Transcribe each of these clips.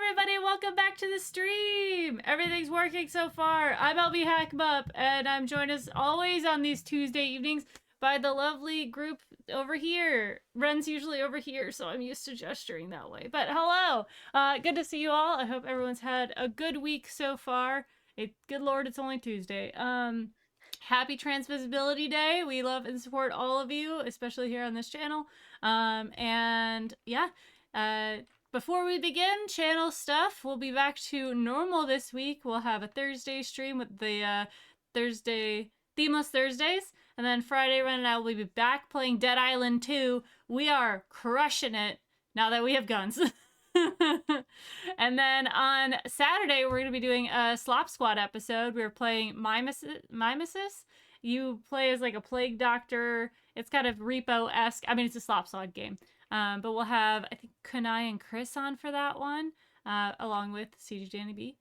everybody, welcome back to the stream. Everything's working so far. I'm LB Hackmup, and I'm joined as always on these Tuesday evenings by the lovely group over here. Ren's usually over here, so I'm used to gesturing that way. But hello, good to see you all. I hope everyone's had a good week so far. Good lord, it's only Tuesday. Happy Transvisibility Day. We love and support all of you, especially here on this channel. And yeah, before we begin channel stuff, we'll be back to normal this week. We'll have a Thursday stream with the Thursday Themeless Thursdays, and then Friday Ren and I will be back playing Dead Island 2. We are crushing it now that we have guns. And then on Saturday, we're going to be doing a Slop Squad episode. We're playing Mimesis. You play as like a plague doctor. It's kind of Repo-esque. I mean, it's a Slop Squad game. But we'll have, I think, Kunai and Chris on for that one, along with CG Danny B,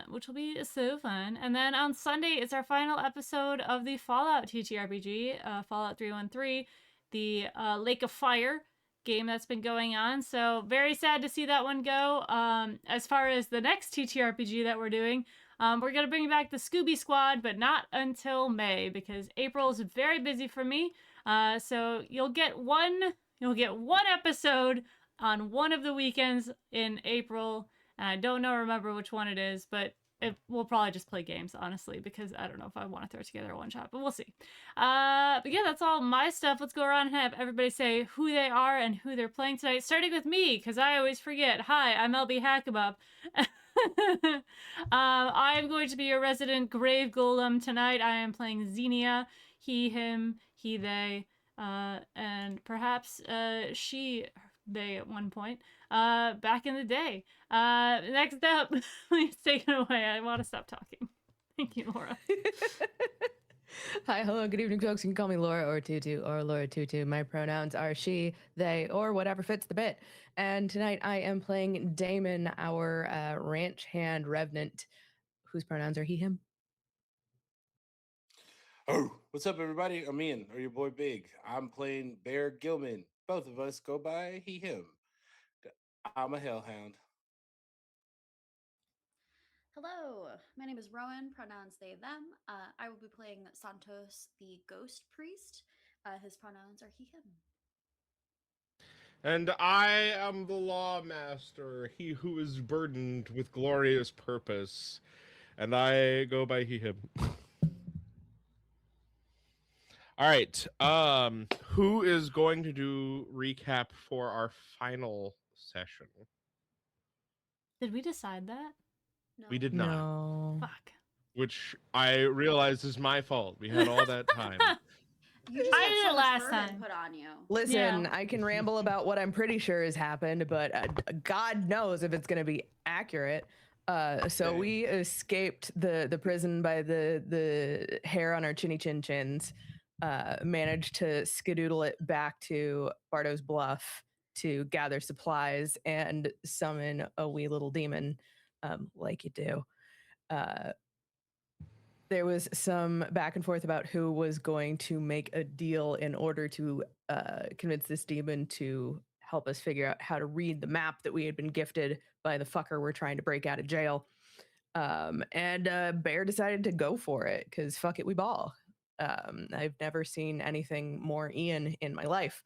which will be so fun. And then on Sunday, it's our final episode of the Fallout TTRPG, Fallout 313, the Lake of Fire game that's been going on. So very sad to see that one go. As far as the next TTRPG that we're doing, we're going to bring back the Scooby Squad, but not until May, because April is very busy for me. So you'll get one episode on one of the weekends in April. And I don't remember which one it is, but we'll probably just play games, honestly, because I don't know if I want to throw together a one shot, but we'll see. But yeah, that's all my stuff. Let's go around and have everybody say who they are and who they're playing tonight, starting with me, because I always forget. Hi, I'm LB Hackabup. I'm going to be your resident grave golem tonight. I am playing Xenia, he, him, he, they, and perhaps she, they at one point, back in the day. Next up, please take it away. I want to stop talking. Thank you, Laura. Hi, hello, good evening, folks. You can call me Laura or Tutu or Laura Tutu. My pronouns are she, they, or whatever fits the bit. And tonight I am playing Damon, our ranch hand revenant, whose pronouns are he, him. Oh, what's up, everybody? I'm Ian, or your boy Big. I'm playing Bear Gilman. Both of us go by he, him. I'm a hellhound. Hello, my name is Rowan, pronouns they, them. I will be playing Santos, the ghost priest. His pronouns are he, him. And I am the lawmaster, he who is burdened with glorious purpose. And I go by he, him. All right. Who is going to do recap for our final session? Did we decide that? No. We did not. No. Fuck. Which I realize is my fault. We had all that time. You just I had did so it much last burden time. put on you. Listen, Yeah. I can ramble about what I'm pretty sure has happened, but God knows if it's going to be accurate. So we escaped the prison by the hair on our chinny chin chins, managed to skedoodle it back to Bardo's Bluff to gather supplies and summon a wee little demon, like you do. There was some back and forth about who was going to make a deal in order to convince this demon to help us figure out how to read the map that we had been gifted by the fucker we're trying to break out of jail. And Bear decided to go for it because fuck it, we ball. I've never seen anything more Ian in my life.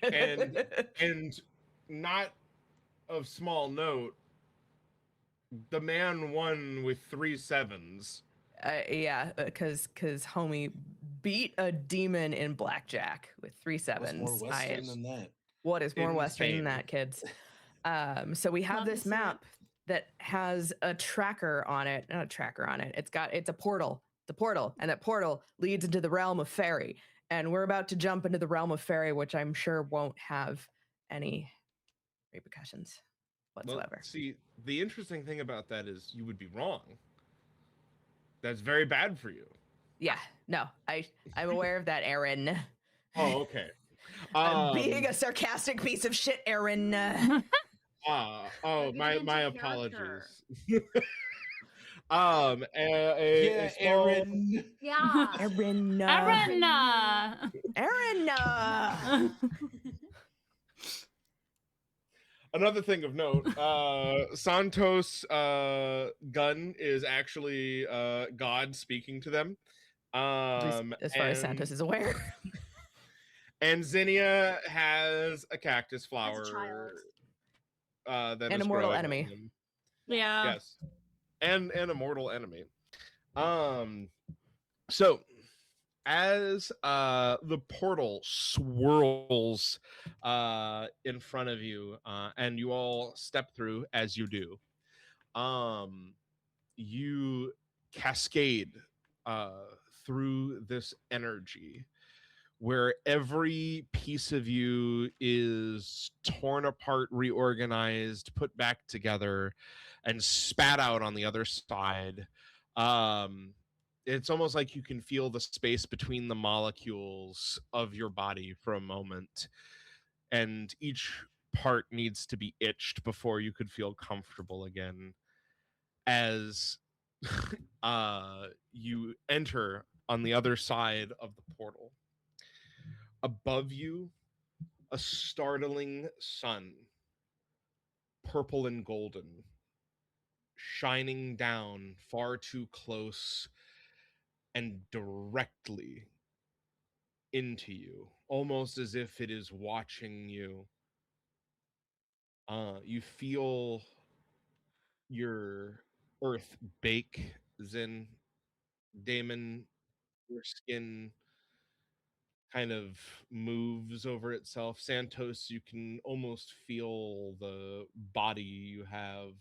and not of small note, the man won with 3 sevens. Yeah, because homie beat a demon in blackjack with 3 sevens. What's more Western than that? What is more Western than Insane. that, kids? So we have Love to this see map that has a tracker on it. Not a tracker on it. It's a portal. The portal, and that portal leads into the realm of fairy. And we're about to jump into the realm of fairy, which I'm sure won't have any repercussions whatsoever. Well, see, the interesting thing about that is you would be wrong. That's very bad for you. Yeah, no, I'm aware of that, Aaron. Oh, okay. I'm being a sarcastic piece of shit, Aaron. Oh, Getting my into character. apologies. Yeah, Aaron. Yeah. Aaron. Arena! Aaron. Another thing of note, Santos' gun is actually God speaking to them. At least as far as Santos is aware. And Zinnia has a cactus As a flower child. that An is immortal growing on enemy. them. Yeah. Yes. And an immortal enemy. So as the portal swirls in front of you, and you all step through as you do, you cascade through this energy where every piece of you is torn apart, reorganized, put back together, and spat out on the other side. It's almost like you can feel the space between the molecules of your body for a moment, and each part needs to be itched before you could feel comfortable again. As you enter on the other side of the portal, above you, a startling sun, purple and golden, shining down far too close and directly into you, almost as if it is watching you. You feel your earth bake, Zin, Damon, your skin kind of moves over itself. Santos, you can almost feel the body you have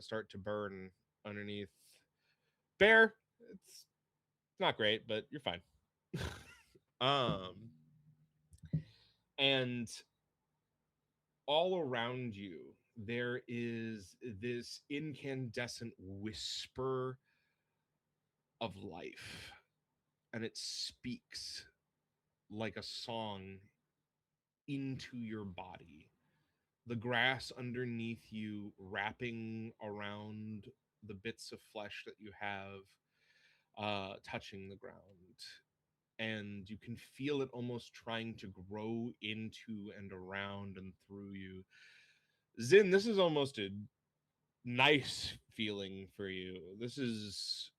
start to burn underneath. Bear, it's not great, but you're fine. um, and all around you, there is this incandescent whisper of life, and it speaks like a song into your body. The grass underneath you wrapping around the bits of flesh that you have touching the ground. And you can feel it almost trying to grow into and around and through you. Zin, this is almost a nice feeling for you. This is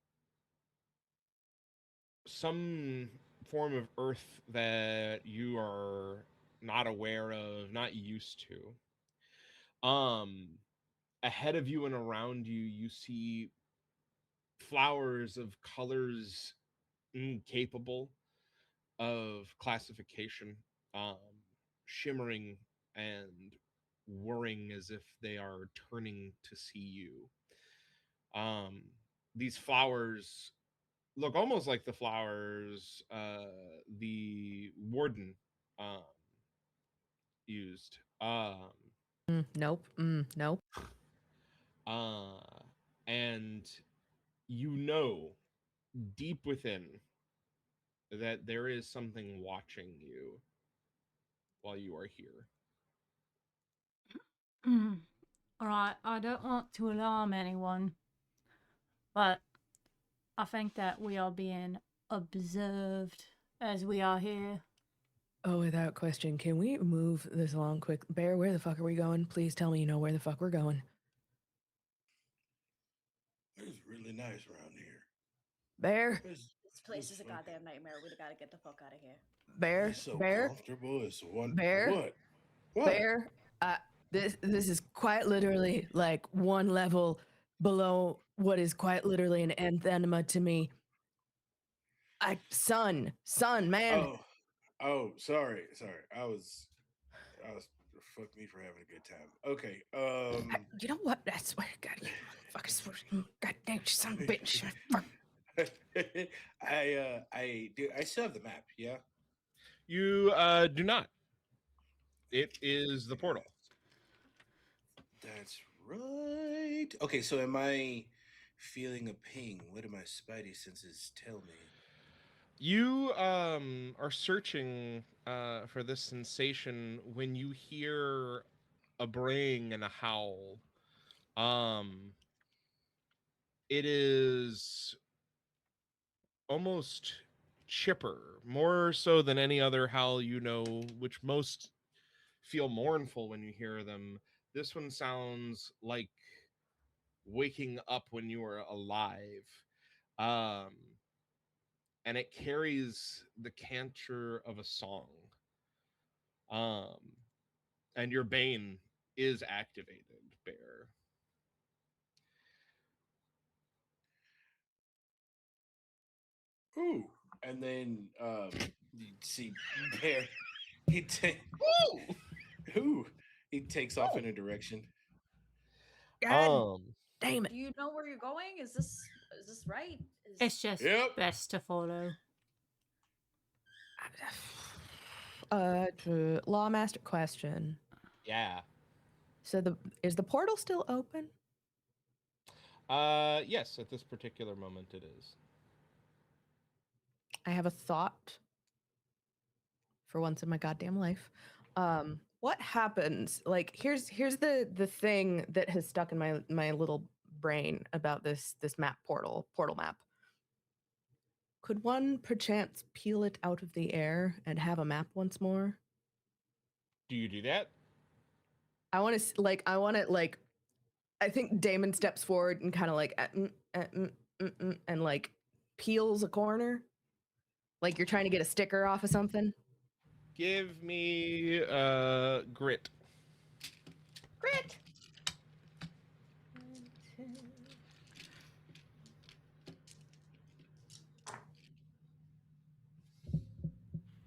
some form of earth that you are not aware of, not used to. Ahead of you and around you, you see flowers of colors incapable of classification, um, shimmering and whirring as if they are turning to see you. These flowers look almost like the flowers the warden um, used. Nope. Nope. Uh, and you know deep within that there is something watching you while you are here. All right, I don't want to alarm anyone, but I think that we are being observed as we are here. Oh, without question. Can we move this along quick? Bear, where the fuck are we going? Please tell me you know where the fuck we're going. It's really nice around here. Bear? It's This place is a fucking- goddamn nightmare. We gotta get the fuck out of here. Bear? It's so Bear? comfortable. It's one. Bear? What? What? Bear? This is quite literally like one level below what is quite literally an anathema to me. Son, man. Oh, sorry. I was. Fuck me for having a good time. Okay. You know what? I swear to God, you motherfucker. God damn, you son of a bitch. Fuck. I do. I still have the map. Yeah. You do not. It is the portal. That's right. Okay. So am I feeling a ping? What do my spidey senses tell me? You are searching for this sensation when you hear a braying and a howl. It is almost chipper, more so than any other howl you know, which most feel mournful when you hear them. This one sounds like waking up when you were alive. Um, and it carries the canter of a song. Um, and your Bane is activated, Bear. Ooh. And then you see Bear. He takes. Ooh. He takes off in a direction. God damn it. Do you know where you're going? Is this right? It's just Yep. best to follow. Lawmaster question. Yeah. So is the portal still open? Yes, at this particular moment it is. I have a thought for once in my goddamn life. What happens? Like here's the thing that has stuck in my little brain about this portal map. Could one perchance peel it out of the air and have a map once more? Do you do that? I think Damon steps forward and kind of like and like peels a corner, like you're trying to get a sticker off of something. Give me grit. Grit.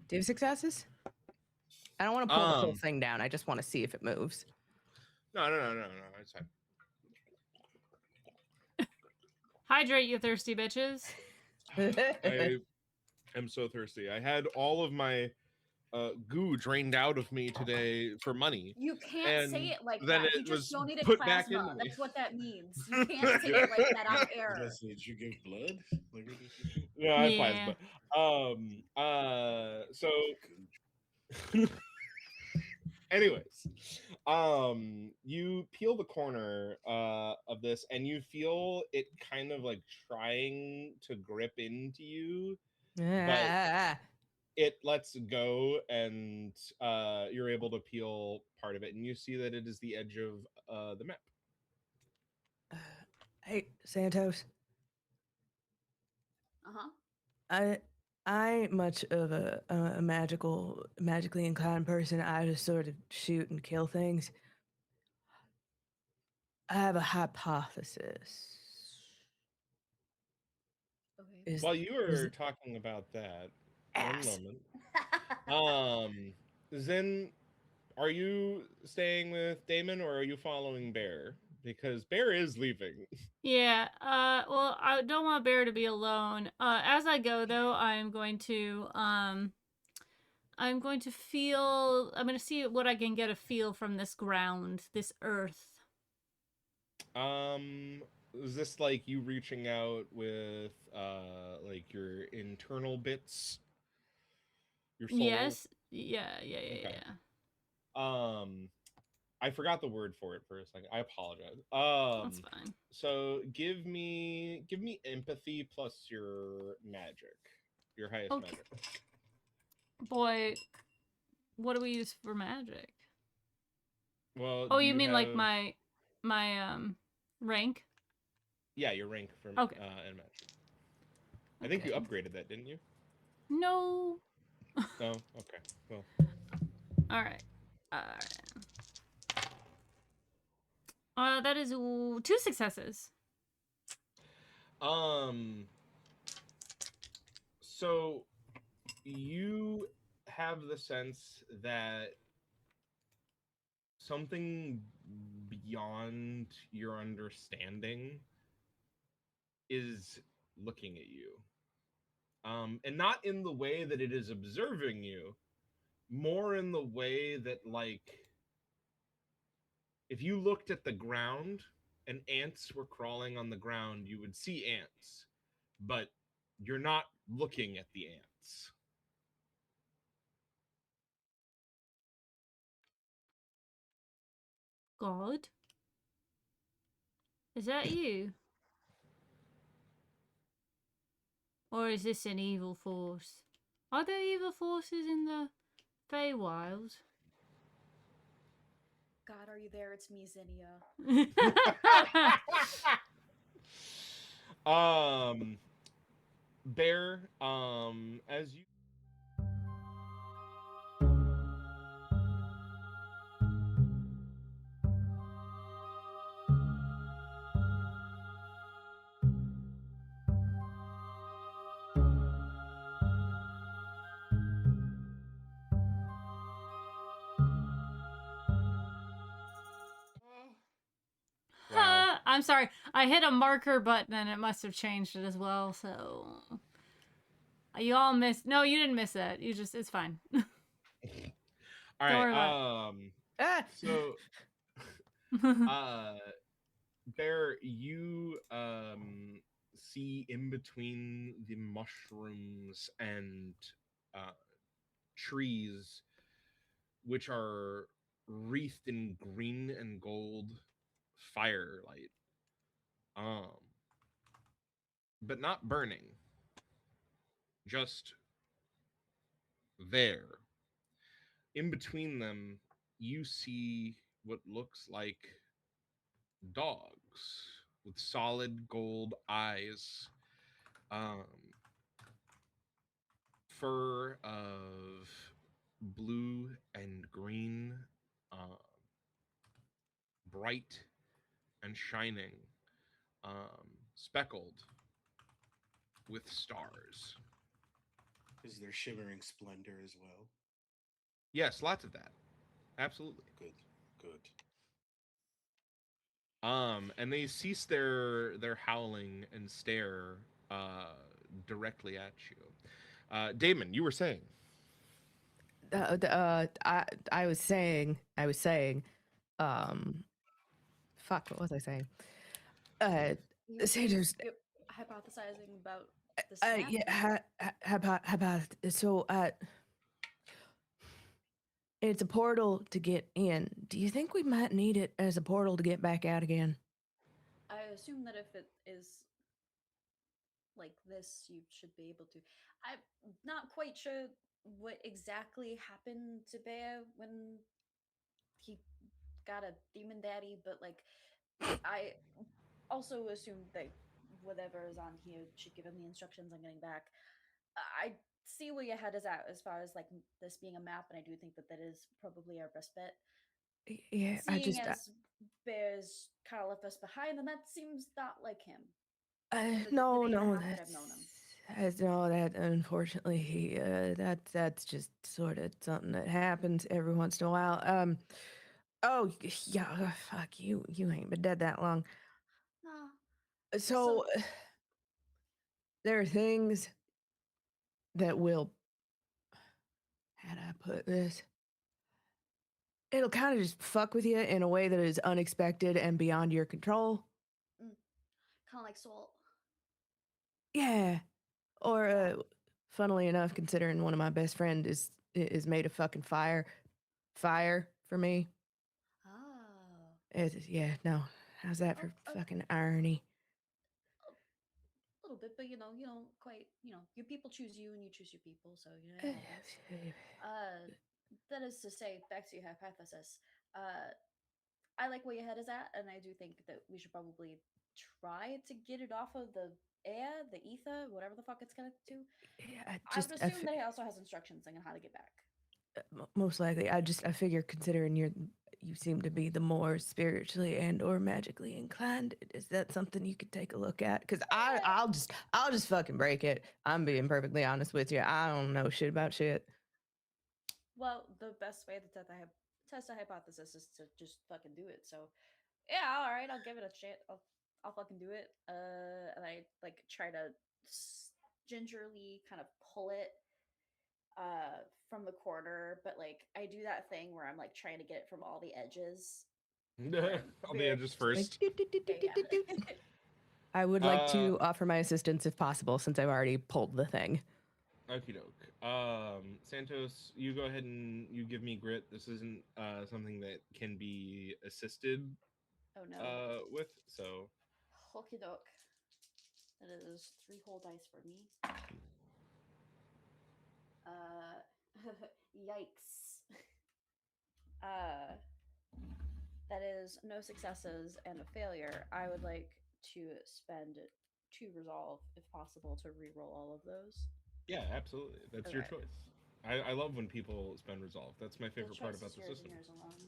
Do you have successes? I don't want to pull the whole thing down. I just want to see if it moves. No. It's fine. Hydrate, you thirsty bitches. I am so thirsty. I had all of my goo drained out of me today for money. You can't say it like then that. it He just was donated put back plasma. into me. That's what that means. You can't say it like that on air. Did you give blood? Like, No, I Yeah. plasma. So anyways, you peel the corner of this and you feel it kind of like trying to grip into you, but it lets go, and you're able to peel part of it, and you see that it is the edge of the map. Hey, Santos. Uh-huh. I much of a magically inclined person. I just sort of shoot and kill things. I have a hypothesis. Okay. While you were talking about that, ass. one moment. Zen, are you staying with Damon or are you following Bear? Because Bear is leaving. Yeah, well, I don't want Bear to be alone. As I go though, I'm going to see what I can get a feel from this ground, this earth. Is this like you reaching out with like your internal bits? Your soul? Yes. Yeah. Okay. I forgot the word for it for a second. I apologize. That's fine. So give me empathy plus your magic. Your highest magic. Boy, what do we use for magic? Well, oh, you mean like my rank? Yeah, your rank from Okay. and magic. I think you upgraded that, didn't you? No. No. Okay. Well. All right. That is 2 successes. So you have the sense that something beyond your understanding is looking at you. And not in the way that it is observing you, more in the way that, like, if you looked at the ground and ants were crawling on the ground, you would see ants, but you're not looking at the ants. God? Is that you? Or is this an evil force? Are there evil forces in the Feywild? God, are you there? It's me, Zinnia. Bear, as you wow. I'm sorry. I hit a marker button and it must have changed it as well. So you all missed. No, you didn't miss that. You just it's fine. All Don't worry right. Ah! So Bear, you see in between the mushrooms and trees, which are wreathed in green and gold firelight, um, but not burning, just there. In between them, you see what looks like dogs with solid gold eyes, um, fur of blue and green, bright and shining, speckled with stars. Is there shimmering splendor as well? Yes, lots of that. Absolutely. Good, good. And they cease their howling and stare directly at you. Damon, you were saying. I was saying, fuck, what was I saying? Sanders, You're hypothesizing about the snap? yeah, how about, so, it's a portal to get in. Do you think we might need it as a portal to get back out again? I assume that if it is like this, you should be able to. I'm not quite sure what exactly happened to Bear when he got a demon daddy, but like, I also assume that whatever is on here should give him the instructions on getting back. I see where your head is at as far as like this being a map, and I do think that that is probably our best bet. Yeah, Seeing as Bear's kind of left us behind, then that seems not like him. The no, day and a no, half that I've known him. no, that unfortunately, that's just sort of something that happens every once in a while. Oh, yeah, fuck you, you ain't been dead that long. No. So, there are things that will, how do I put this? It'll kind of just fuck with you in a way that is unexpected and beyond your control. Kind of like salt. Yeah. Or, funnily enough, considering one of my best friend is made of fucking fire for me. Oh. Yeah, no. How's that for fucking irony? A little bit, but you don't quite, your people choose you and you choose your people, so it happens. That is to say, back to your hypothesis. I like where your head is at, and I do think that we should probably try to get it off of the air, the ether, whatever the fuck it's connected to. Yeah, I would assume that he also has instructions on how to get back. most likely. I figure considering you seem to be the more spiritually and or magically inclined, is that something you could take a look at? Because I'll just fucking break it. I'm being perfectly honest with you. I don't know shit about shit. Well, the best way to test a hypothesis is to just fucking do it. So, yeah, all right, I'll give it a chance. I'll fucking do it. And I like try to gingerly kind of pull it from the corner, but like I do that thing where I'm like trying to get it from all the edges. On the edges first. I would like to offer my assistance if possible, since I've already pulled the thing. Okie doke. Santos, you go ahead and you give me grit. This isn't something that can be assisted Oh no. with, so. Okie doke. That is 3 whole dice for me. Yikes. that is no successes and a failure, I would like to spend 2 resolve, if possible, to re-roll all of those. Yeah, absolutely. That's your Okay. choice. I love when people spend resolve. That's my The favorite part choice about is the yours system. and yours alone.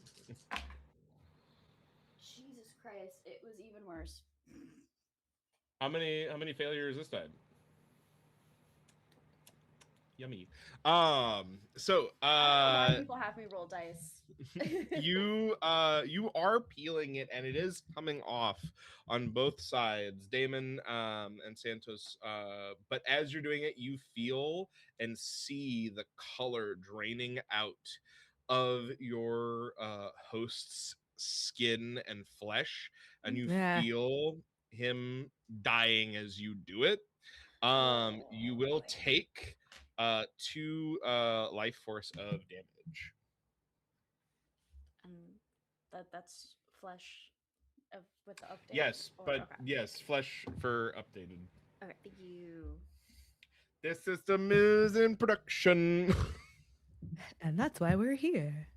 Jesus Christ, it was even worse. How many failures this time? Yummy. So I don't know why people have me roll dice. you are peeling it and it is coming off on both sides, Damon and Santos, but as you're doing it you feel and see the color draining out of your host's skin and flesh, and you Yeah. feel him dying as you do it. You Oh, will boy. take 2 life force of damage. And that's flesh of with the update. Yes, Or, but okay. yes, flesh for updated. Okay, thank you. This system is in production. And that's why we're here.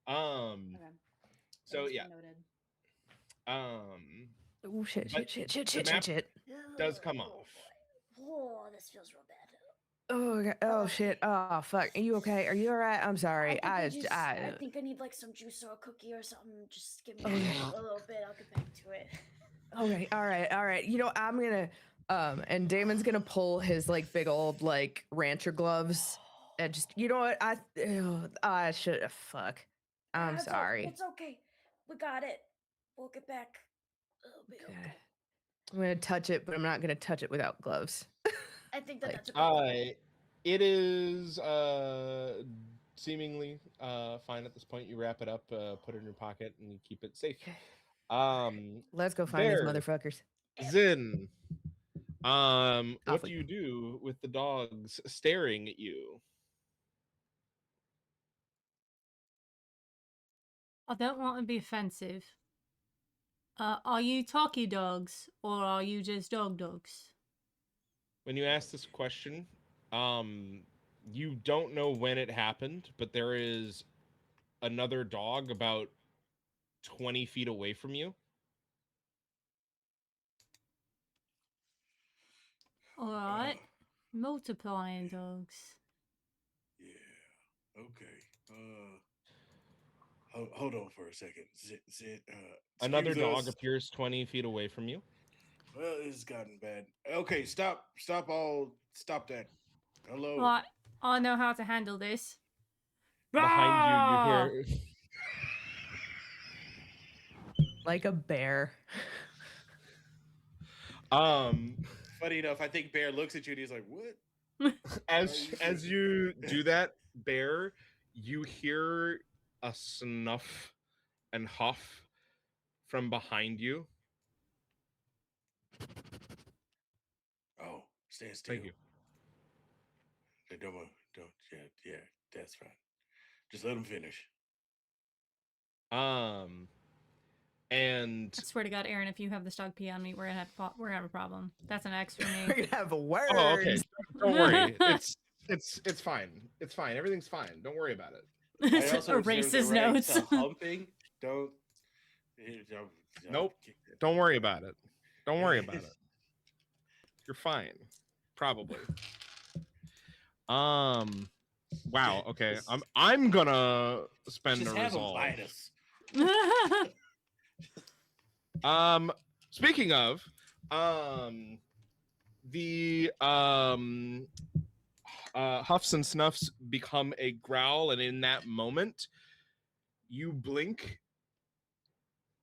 um Okay. so Thanks, yeah. noted. Oh shit, But shit, shit, shit, the shit, map shit, shit. does come Oh, off. boy. Oh, this feels real bad. Oh, oh shit. Oh fuck. Are you okay? Are you alright? I'm sorry. I think I need like some juice or a cookie or something. Just give me Okay. a little bit. I'll get back to it. Okay, all right. You know, I'm gonna and Damon's gonna pull his like big old like rancher gloves and just you know what? I should have fuck. I'm sorry. It's okay. We got it. We'll get back. It'll be Okay. okay. I'm gonna touch it, but I'm not gonna touch it without gloves. I think that Like, that's a good thing. It is seemingly fine at this point. You wrap it up, put it in your pocket, and you keep it safe. Okay. Let's go find these Bear, motherfuckers. Zin, what Off do we you do with the dogs staring at you? I don't want to be offensive. Are you talkie dogs or are you just dogs? When you ask this question, you don't know when it happened, but there is another dog about 20 feet away from you. All right, multiplying dogs. Yeah. Okay. Hold on for a second. Another Excuse dog us. appears 20 feet away from you. Well, it's gotten bad. Okay, stop that. Hello. Right, I know how to handle this. Behind you, you Rah! hear like a bear. Funny enough, I think Bear looks at you and he's like, "What?" as you do that, Bear, you hear a snuff and huff from behind you. Oh, stand still. Thank you. Hey, don't. Yeah, that's fine. Just let him finish. And I swear to God, Aaron, if you have this dog pee on me, we're gonna have a problem. That's an X for We're me. gonna have a word. oh, okay. Don't worry. It's fine. It's fine. Everything's fine. Don't worry about it. I also Erase reserve his the right notes. to humping. Don't. Nope. Don't worry about it. Don't worry about it. You're fine. Probably. Wow. Okay. I'm gonna spend Just a have him resolve. bite us. Speaking of, the huffs and snuffs become a growl, and in that moment, you blink.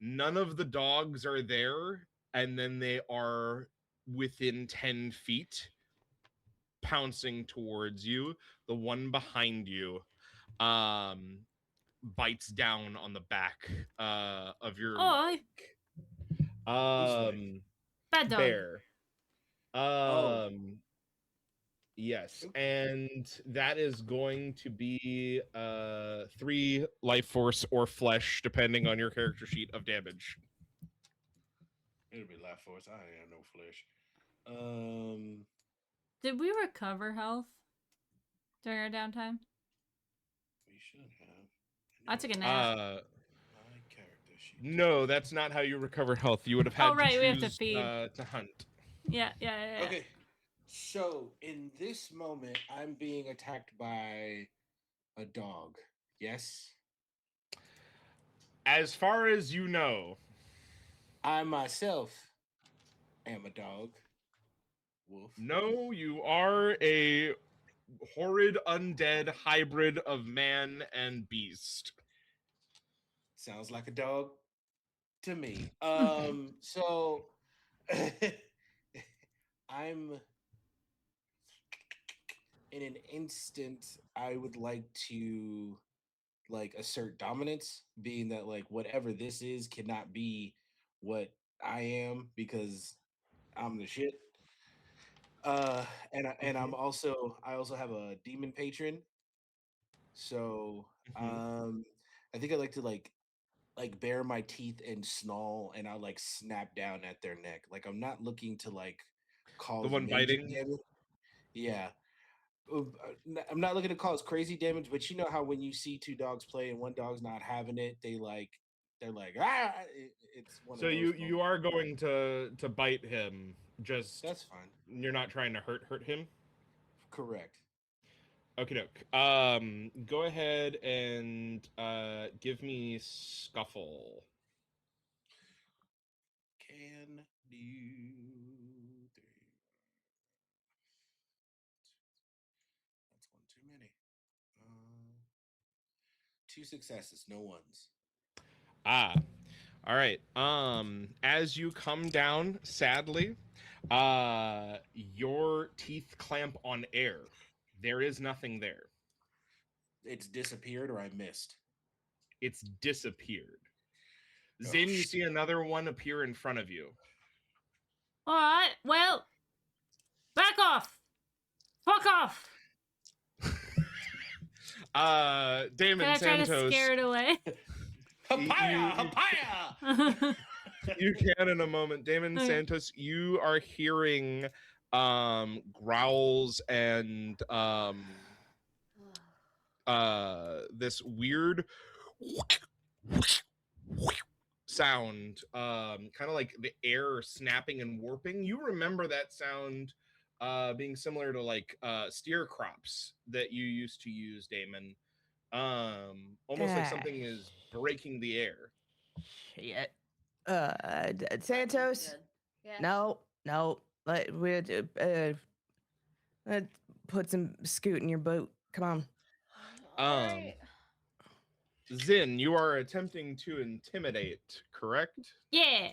None of the dogs are there, and then they are within 10 feet, pouncing towards you. The one behind you, bites down on the back of your Oh, leg. bad dog. Bear. Oh. Yes, and that is going to be 3 life force or flesh, depending on your character sheet, of damage. It'll be life force. I ain't have no flesh. Did we recover health during our downtime? We should have. I took a nap. My character No, that's not how you recover health. You would have had Oh, right, to we have to choose feed. to hunt. Yeah. Okay. So in this moment, I'm being attacked by a dog. Yes. As far as you know, I myself am a dog. Wolf. no, you are a horrid undead hybrid of man and beast. Sounds like a dog to me. So I'm in an instant I would like to like assert dominance, being that like whatever this is cannot be what I am because I'm the shit. And I'm also I also have a demon patron. So Mhm. I think I like to like bare my teeth and snarl and I'll like snap down at their neck. Like I'm not looking to like The cause one major biting. damage. Yeah. I'm not looking to cause crazy damage, but you know how when you see two dogs play and one dog's not having it, they're like it's one So of those you moments. are going to bite him. Just That's fine. you're not trying to hurt him. Correct. Okay, doke. Go ahead and give me scuffle. Can do three. That's one too many. Two successes, no ones. Ah, all right. As you come down, sadly, your teeth clamp on air. There is nothing there. It's disappeared or I missed. It's disappeared. Oh, Zin, you see another one appear in front of you. All right. Well, back off. Fuck off. Damon Can I try to Santos, scare it away? Papaya! Papaya! you can in a moment. Damon Okay. Santos, you are hearing growls and this weird sound, kind of like the air snapping and warping. You remember that sound being similar to like steer crops that you used to use, Damon. Almost like something is breaking the air. Shit. That sounds Santos. good. Yeah. No. Let's put some scoot in your boot. Come on. Alright. Zin, you are attempting to intimidate, correct? Yeah.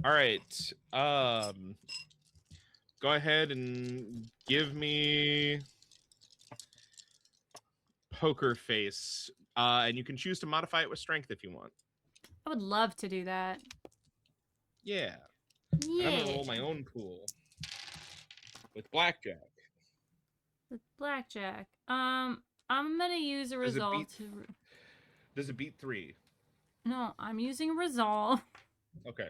All right. Go ahead and give me poker face. And you can choose to modify it with strength if you want. I would love to do that. Yeah. Yeah. I'm gonna roll my own pool with blackjack. With blackjack. I'm gonna use a Does it resolve beat- to. Does it beat 3? No, I'm using a resolve Okay.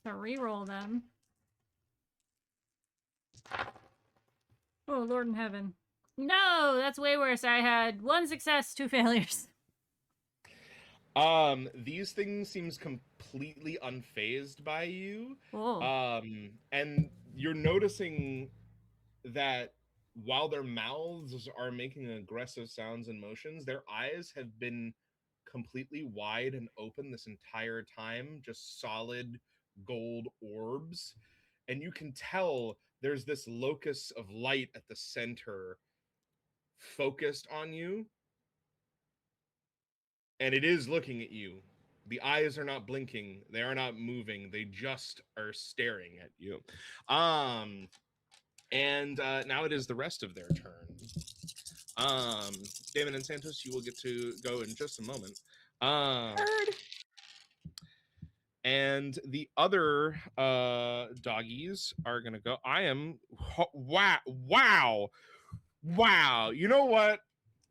to re-roll them. Oh, Lord in heaven. No, that's way worse. I had 1 success, 2 failures. These things seems completely unfazed by you. Oh. And you're noticing that while their mouths are making aggressive sounds and motions, their eyes have been completely wide and open this entire time, just solid gold orbs. And you can tell there's this locus of light at the center focused on you. And it is looking at you. The eyes are not blinking. They are not moving. They just are staring at you. And now it is the rest of their turn. Damon and Santos, you will get to go in just a moment. And the other doggies are gonna go. Wow. You know what?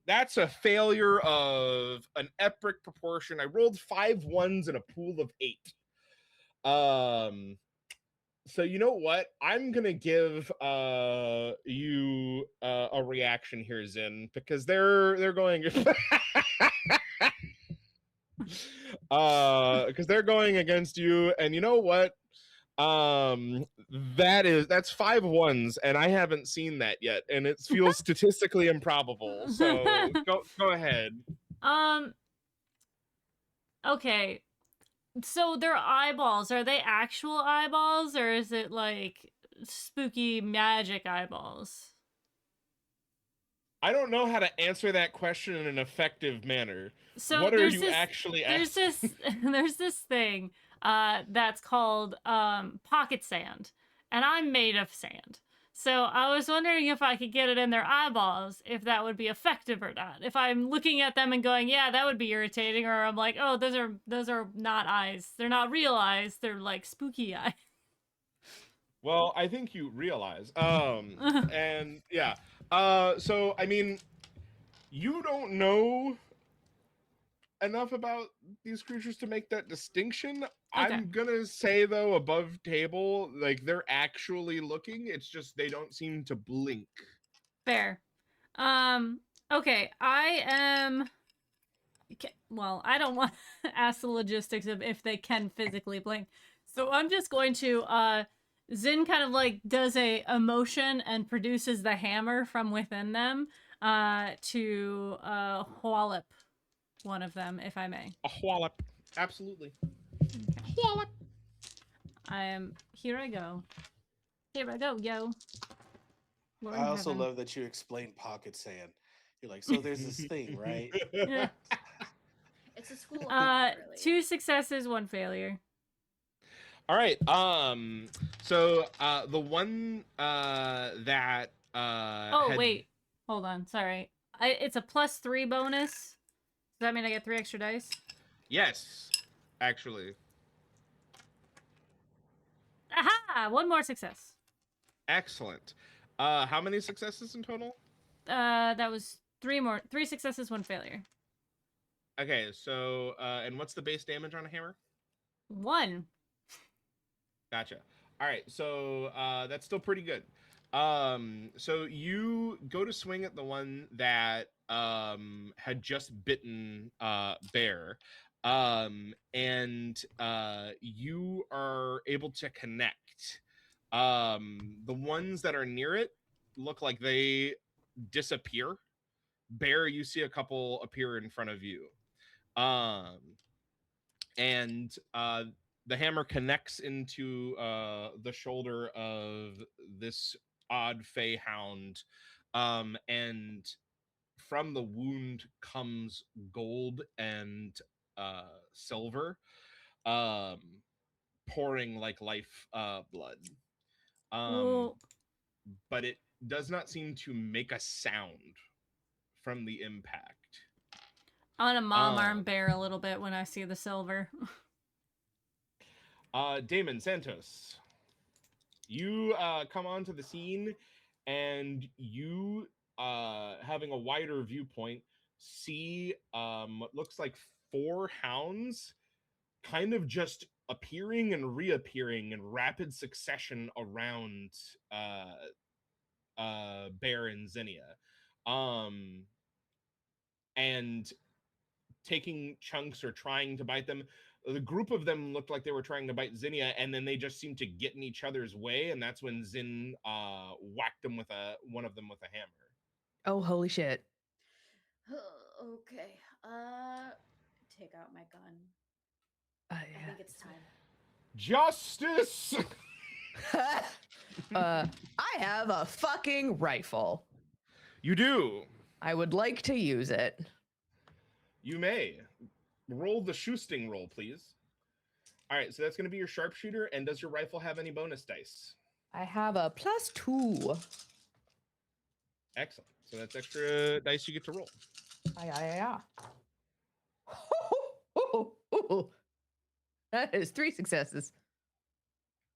That's a failure of an epic proportion. I rolled 5 1s in a pool of 8. So you know what? I'm gonna give you a reaction here, Zin, because they're going. Because they're going against you, and you know what? That's 5 ones, and I haven't seen that yet, and it feels statistically improbable. So go ahead. Okay. So their eyeballs, are they actual eyeballs or is it like spooky magic eyeballs? I don't know how to answer that question in an effective manner. So What are there's you this, actually there's asking? this there's this thing that's called pocket sand, and I'm made of sand. So I was wondering if I could get it in their eyeballs, if that would be effective or not. If I'm looking at them and going, yeah, that would be irritating, or I'm like, oh, those are not eyes. They're not real eyes. They're like spooky eyes. Well, I think you realize. And yeah. So I mean, you don't know enough about these creatures to make that distinction. Okay. I'm gonna say though, above table, like they're actually looking. It's just they don't seem to blink. Fair. Okay, I am. Well, I don't want to ask the logistics of if they can physically blink. So I'm just going to, Zin kind of like does a emotion and produces the hammer from within them, to, wallop one of them, if I may. A wallop. Absolutely. Okay. Wallop. Here I go. Here I go, yo. Lord I in also heaven. love that you explain pocket sand. You're like, so there's this thing, right? Yeah. It's a school of thought, really. 2 successes, 1 failure. All right. So the one that Oh, wait. Hold on. Sorry. It's a +3 bonus. Does that mean I get 3 extra dice? Yes, actually. Aha! 1 more success. Excellent. How many successes in total? That was 3 successes, 1 failure. Okay, so and what's the base damage on a hammer? 1. Gotcha. All right, so that's still pretty good. So you go to swing at the one that had just bitten Bear, and you are able to connect. The ones that are near it look like they disappear. Bear, you see a couple appear in front of you. And the hammer connects into the shoulder of this odd fey hound, and from the wound comes gold and silver, pouring like life blood. Well, But it does not seem to make a sound from the impact. I want to mom arm Bear a little bit when I see the silver. Damon Santos, you come onto the scene, and you, having a wider viewpoint, see what looks like 4 hounds kind of just appearing and reappearing in rapid succession around Bear and Zinnia, and taking chunks or trying to bite them. The group of them looked like they were trying to bite Zinnia, and then they just seemed to get in each other's way, and that's when Zin whacked them with one of them with a hammer. Oh, holy shit. Okay. Take out my gun. I think it's time. Justice! I have a fucking rifle. You do. I would like to use it. You may. Roll the shoosting roll, please. All right, so that's going to be your sharpshooter, and does your rifle have any bonus dice? I have a +2. Excellent. So that's extra dice you get to roll. Yeah. That is 3 successes.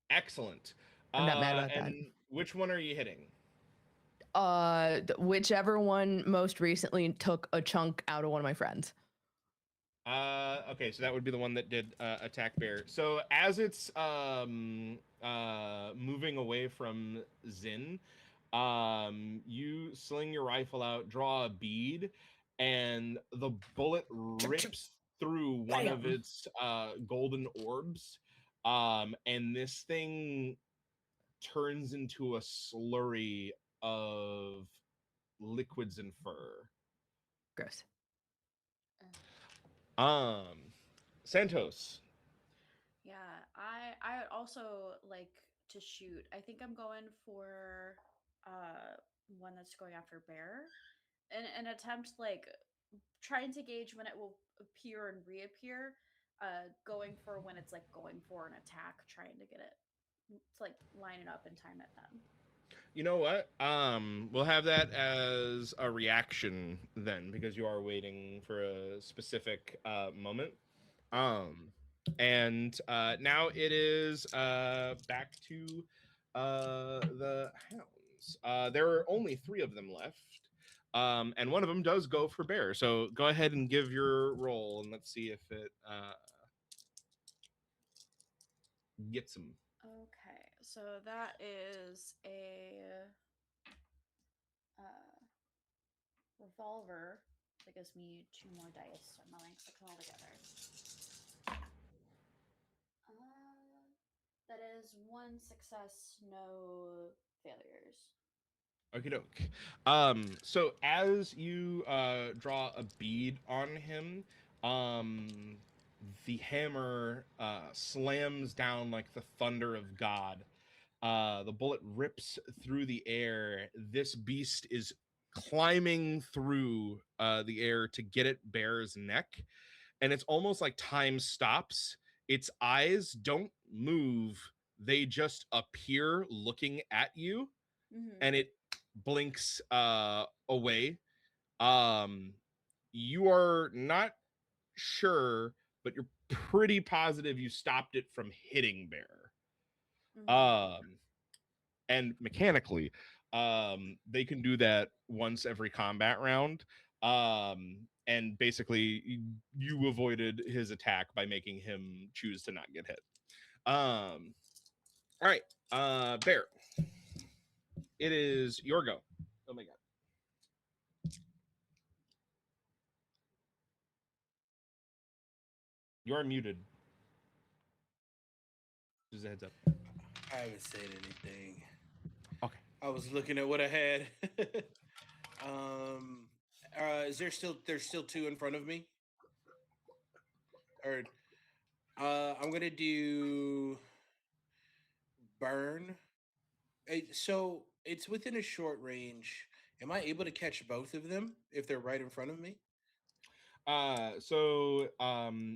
Excellent. I'm not mad about and that. Which one are you hitting? Whichever one most recently took a chunk out of one of my friends. Okay, so that would be the one that did attack Bear. So as it's moving away from Zin, you sling your rifle out, draw a bead, and the bullet rips through one of Bam. its golden orbs, and this thing turns into a slurry of liquids and fur. Gross. Santos. Yeah, I would also like to shoot. I think I'm going for one that's going after bear. An attempt like trying to gauge when it will appear and reappear. Going for when it's like going for an attack, trying to get it to like line it up and time it then. You know what? We'll have that as a reaction then, because you are waiting for a specific moment. And now it is back to the hounds. There are only 3 of them left. And one of them does go for bear. So go ahead and give your roll, and let's see if it gets him. Okay, so that is a revolver. That gives me 2 more dice, so I'm rolling 6 all together. That is 1 success, no failures. Okie doke. So as you draw a bead on him, the hammer slams down like the thunder of God. The bullet rips through the air. This beast is climbing through the air to get at Bear's neck, and it's almost like time stops. Its eyes don't move; they just appear looking at you, and it blinks away. You are not sure, but you're pretty positive you stopped it from hitting Bear. And mechanically, they can do that once every combat round. And basically, you avoided his attack by making him choose to not get hit. All right, Bear. It is your go. Oh my god. You're muted. Just a heads up. I haven't said anything. Okay. I was looking at what I had. Is there's still 2 in front of me? Or I'm gonna do burn. So it's within a short range. Am I able to catch both of them if they're right in front of me?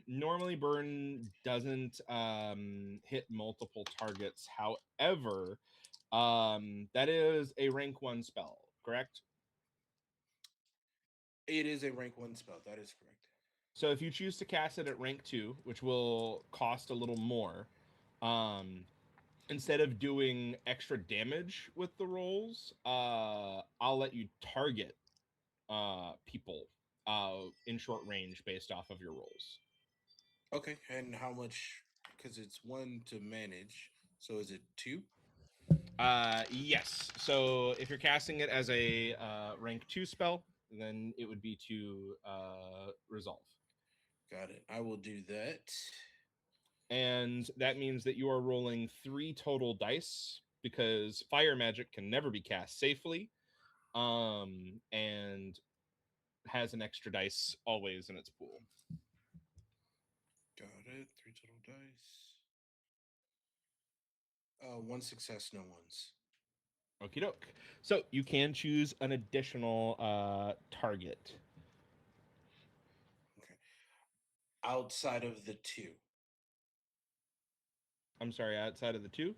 Normally burn doesn't hit multiple targets. However, that is a rank 1 spell, correct? It is a rank 1 spell. That is correct. So if you choose to cast it at rank 2, which will cost a little more, instead of doing extra damage with the rolls, I'll let you target people in short range based off of your rolls. Okay, and how much? Because it's 1 to manage. So is it 2? Yes. So if you're casting it as a rank 2 spell, then it would be to resolve. Got it. I will do that. And that means that you are rolling 3 total dice, because fire magic can never be cast safely, and has an extra dice always in its pool. Got it. 3 total dice. 1 success, no ones. Okie doke. So you can choose an additional target. Okay. Outside of the 2. I'm sorry, outside of the 2?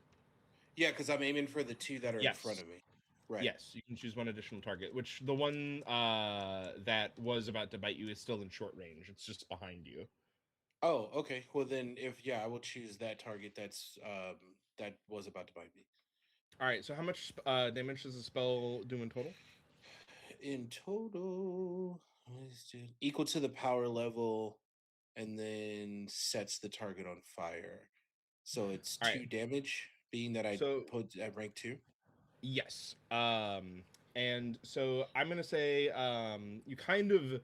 Yeah, because I'm aiming for the 2 that are in front of me. Right. Yes, you can choose one additional target, which the one that was about to bite you is still in short range. It's just behind you. Oh, okay. Well then, I will choose that target that's that was about to bite me. All right. So how much damage does the spell do in total? In total, equal to the power level, and then sets the target on fire. So it's 2 damage, being that I put at rank 2. Yes. And so I'm gonna say you kind of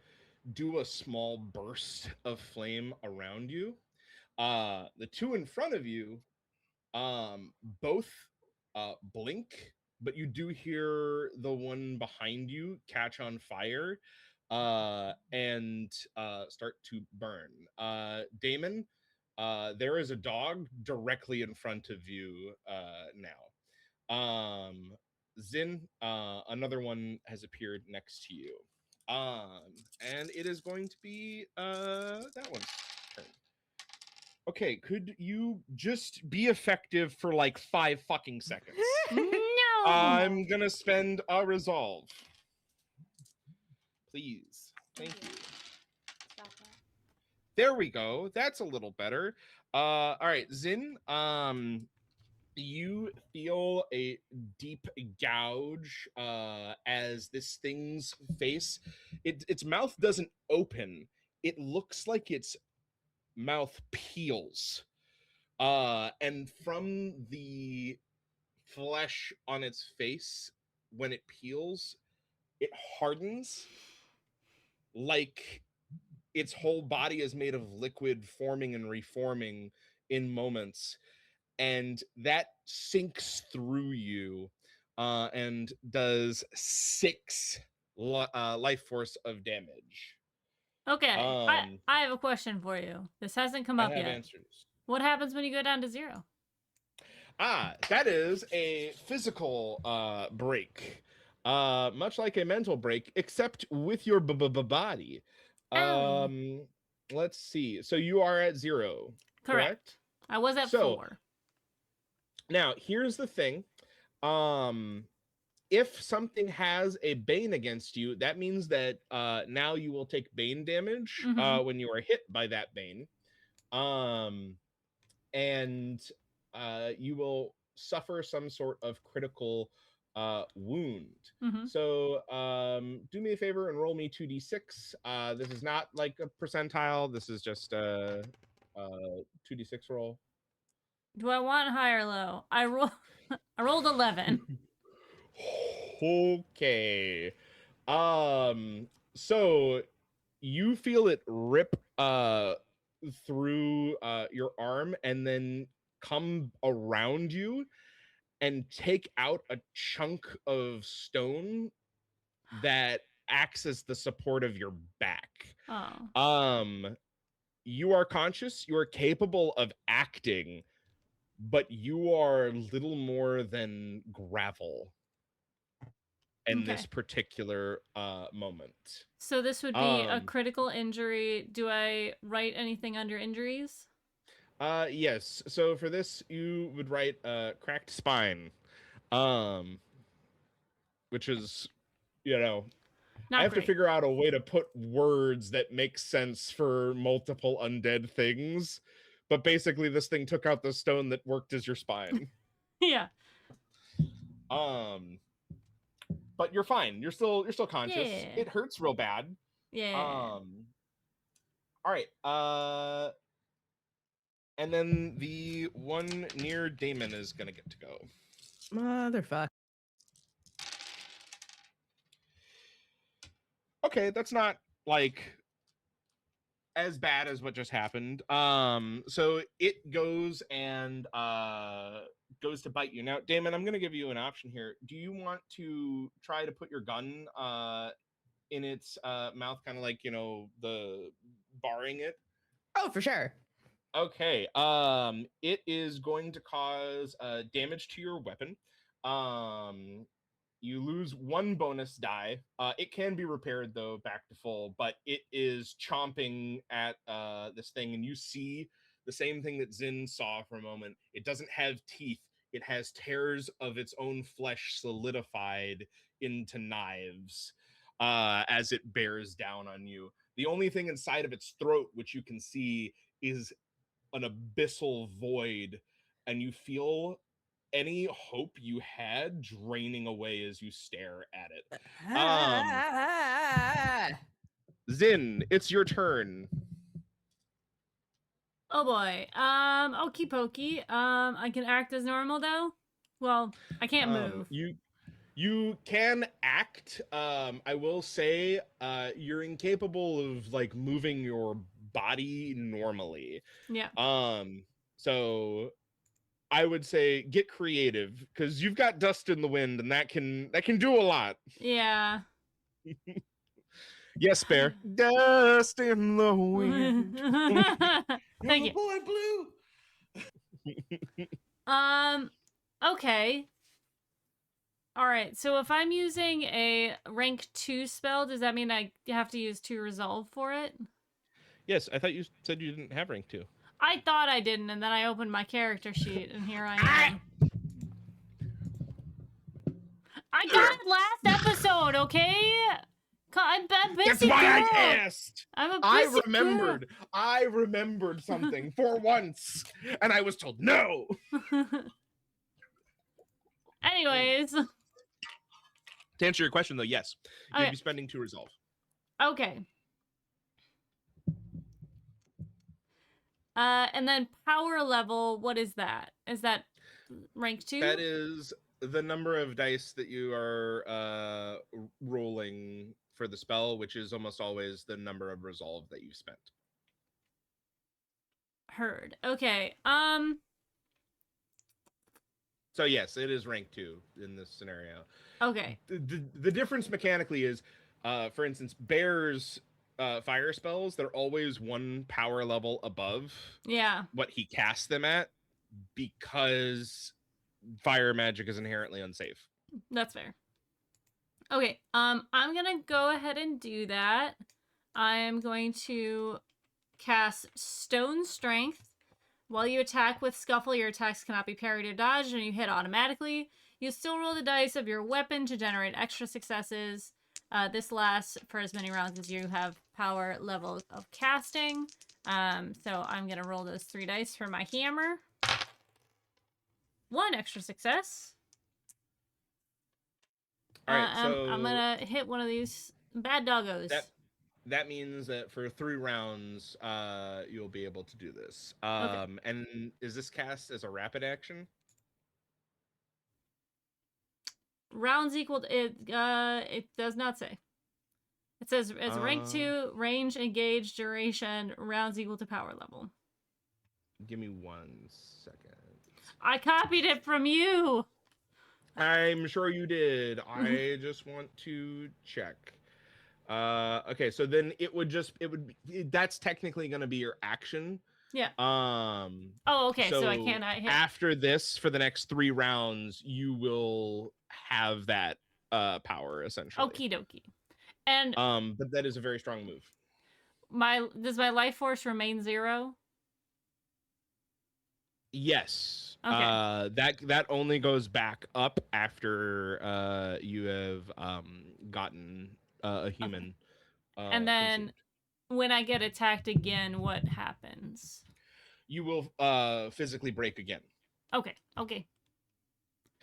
do a small burst of flame around you. The two in front of you both blink, but you do hear the one behind you catch on fire and start to burn. Damon, there is a dog directly in front of you now. Zin, another one has appeared next to you. And it is going to be that one's turn. Okay, could you just be effective for like 5 fucking seconds? No. I'm gonna spend a resolve. Please. Thank you. Stop that. There we go. That's a little better. All right, Zin, you feel a deep gouge as this thing's face, its mouth doesn't open. It looks like its mouth peels. And from the flesh on its face, when it peels, it hardens like its whole body is made of liquid, forming and reforming in moments. And that sinks through you and does 6 life force of damage. Okay, I have a question for you. This hasn't come up I have yet. answers. What happens when you go down to 0? That is a physical break. Much like a mental break, except with your body. Oh. Let's see. So you are at 0, correct? I was at So, 4. Now, here's the thing. If something has a Bane against you, that means that now you will take Bane damage when you are hit by that Bane. And you will suffer some sort of critical wound. So do me a favor and roll me 2d6. This is not like a percentile. This is just a 2d6 roll. Do I want high or low? I rolled 11. Okay. So you feel it rip through your arm and then come around you and take out a chunk of stone that acts as the support of your back. Oh. You are conscious, you are capable of acting, but you are little more than gravel in this particular moment. So this would be a critical injury. Do I write anything under injuries? Yes. So for this, you would write cracked spine, which is, Not I have great. to figure out a way to put words that make sense for multiple undead things. But basically, this thing took out the stone that worked as your spine. Yeah. But you're fine. You're still conscious. Yeah. It hurts real bad. Yeah. All right. And then the one near Damon is gonna get to go. Motherfucker. Okay, that's not like as bad as what just happened. So it goes and goes to bite you. Now, Damon, I'm gonna give you an option here. Do you want to try to put your gun in its mouth, kind of like, the barring it? Oh, for sure. Okay. It is going to cause damage to your weapon. You lose 1 bonus die. It can be repaired though back to full, but it is chomping at this thing, and you see the same thing that Zin saw for a moment. It doesn't have teeth. It has tears of its own flesh solidified into knives as it bears down on you. The only thing inside of its throat, which you can see, is an abyssal void, and you feel any hope you had draining away as you stare at it. Zin, it's your turn. Oh boy. Okie pokey. I can act as normal though. Well, I can't move. You can act. I will say you're incapable of like moving your body normally. Yeah. So I would say get creative because you've got dust in the wind, and that can do a lot. Yeah. Yes, Bear. Dust in the wind. Thank You're you. my boy Blue. Okay. All right. So if I'm using a rank 2 spell, does that mean I have to use 2 resolve for it? Yes, I thought you said you didn't have rank 2. I thought I didn't, and then I opened my character sheet, and here I am. I got it last episode, okay? I'm busy. That's why I girl. asked. I'm a I busy remembered. I remembered something for once, and I was told no. girl. Anyways. To answer your question, though, yes, you'd Okay. be spending 2 resolve. Okay. And then power level, what is that? Is that rank 2? That is the number of dice that you are rolling for the spell, which is almost always the number of resolve that you've spent. Heard. Okay. So yes, it is rank 2 in this scenario. Okay. The difference mechanically is, for instance, Bear's fire spells, they're always 1 power level above Yeah. what he casts them at, because fire magic is inherently unsafe. That's fair. Okay, I'm gonna go ahead and do that. I am going to cast Stone Strength. While you attack with Scuffle, your attacks cannot be parried or dodged, and you hit automatically. You still roll the dice of your weapon to generate extra successes. This lasts for as many rounds as you have power level of casting. So I'm gonna roll those 3 dice for my hammer. 1 extra success. All right, so I'm gonna hit one of these bad doggos. That means that for 3 rounds, you'll be able to do this. Okay. And is this cast as a rapid action? Rounds equal to, it does not say. It says as rank 2, range, engage, duration, rounds equal to power level. Give me 1 second. I copied it from you. I'm sure you did. I just want to check. Okay, so then that's technically going to be your action. Yeah. Oh, okay. So I cannot hit. After this, for the next 3 rounds, you will have that power essentially. Okie dokie. And but that is a very strong move. Does my life force remain 0? Yes. Okay. That only goes back up after you have gotten a human. Okay. And then consumed. When I get attacked again, what happens? You will physically break again. Okay.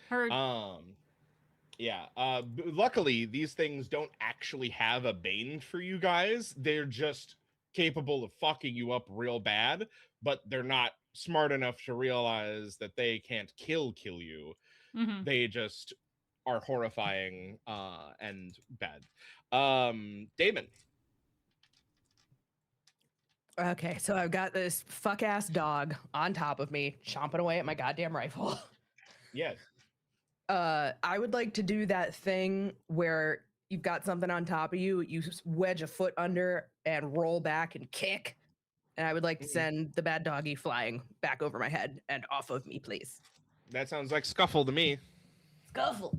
Heard. Yeah. Luckily, these things don't actually have a bane for you guys. They're just capable of fucking you up real bad, but they're not smart enough to realize that they can't kill you. Mm-hmm. They just are horrifying and bad. Damon. Okay, so I've got this fuck ass dog on top of me, chomping away at my goddamn rifle. Yes. I would like to do that thing where you've got something on top of you, you wedge a foot under and roll back and kick. And I would like to send the bad doggy flying back over my head and off of me, please. That sounds like Scuffle to me. Scuffle.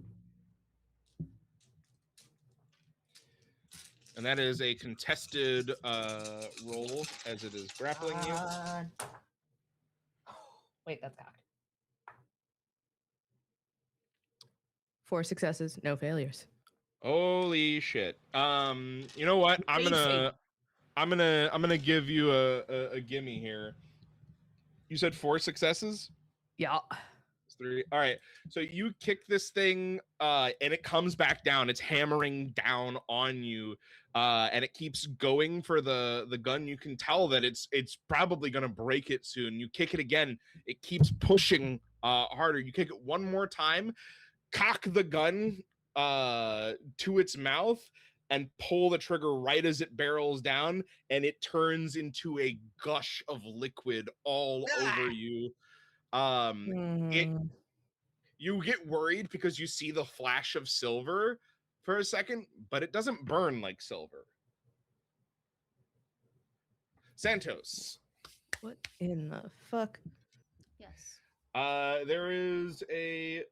And that is a contested roll, as it is grappling you. Wait, that's cocked. 4 successes, no failures. Holy shit. You know what? I'm gonna give you a gimme here. You said 4 successes? Yeah. 3. All right. So you kick this thing, and it comes back down. It's hammering down on you, and it keeps going for the gun. You can tell that it's probably gonna break it soon. You kick it again. It keeps pushing harder. You kick it one more time. Cock the gun to its mouth and pull the trigger right as it barrels down, and it turns into a gush of liquid all over you. It Mhm. You get worried because you see the flash of silver for a second, but it doesn't burn like silver. Santos. What in the fuck? Yes. There is a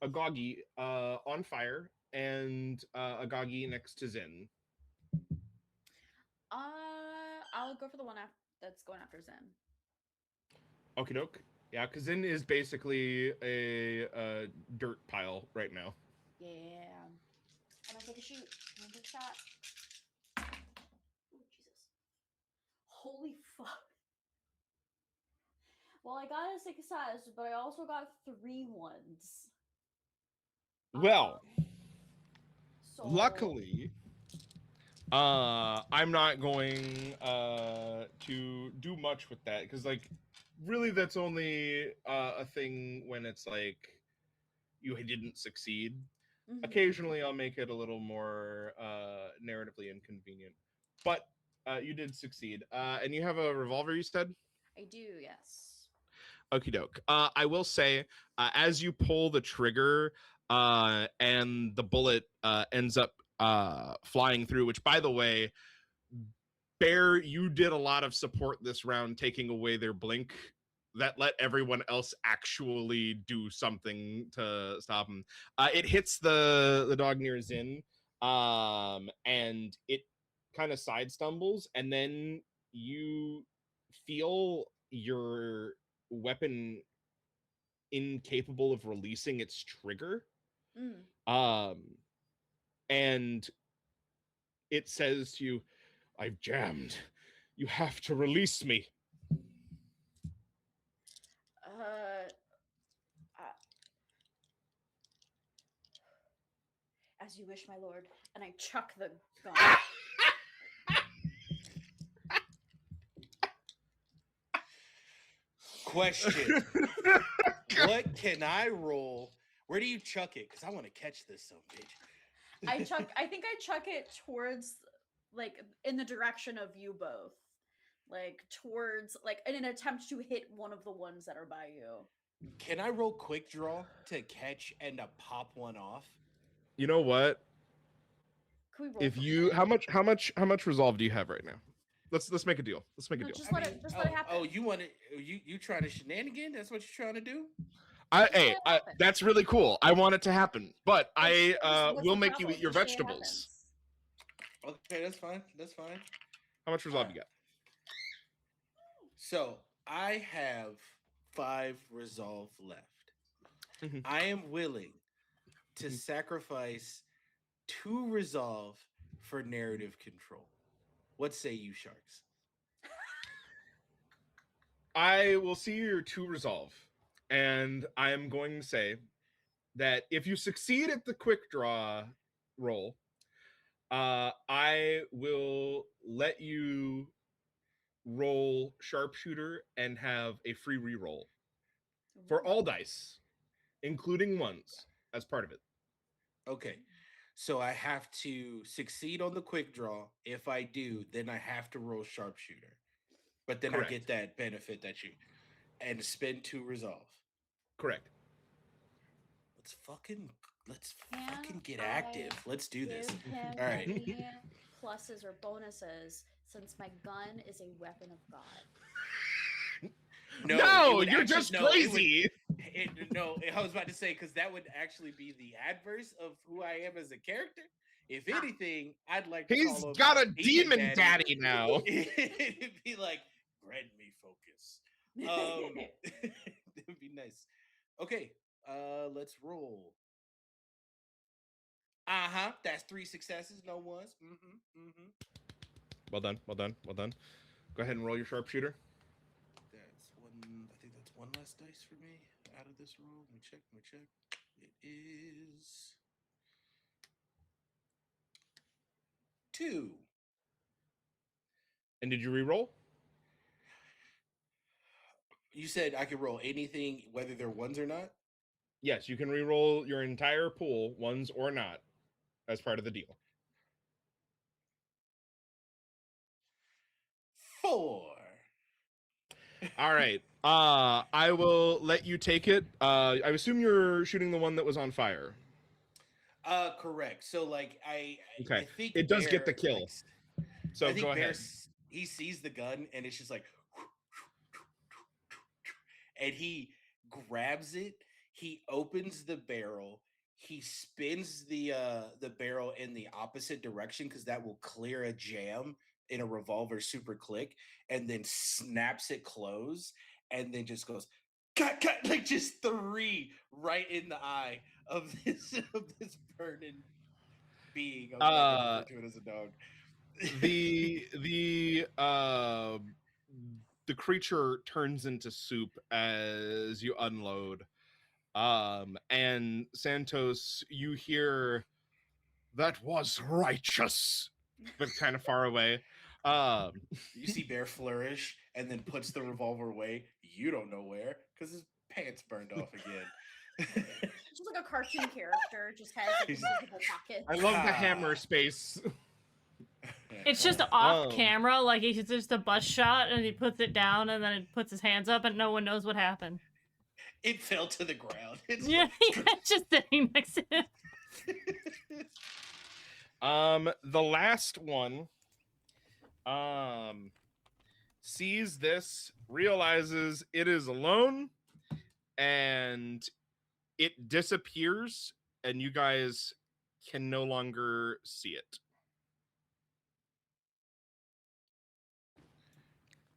Goggy on fire and a Goggy next to Zin. I'll go for the one that's going after Zen. Okie doke. Yeah, because Zin is basically a dirt pile right now. Yeah. I'm gonna take a shoot. I'm gonna take a shot. Oh, Jesus. Holy fuck. Well, I got a success, but I also got 3 ones. Well, So luckily, I'm not going to do much with that because, like, really, that's only a thing when it's like you didn't succeed. Mhm. Occasionally, I'll make it a little more narratively inconvenient, but you did succeed. And you have a revolver, you said? I do, yes. Okie doke. I will say, as you pull the trigger and the bullet ends up flying through, which, by the way, Bear, you did a lot of support this round, taking away their blink that let everyone else actually do something to stop him. It hits the dog near Zin, and it kind of side stumbles, and then you feel your weapon incapable of releasing its trigger. Mm. And it says to you, "I've jammed. You have to release me." Uh, as you wish, my lord. And I chuck the gun. Question. What can I roll? Where do you chuck it? Because I want to catch this son of a bitch. I think I chuck it towards, like, in the direction of you both. Like, towards, like, in an attempt to hit one of the ones that are by you. Can I roll quick draw to catch and to pop one off? You know what? Can we roll If for you it? how much resolve do you have right now? Let's make a deal. Let's make a No, deal. just let it happen. Oh, you want it? You trying to shenanigan? That's what you're trying to do? Just let it happen. That's really cool. I want it to happen, but I What's will the make you problem? eat your Just say it vegetables. happens. Okay, that's fine. That's fine. How much resolve you got? So I have 5 resolve left. Mhm. I am willing to sacrifice 2 resolve for narrative control. What say you, sharks? I will see your 2 resolve, and I am going to say that if you succeed at the quick draw roll, I will let you roll sharpshooter and have a free reroll for all dice, including ones, as part of it. Okay. So I have to succeed on the quick draw. If I do, then I have to roll sharpshooter. But then Correct. I get that benefit that you and spend 2 resolve. Correct. Let's Can fucking get I active. Let's do this. Give him All right. any pluses or bonuses since my gun is a weapon of God. No, you're just crazy. No, I was about to say because that would actually be the adverse of who I am as a character. If anything, I'd like to He's call him got a demon daddy now. It'd be like, grant me focus. It would be nice. Okay, let's roll. That's 3 successes, no ones. Well done, well done, well done. Go ahead and roll your sharpshooter. That's one. I think that's one less dice for me out of this roll. Let me check. It is 2. And did you re-roll? You said I could roll anything, whether they're ones or not. Yes, you can re-roll your entire pool, ones or not, as part of the deal. 4. All right. I will let you take it. I assume you're shooting the one that was on fire. Correct. So like I Okay. think It does get the Bear, kill. like, So I think go Bear ahead. he sees the gun and it's just like and he grabs it, he opens the barrel, he spins the barrel in the opposite direction because that will clear a jam in a revolver super click, and then snaps it close, and then just goes cut, cut, like just 3 right in the eye of this burning being. I'm not gonna Uh, refer to it as a dog. the creature turns into soup as you unload. And Santos, you hear that was righteous, but kind of far away. You see Bear flourish and then puts the revolver away. You don't know where because his pants burned off again. Just like a cartoon character, just has like He's- invisible pockets. I love the Ah. hammer space. It's just off Oh. camera, like it's just a bus shot, and he puts it down, and then it puts his hands up, and no one knows what happened. It fell to the ground. It's Yeah, like- just sitting next to him. The last one sees this, realizes it is alone, and it disappears, and you guys can no longer see it.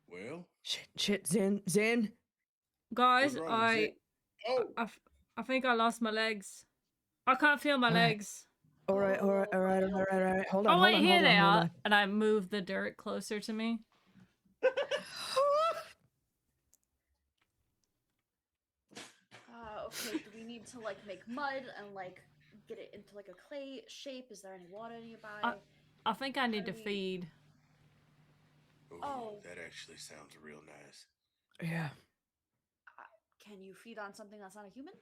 Well, Shit, Zen. Guys, What's wrong, Zip? Oh, I think I lost my legs. I can't feel my Alright. legs. All right. Hold on. Oh wait, hold here on, they hold are. on. And I move the dirt closer to me. Okay, do we need to like make mud and like get it into like a clay shape? Is there any water nearby? I think I need to Are we- feed. Oh. that actually sounds real nice. Yeah. Can you feed on something that's not a human?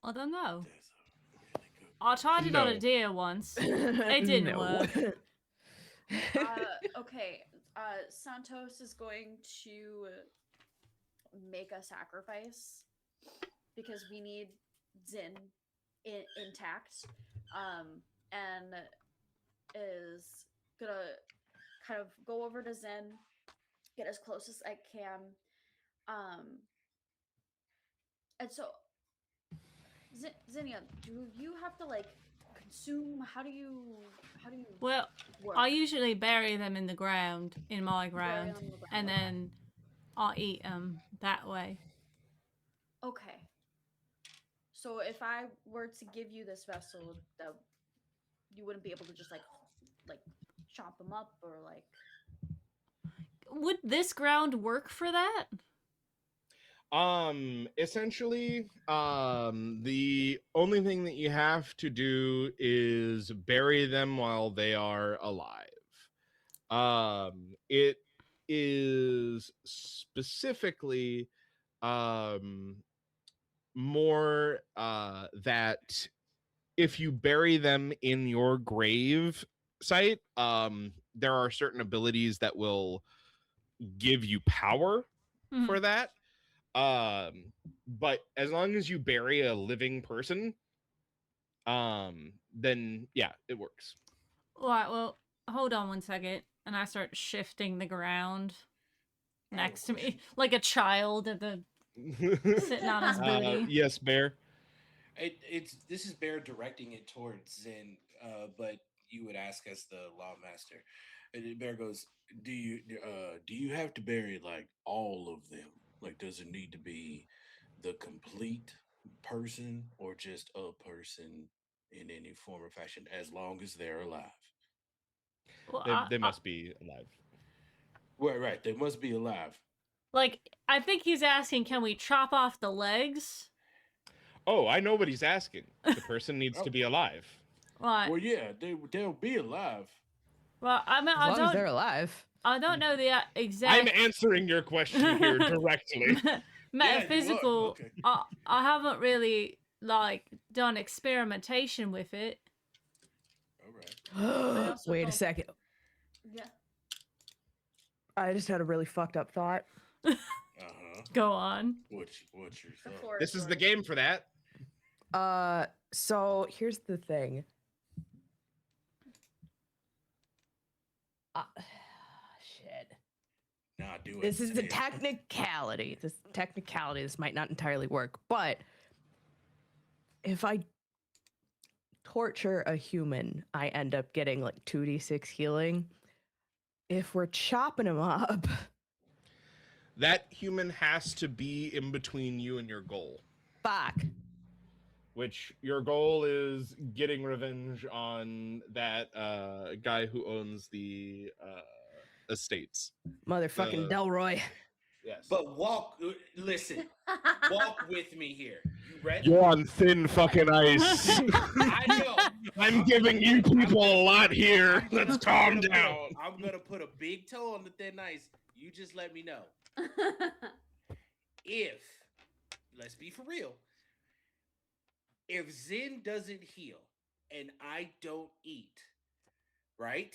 I don't know. That's a really good. I tried it on No. a deer once. It didn't No. work. Okay, Santos is going to make a sacrifice because we need Zin intact, and is gonna kind of go over to Zen, get as close as I can, and so Zinnia, do you have to like consume? How do you Well, work? I usually bury them in the ground, in my Bury ground, on the ground, and okay. then I'll eat them that way. Okay. So if I were to give you this vessel, that you wouldn't be able to just like chop them up or like. Would this ground work for that? Essentially, the only thing that you have to do is bury them while they are alive. It is specifically more that if you bury them in your grave site, there are certain abilities that will give you power Mhm. for that. But as long as you bury a living person, then yeah, it works. Alright, well, hold on one second. And I start shifting the ground I have a next to me. question. Like a child at the sitting on his booty. Yes, Bear. This is Bear directing it towards Zen, but you would ask as the lawmaster. And Bear goes, do you have to bury like all of them? Like, does it need to be the complete person or just a person in any form or fashion, as long as they're alive? Well, They must be alive. Right. They must be alive. like, I think he's asking, can we chop off the legs? Oh, I know what he's asking. The person needs to be alive. Right. Well, yeah, they'll be alive. Well, I mean, As long as they're alive. I don't know the I'm exact answering your question here directly. metaphysical. Okay. I haven't really like done experimentation with it. All right. also Wait a don't- second. Yeah. I just had a really fucked up thought. Go on. What's your The thought? floor This is the yours. game for that. So here's the thing. Shit. Nah, do it. This is a Say it. technicality. This might not entirely work, but if I torture a human, I end up getting like 2d6 healing. If we're chopping him up, That human has to be in between you and your goal, fuck. which your goal is getting revenge on that guy who owns the estates. Motherfucking Delroy. Yes. But listen, walk with me here. You ready? You're on thin fucking ice. I know. I'm giving you people a lot here. I'm gonna- Let's calm I'm gonna put a- down. I'm gonna put a big toe on the thin ice. You just let me know. If, let's be for real, if Zen doesn't heal and I don't eat, right?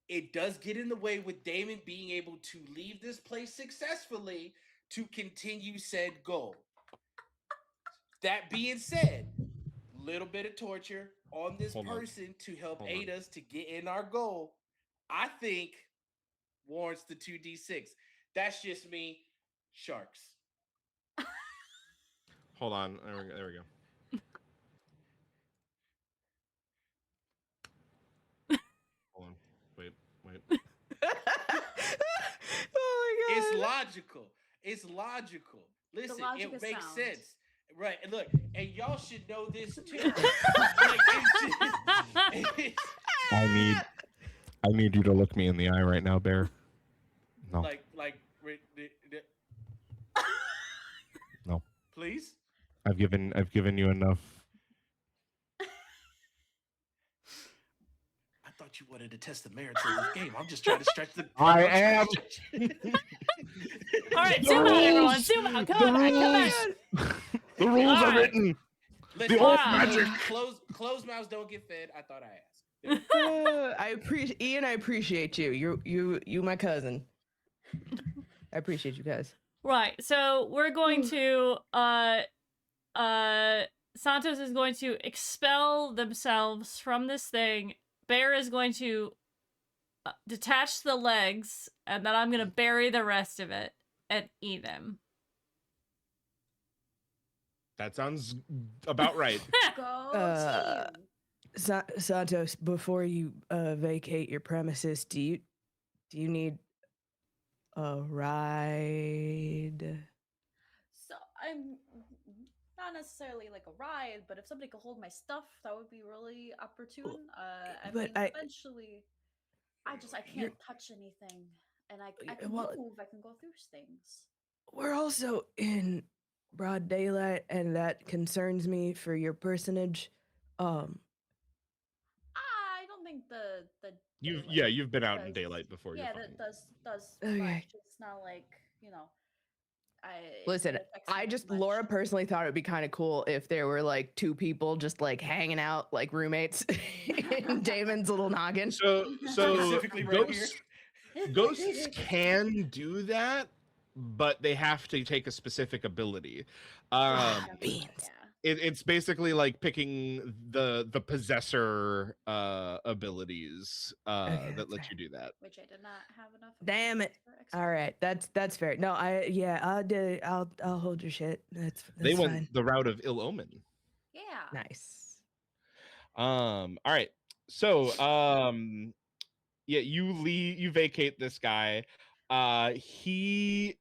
It does get in the way with Damon being able to leave this place successfully to continue said goal. That being said, little bit of torture on this Hold on. person to help Hold aid us to get in our goal, I think warrants the 2d6. That's just me. Sharks. Hold on. There we go. Hold on. Wait. Oh my god. It's logical. It's logical. Listen, logic it is makes sound. sense. Right. And look, and y'all should know this too. Like, it's I need you to look me in the eye right now, Bear. No. like No. Please? I've given you enough. I thought you wanted to test the merits of this game. I'm just trying to stretch the I am. All right, The zoom out, everyone. rules- Zoom out. Come back. Come back. The rules are Alright. written. Listen, old magic. Closed mouths don't get fed. I thought I asked. I appreciate Ian. I appreciate you. You my cousin. I appreciate you guys. Right. So we're going to Santos is going to expel themselves from this thing. Bear is going to detach the legs, and then I'm going to bury the rest of it and eat him. That sounds about right. Go Uh, team. Santos, before you vacate your premises, do you need a ride? So I'm not necessarily like a ride, but if somebody could hold my stuff, that would be really opportune. I but mean, I- eventually, I You're- can't touch anything, and I Yeah, can well- move. I can go through things. We're also in broad daylight, and that concerns me for your personage. I don't think the You've been out in does- daylight before. Yeah, You're that fine. does Okay. much. It's not like Listen, it affects me as much. Laura personally thought it'd be kind of cool if there were like two people just like hanging out like roommates in Damon's little noggin. So Specifically right ghosts can do that, but they have to take a specific ability. Beans. It's basically like picking the possessor abilities Okay, that let fair. you do that. Which I did not have enough. of Damn it. for All right, that's fair. No, I'll hold your shit. That's They fine. went the route of ill omen. Yeah. Nice. All right. So yeah, you vacate this guy. He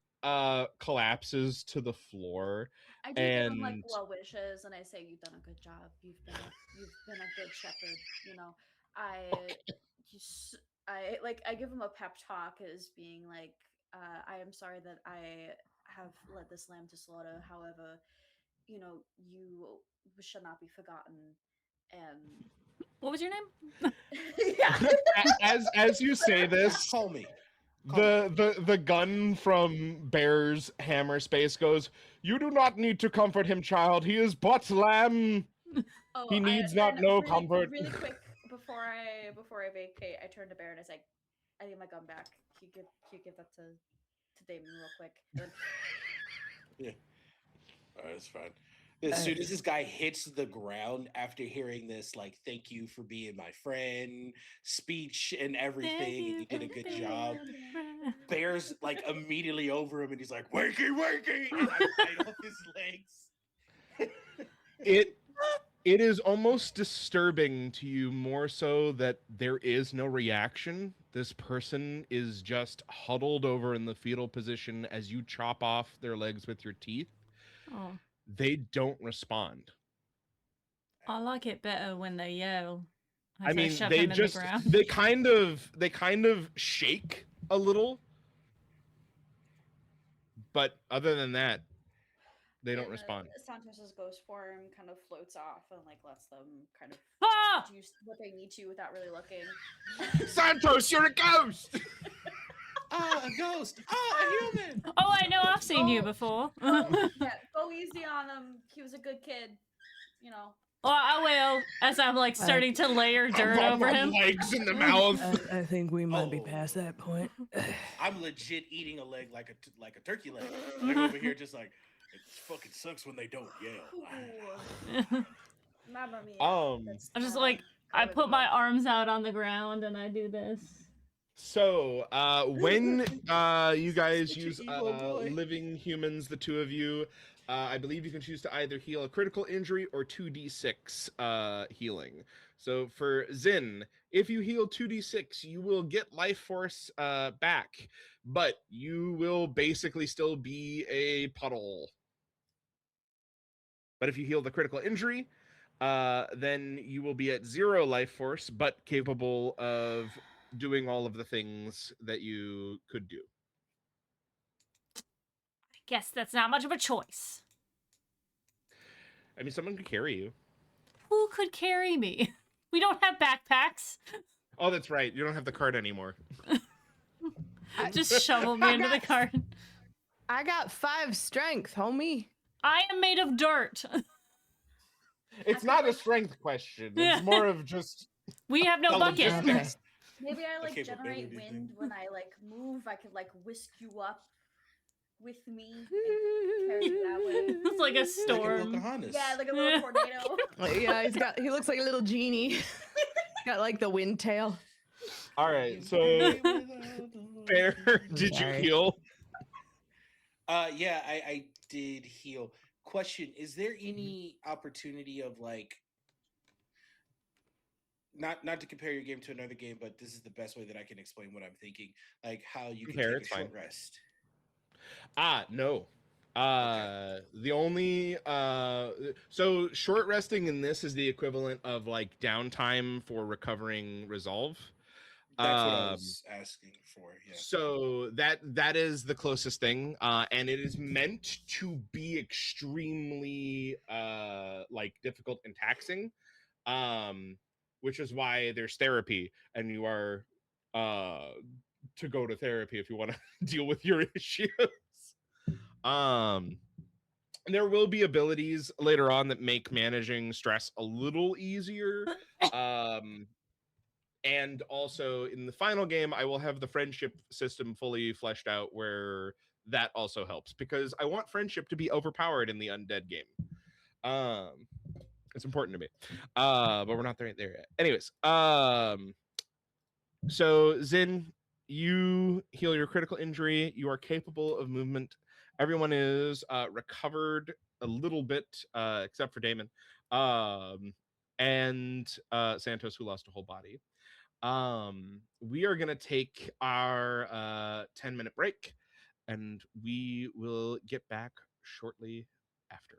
collapses to the floor. I do give him like And- well wishes, and I say you've done a good job. You've been a good shepherd. You know, I give him a pep talk as being like, I am sorry that I have led this lamb to slaughter. However, you should not be forgotten. And What was your name? yeah, As you say this, Call me. the gun from Bear's hammer space goes, You do not need to comfort him, child. He is but lamb. Oh, He needs not then no really, comfort. Really quick before I vacate, I turn to Baron and I say, "I need my gun back. Can you give that to Damon real quick?" And Yeah. All right, that's fine. As soon as this guy hits the ground after hearing this, like, thank you for being my friend, speech and everything, and you did a good job. Bear's like immediately over him and he's like, wakey, wakey! And I bite off his legs. It is almost disturbing to you, more so that there is no reaction. This person is just huddled over in the fetal position as you chop off their legs with your teeth. Oh, They don't respond. I like it better when they yell. I as mean, shove they him in the just ground. they kind of shake a little, but other than that, they don't respond. Santos's ghost form kind of floats off and like lets them kind of Ah! produce what they need to without really looking. Santos, you're a ghost. Ah, a ghost! Ah, a human! Oh, I know. I've seen you Oh. before. Yeah, go easy on him. He was a good kid, you know. Well, I will, as I'm like starting to layer dirt over him. Legs in the mouth. I think we might be Oh. past that point. I'm legit eating a leg like a turkey leg. Like over here, just like, it fucking sucks when they don't yell. Mamma mia. That's I'm just not like, I good. put my arms out on the ground and I do this. So, when you guys Such a use emo boy. living humans, the two of you, I believe you can choose to either heal a critical injury or 2d6 healing. So for Zin, if you heal 2d6, you will get life force back, but you will basically still be a puddle. But if you heal the critical injury, then you will be at 0 life force, but capable of doing all of the things that you could do. I guess that's not much of a choice. I mean, someone could carry you. Who could carry me? We don't have backpacks. Oh, that's right. You don't have the cart anymore. Just shovel me into the cart. I got 5 strength, homie. I am made of dirt. It's not a strength question. Yeah. It's more of just... We have no Oh, bucket. legit. Okay. Maybe I like capability generate thing. wind when I like move. I could like whisk you up with me and carry you that way. It's like a Like in storm. Pocahontas. Yeah, like a little tornado. Yeah, he looks like a little genie. Got like the wind tail. All right, so Bear, did you Sorry. heal? Yeah, I did heal. Question: is there any opportunity of like, not to compare your game to another game, but this is the best way that I can explain what I'm thinking. Like how you can Compare, take it's a short fine. rest. No. The only so short resting in this is the equivalent of like downtime for recovering resolve. That's what I was asking for. Yeah. So that is the closest thing, and it is meant to be extremely like difficult and taxing, which is why there's therapy, and you are to go to therapy if you want to deal with your issues. There will be abilities later on that make managing stress a little easier. And also in the final game, I will have the friendship system fully fleshed out where that also helps, because I want friendship to be overpowered in the undead game. It's important to me. But we're not there yet. Anyways, so Zin, you heal your critical injury. You are capable of movement. Everyone is recovered a little bit, except for Damon. And Santos, who lost a whole body. We are gonna take our 10-minute break, and we will get back shortly after.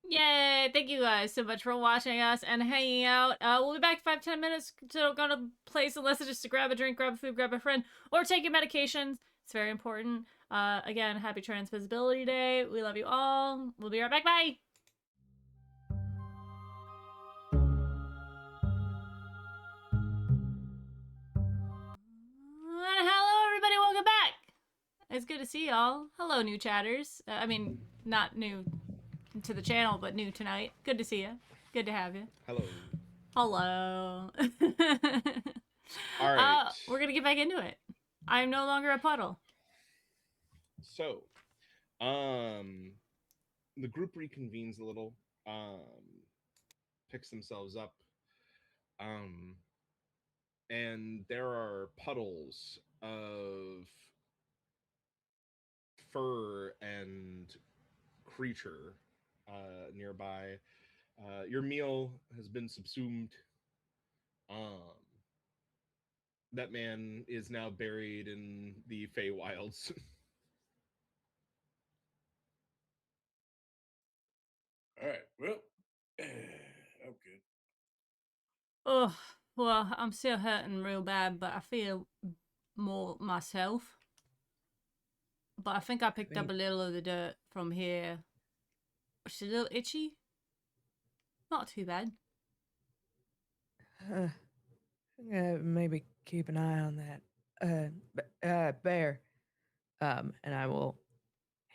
Yay! Thank you guys so much for watching us and hanging out. We'll be back in 5-10 minutes. So go to place unless it's just to grab a drink, grab a food, grab a friend, or take your medications. It's very important. Again, happy Trans Visibility Day. We love you all. We'll be right back. Bye! Hello, everybody. Welcome back. It's good to see y'all. Hello, new chatters. not new to the channel, but new tonight. Good to see you. Good to have you. Hello. Hello. All right. We're gonna get back into it. I'm no longer a puddle. So, the group reconvenes a little, picks themselves up, and there are puddles of fur and creature nearby. Your meal has been subsumed. That man is now buried in the Feywilds. All right. Well, I'm good. Oh, well, I'm still hurting real bad, but I feel more myself. But I think I picked up a little of the dirt from here. It's a little itchy. Not too bad. Maybe keep an eye on that. Bear. And I will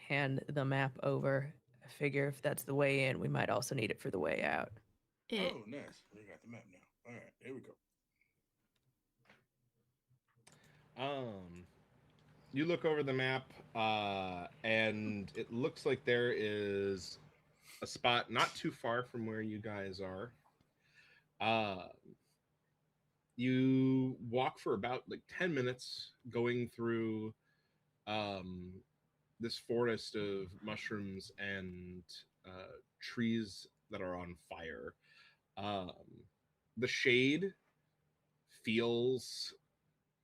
hand the map over. I figure if that's the way in, we might also need it for the way out. Oh, nice. We got the map now. All right, here we go. You look over the map, and it looks like there is a spot not too far from where you guys are. You walk for about like 10 minutes going through this forest of mushrooms and trees that are on fire. The shade feels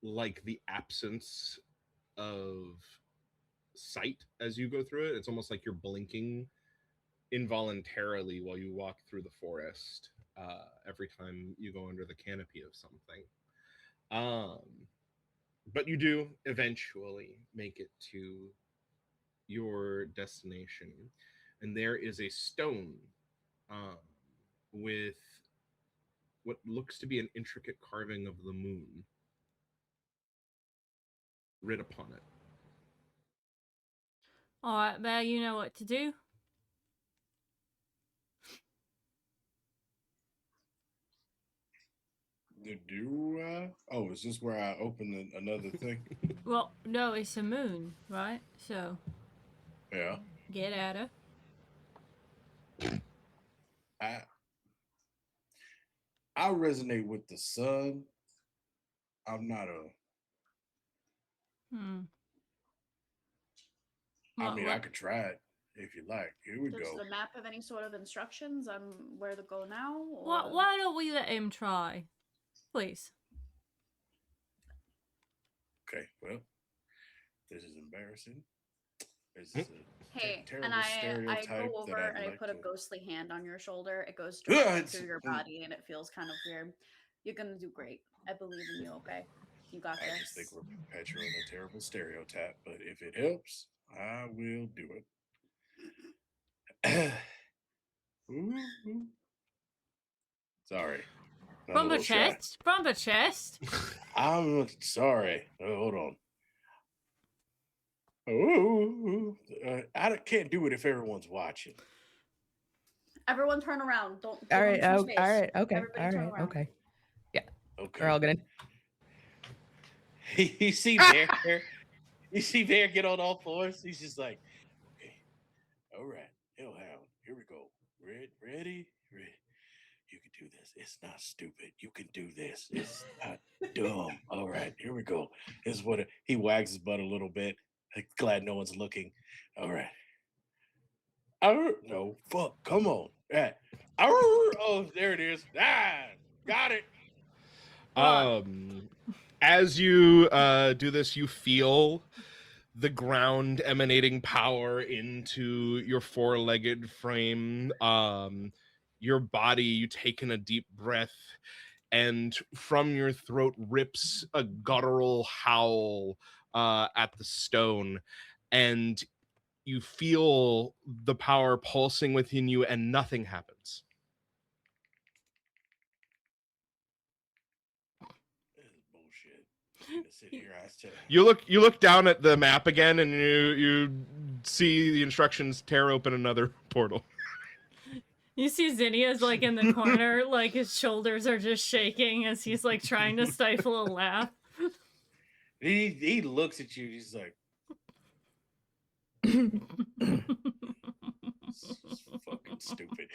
like the absence of sight as you go through it. It's almost like you're blinking involuntarily while you walk through the forest every time you go under the canopy of something. But you do eventually make it to your destination, and there is a stone with what looks to be an intricate carving of the moon writ upon it. All right, Bear, you know what to do. Oh, is this where I open another thing? Well, no, it's a moon, right? So, Yeah. get at her. I resonate with the sun. I'm not a. I mean, I could try it if you like. Here we Does go. the map have any sort of instructions on where to go now? Or... Why don't we let him try? Please. Okay, well, this is embarrassing. This is a Hey, terrible and I stereotype go over that I'd and I like put a to... ghostly hand on your shoulder. It goes directly through your body and it feels kind of weird. You're gonna do great. I believe in you, okay? You got this. I just think we're perpetuating a terrible stereotype, but if it helps, I will do it. Sorry. From the chest? From the chest? I'm sorry. Hold on. I can't do it if everyone's watching. Everyone turn around. Don't All right. give them Oh, space. all right. Okay. Everybody All turn right. around. Okay. Yeah. Okay. We're all good. You see Bear? You see Bear get on all fours? He's just like, okay. All right. Hellhound. Here we go. Ready? You can do this. It's not stupid. You can do this. It's not dumb. All right, here we go. This is what he wags his butt a little bit. Glad no one's looking. All right. No, fuck. Come on. Right. Oh, there it is. Got it. As you do this, you feel the ground emanating power into your four-legged frame. Your body, you take in a deep breath, and from your throat rips a guttural howl at the stone, and you feel the power pulsing within you, and nothing happens. This is bullshit. I'm gonna sit here. You look down at the map again, and you see the instructions tear open another portal. You see Zinnia's like in the corner, like his shoulders are just shaking as he's like trying to stifle a laugh. He looks at you. He's like, "This is fucking stupid."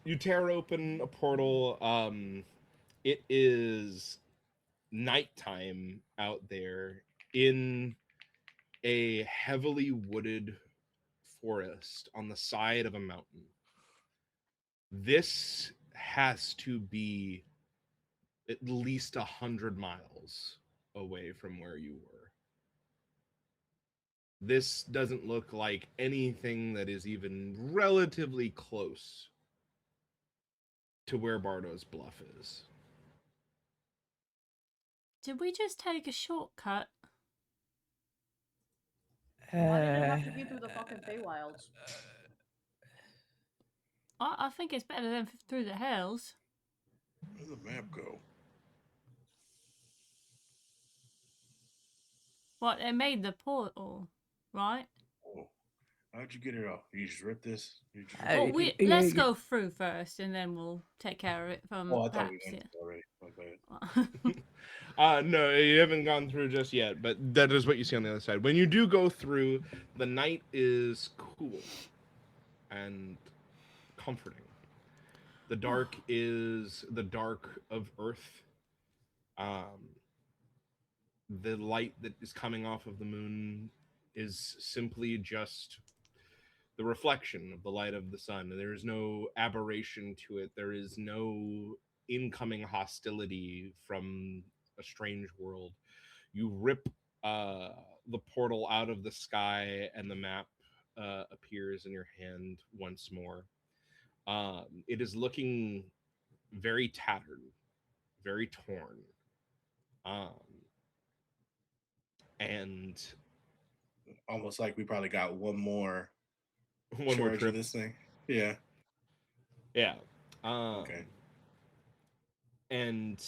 You tear open a portal. It is nighttime out there in a heavily wooded forest on the side of a mountain. This has to be at least 100 miles away from where you were. This doesn't look like anything that is even relatively close to where Bardo's Bluff is. Did we just take a shortcut? Why did it have to be through the fucking Feywilds? I think it's better than through the hills. Where'd the map go? What, they made the portal, right? Oh, how'd you get it off? You just ripped this? You just I- Well, let's go through first, and then we'll take care of it from Oh, I thought we perhaps, went already. Okay. No, you haven't gone through just yet, but that is what you see on the other side. When you do go through, the night is cool and comforting. The dark is the dark of Earth. The light that is coming off of the moon is simply just the reflection of the light of the sun. There is no aberration to it. There is no incoming hostility from a strange world. You rip the portal out of the sky, and the map appears in your hand once more. It is looking very tattered, very torn. And Almost like we probably got one more one more charge trip. in this thing. Yeah. Yeah. Okay. And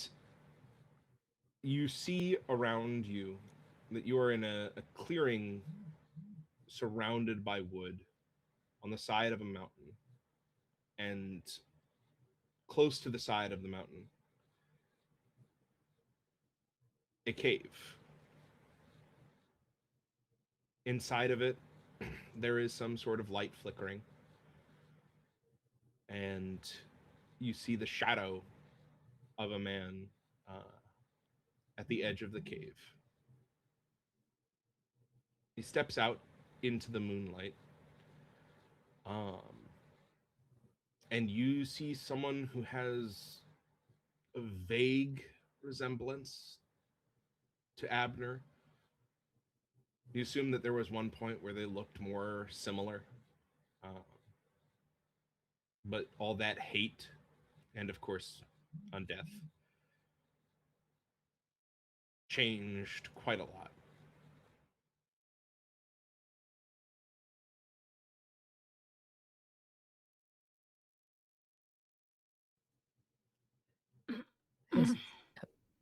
you see around you that you are in a clearing surrounded by wood on the side of a mountain. And close to the side of the mountain, a cave. Inside of it, there is some sort of light flickering. And you see the shadow of a man at the edge of the cave. He steps out into the moonlight. And you see someone who has a vague resemblance to Abner. You assume that there was one point where they looked more similar. But all that hate and, of course, on death changed quite a lot.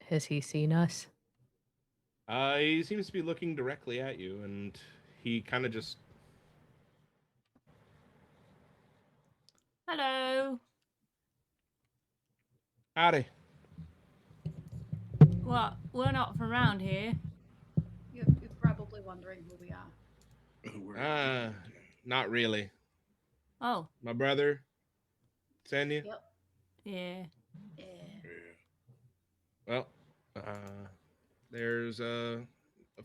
Has he seen us? He seems to be looking directly at you, and he kind of just... Hello. Howdy. What? We're not from around here. You're probably wondering who we are. Not really. Oh, My brother, send you? Yep. yeah. Yeah. Well, there's a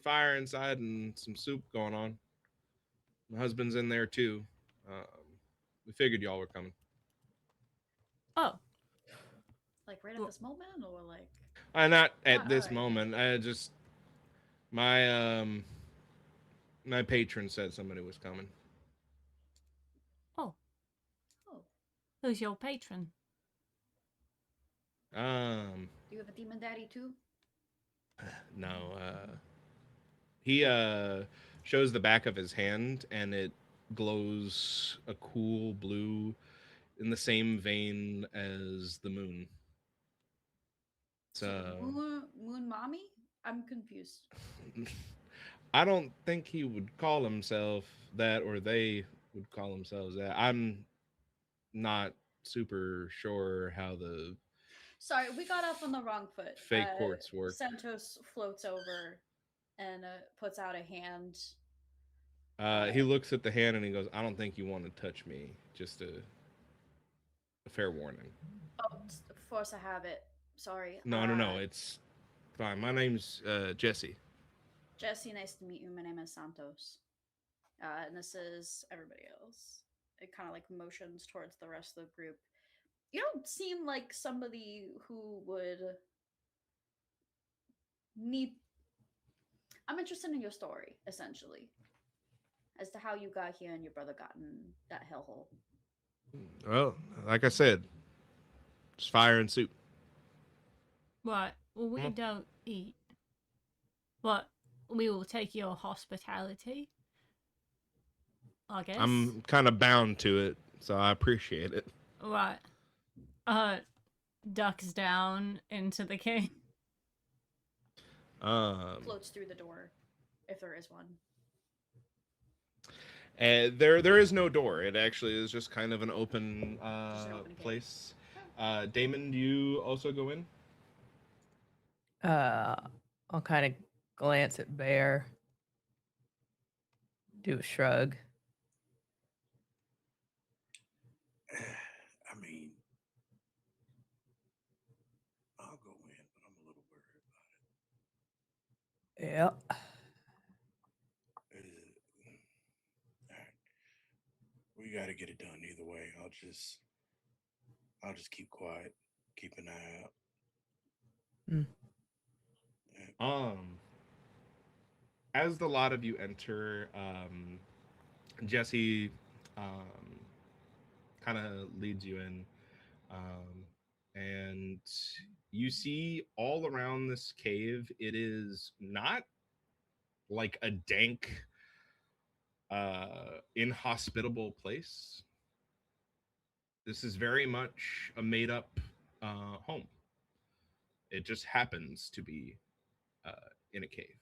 fire inside and some soup going on. My husband's in there too. We figured y'all were coming. Oh, Like right at this moment, or like? Not at Ah, this alright. moment. I just my patron said somebody was coming. oh. Oh, Who's your patron? do you have a demon daddy too? No. He shows the back of his hand, and it glows a cool blue in the same vein as the moon. So Moon Mommy? I'm confused. I don't think he would call himself that, or they would call themselves that. I'm not super sure how the Sorry, we got off on the wrong foot. fake courts work. Santos floats over and puts out a hand. He looks at the hand and he goes, "I don't think you want to touch me. Just a fair warning." Oh, force a habit. Sorry. No. It's fine. My name's Jesse. Jesse, nice to meet you. My name is Santos. And this is everybody else. It kind of like motions towards the rest of the group. You don't seem like somebody who would need. I'm interested in your story, essentially, as to how you got here and your brother got in that hellhole. Well, like I said, just fire and soup. What? Well, we don't eat. What? We will take your hospitality. I guess. I'm kind of bound to it, so I appreciate it. Right. Ducks down into the cave. Floats through the door, if there is one. And there is no door. It actually is just kind of an open place. Damon, do you also go in? I'll kind of glance at Bear. Do a shrug. I mean, I'll go in, but I'm a little worried about it. Yep. All right. We got to get it done either way. I'll just keep quiet, keep an eye out. As the lot of you enter, Jesse kind of leads you in, and you see all around this cave, it is not like a dank, inhospitable place. This is very much a made-up home. It just happens to be in a cave.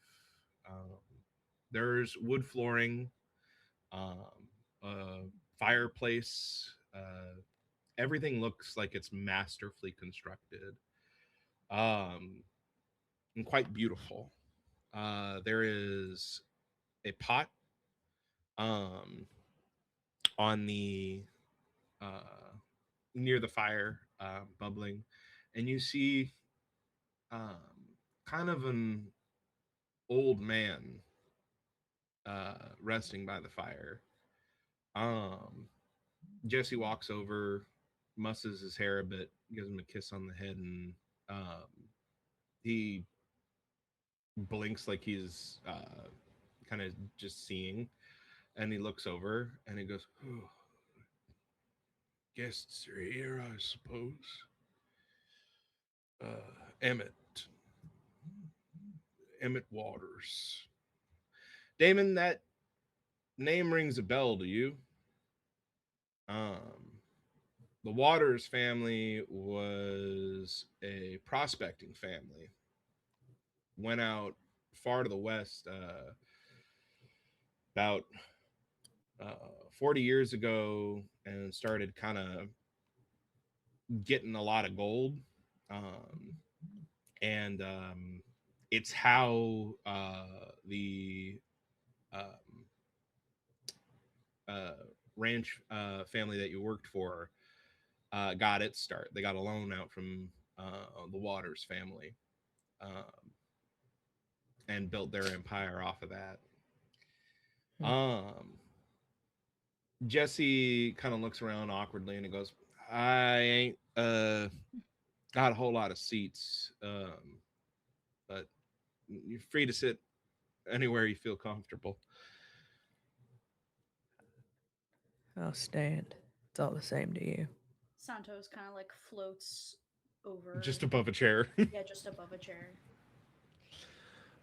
There's wood flooring, a fireplace. Everything looks like it's masterfully constructed, and quite beautiful. There is a pot on the near the fire, bubbling, and you see kind of an old man resting by the fire. Jesse walks over, musses his hair a bit, gives him a kiss on the head, and he blinks like he's kind of just seeing, and he looks over and he goes, "Oh, guests are here, I suppose. Emmett Waters. Damon, that name rings a bell to you. The Waters family was a prospecting family. Went out far to the west about 40 years ago and started kind of getting a lot of gold. And it's how the ranch family that you worked for got its start. They got a loan out from the Waters family and built their empire off of that. Jesse kind of looks around awkwardly and he goes, "I ain't got a whole lot of seats, but you're free to sit anywhere you feel comfortable." I'll stand. It's all the same to you. Santos kind of like floats over. Just above a chair. Yeah, just above a chair.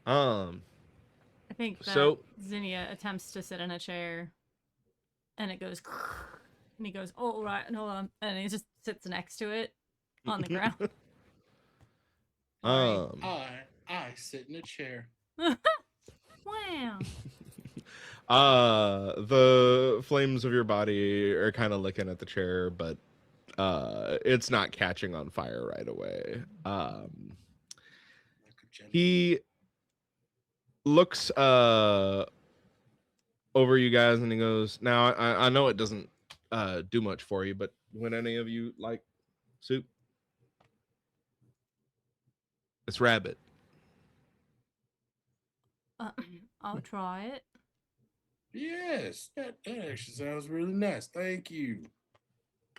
I think that So Zinnia attempts to sit in a chair, and it goes, and he goes, "Oh, right, hold on," and he just sits next to it on the ground. Um, I sit in a chair. Wow. the flames of your body are kind of licking at the chair, but it's not catching on fire right away. Like a gentle- He looks over you guys and he goes, now I know it doesn't do much for you, but would any of you like soup? It's rabbit. Uh, I'll try it. Yes, that actually sounds really nice. Thank you.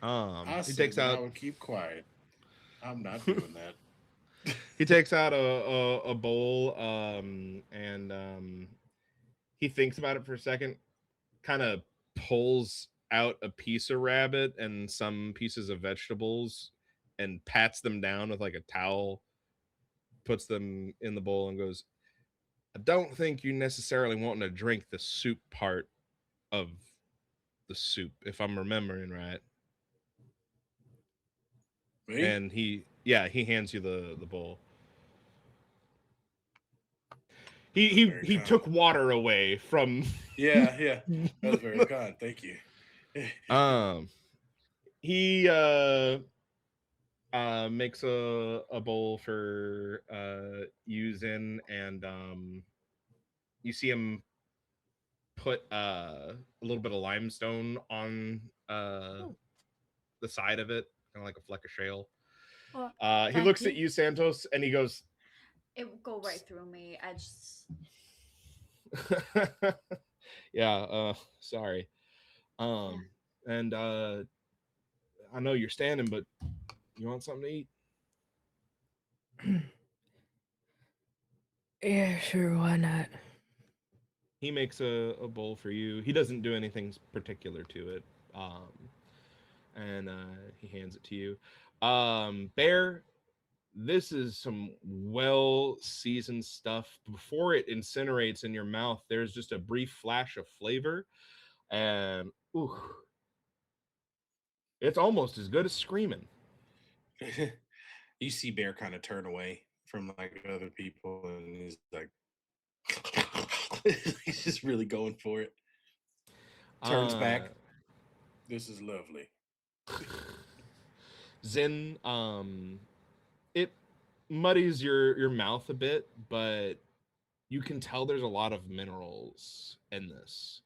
I He said takes that I out would keep quiet. I'm not doing that. he takes out a bowl and he thinks about it for a second, kind of pulls out a piece of rabbit and some pieces of vegetables and pats them down with like a towel, puts them in the bowl and goes, I don't think you necessarily want to drink the soup part of the soup, if I'm remembering right. Me? And he hands you the bowl. Very He kind. took water away from Yeah. That was very kind. Thank you. He makes a bowl for using, and you see him put a little bit of limestone on the side of it, kind of like a fleck of shale. Well, He thank looks you. at you, Santos, and he goes, It will go right through me. I just yeah, sorry. And I know you're standing, but you want something to eat? Yeah, sure, why not? He makes a bowl for you. He doesn't do anything particular to it. And he hands it to you. Bear, this is some well seasoned stuff. Before it incinerates in your mouth, there's just a brief flash of flavor. And ooh, it's almost as good as screaming. You see Bear kind of turn away from like other people, and he's like, he's just really going for it. Turns back. This is lovely. Zin, it muddies your mouth a bit, but you can tell there's a lot of minerals in this.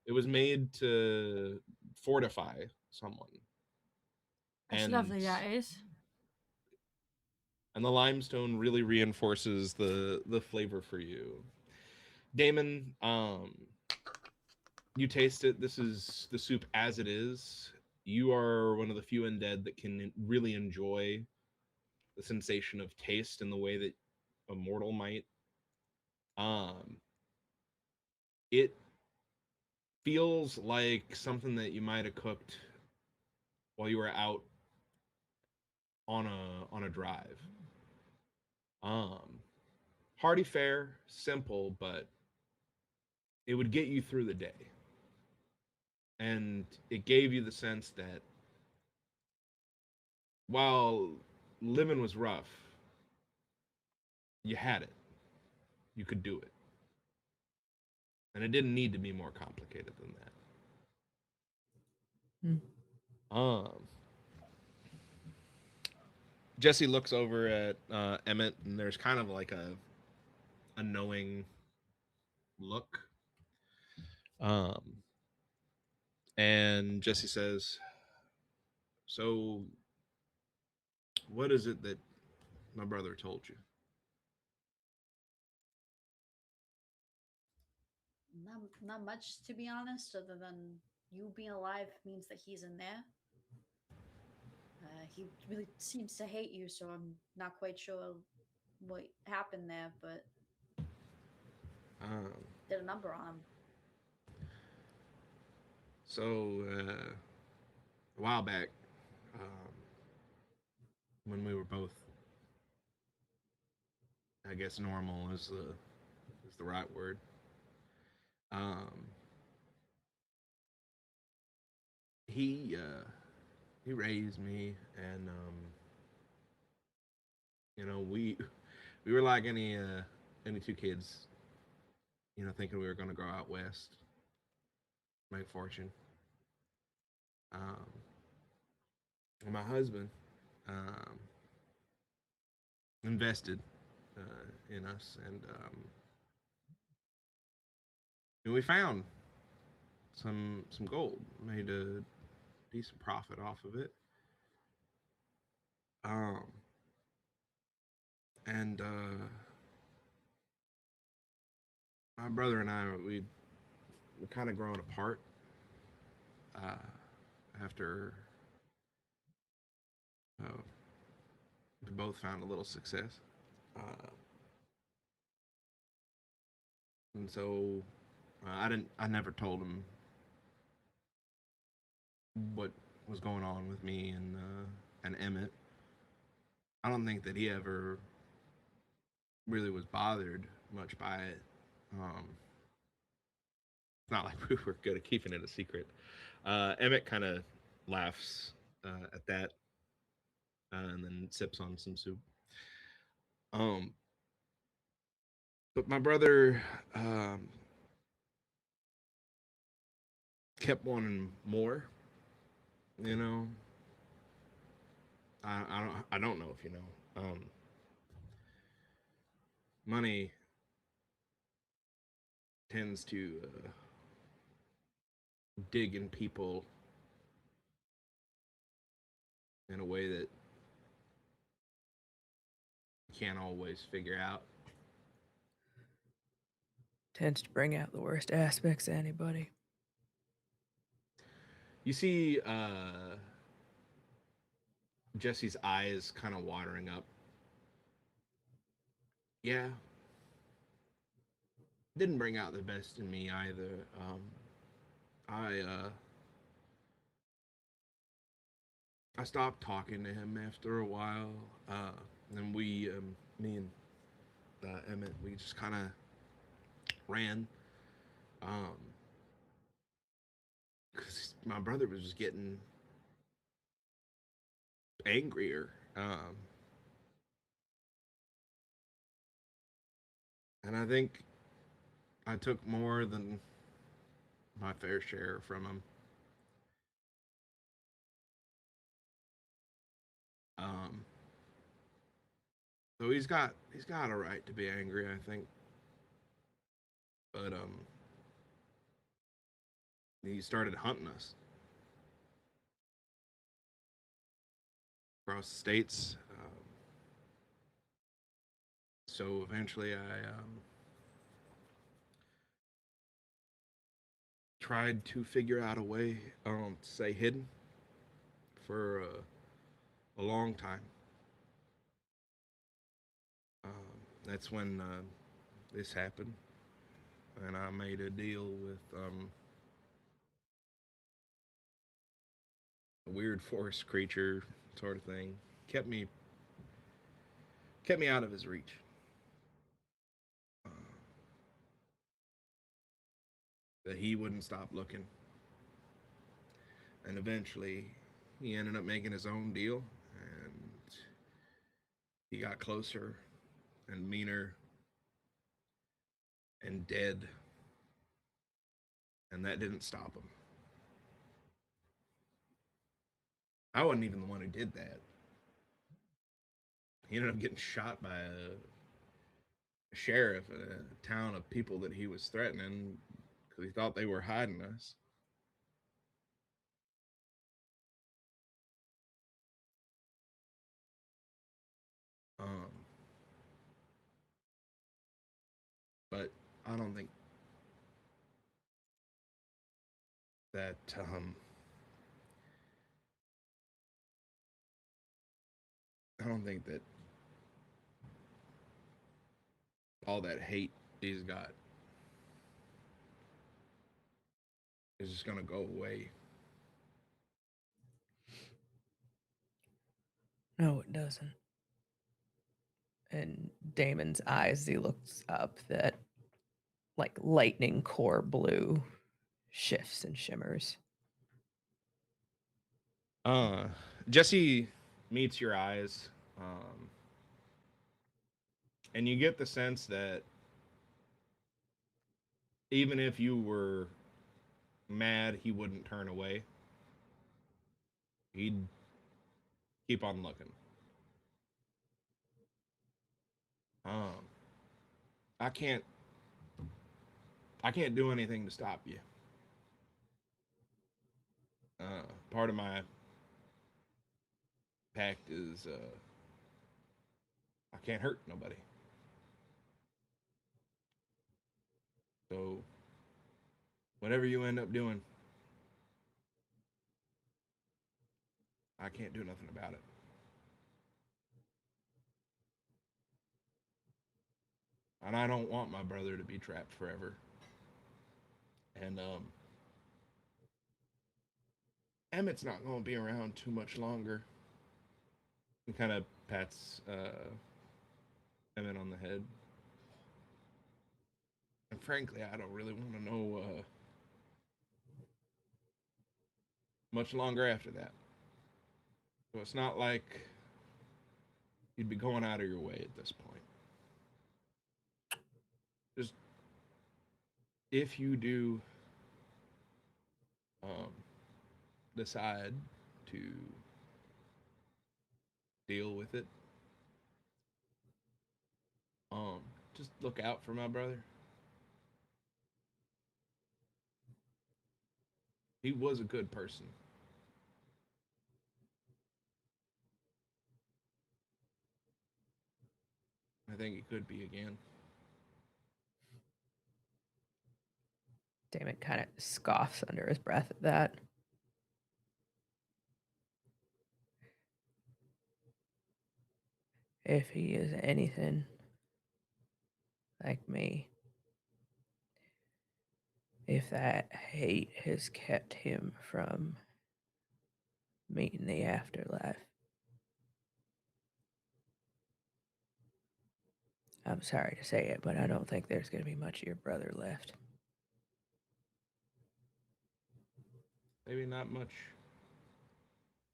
It was made to fortify someone. That's lovely, that is. And the limestone really reinforces the flavor for you. Damon, you taste it. This is the soup as it is. You are one of the few undead that can really enjoy the sensation of taste in the way that a mortal might. It feels like something that you might have cooked while you were out on a drive. Hearty fare, simple, but it would get you through the day. And it gave you the sense that while living was rough, you had it. You could do it. And it didn't need to be more complicated than that. Jesse looks over at Emmett, and there's kind of like a knowing look. And Jesse says, so what is it that my brother told you? not much, to be honest, other than you being alive means that he's in there. He really seems to hate you, so I'm not quite sure what happened there, but did a number on him. So a while back, when we were both, I guess normal is the right word. He raised me, and You know, we were like any two kids, thinking we were going to go out west, make a fortune. Um, and my husband um, invested in us, and we found some gold, made a decent profit off of it. Um, and My brother and I, we kind of grown apart after uh, we both found a little success. Uh, and so I never told him what was going on with me and Emmett. I don't think that he ever really was bothered much by it. It's not like we were good at keeping it a secret. Emmett kind of laughs at that and then sips on some soup. Um, but my brother kept wanting more. You know, I don't know if you know. Money tends to dig in people in a way that you can't always figure out. Tends to bring out the worst aspects of anybody. You see Jesse's eyes kind of watering up. Yeah, didn't bring out the best in me either. I I stopped talking to him after a while. And me and Emmett, we just kind of ran. Because my brother was just getting angrier. And I think I took more than my fair share from him. Um, so he's got a right to be angry, I think. But he started hunting us across the states. So eventually, I tried to figure out a way to stay hidden for a long time. That's when this happened, and I made a deal with a weird forest creature sort of thing. Kept me out of his reach. That he wouldn't stop looking, and eventually he ended up making his own deal, and he got closer and meaner and dead, and that didn't stop him. I wasn't even the one who did that. He ended up getting shot by a sheriff in a town of people that he was threatening because he thought they were hiding us. Um, but I don't think that I don't think that all that hate he's got is just gonna go away. No, it doesn't. And Damon's eyes, he looks up, that like lightning core blue shifts and shimmers. Jesse meets your eyes, And you get the sense that even if you were mad, he wouldn't turn away. He'd keep on looking. Um, I can't. I can't do anything to stop you. Part of my pact is I can't hurt nobody. So whatever you end up doing, I can't do nothing about it. And I don't want my brother to be trapped forever. And Emmett's not going to be around too much longer. He kind of pats Emmett on the head. And frankly, I don't really want to know much longer after that. So it's not like you'd be going out of your way at this point. Just if you do decide to deal with it, just look out for my brother. He was a good person. I think he could be again. Damon kind of scoffs under his breath at that. If he is anything like me, if that hate has kept him from meeting the afterlife, I'm sorry to say it, but I don't think there's going to be much of your brother left. Maybe not much,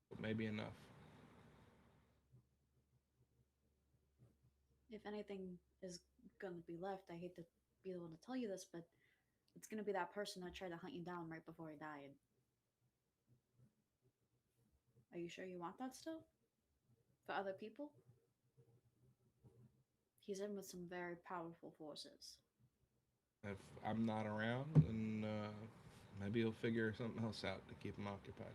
but maybe enough. If anything is gonna be left, I hate to be the one to tell you this, but it's gonna be that person that tried to hunt you down right before he died. Are you sure you want that still? For other people? He's in with some very powerful forces. If I'm not around, then maybe he'll figure something else out to keep him occupied.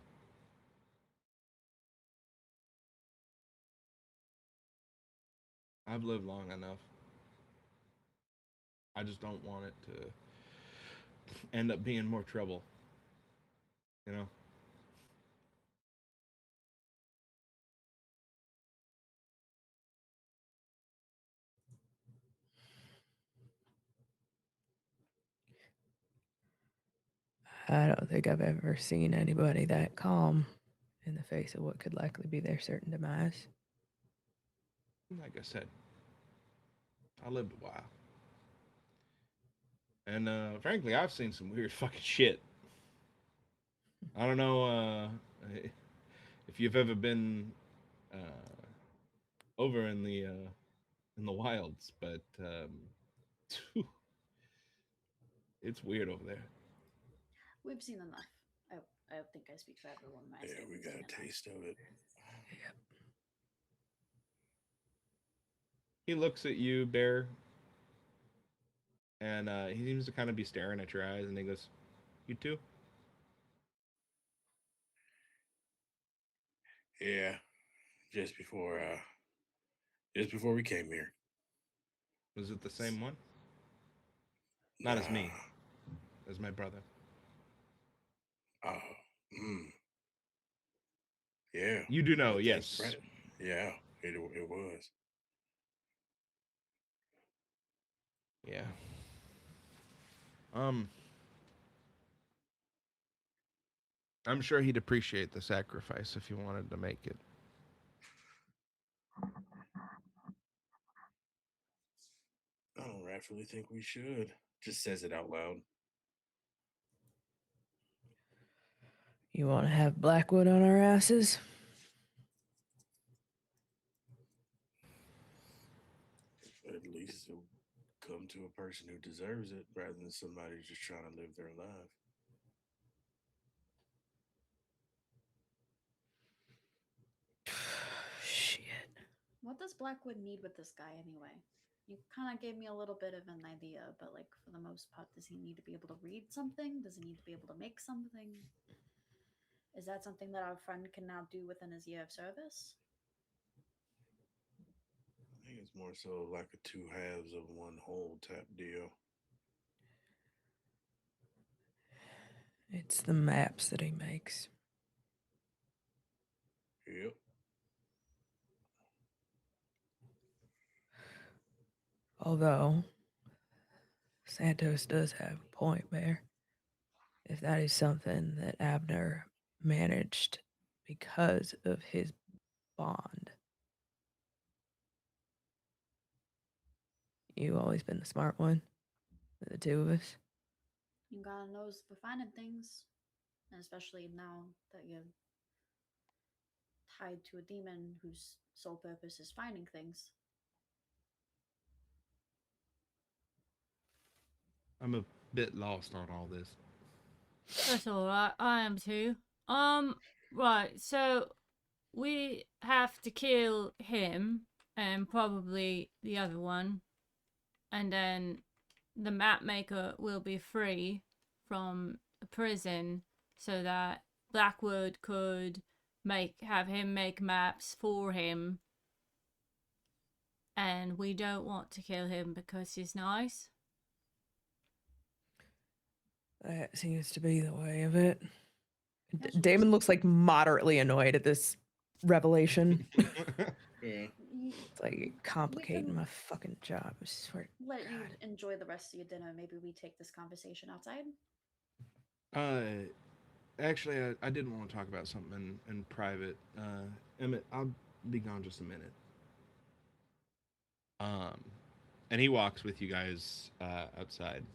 I've lived long enough. I just don't want it to end up being more trouble. You know? I don't think I've ever seen anybody that calm in the face of what could likely be their certain demise. Like I said, I lived a while. And frankly, I've seen some weird fucking shit. I don't know if you've ever been over in the wilds, but it's weird over there. We've seen enough. I don't think I speak for everyone when I say We we've got seen a enough. taste of it. He looks at you, Bear, and he seems to kind of be staring at your eyes, and he goes, "You too?" Yeah, just before we came here. Was it the same one? Not as me, as my brother. Oh, yeah. You do know, I think yes. Brett- Yeah, it was. Yeah. I'm sure he'd appreciate the sacrifice if you wanted to make it. I don't rightfully think we should. Just says it out loud. You want to have Blackwood on our asses? at least it'll come to a person who deserves it rather than somebody just trying to live their life. Shit. What does Blackwood need with this guy anyway? You kind of gave me a little bit of an idea, but like for the most part, does he need to be able to read something? Does he need to be able to make something? Is that something that our friend can now do within his year of service? I think it's more so like a two halves of one whole type deal. It's the maps that he makes. Yep. Although, Santos does have a point there. If that is something that Abner managed because of his bond, you've always been the smart one of the two of us. You got a nose for finding things, and especially now that you're tied to a demon whose sole purpose is finding things. I'm a bit lost on all this. That's alright. I am too. Right. So we have to kill him and probably the other one, and then the map maker will be free from the prison, so that Blackwood could have him make maps for him. And we don't want to kill him because he's nice. That seems to be the way of it. Yes, we Damon just- looks like moderately annoyed at this revelation. Yeah. It's like complicating can- my fucking job. I swear. to Let you God. enjoy the rest of your dinner. Maybe we take this conversation outside. Actually, I didn't want to talk about something in private. Emmett, I'll be gone just a minute. And he walks with you guys outside.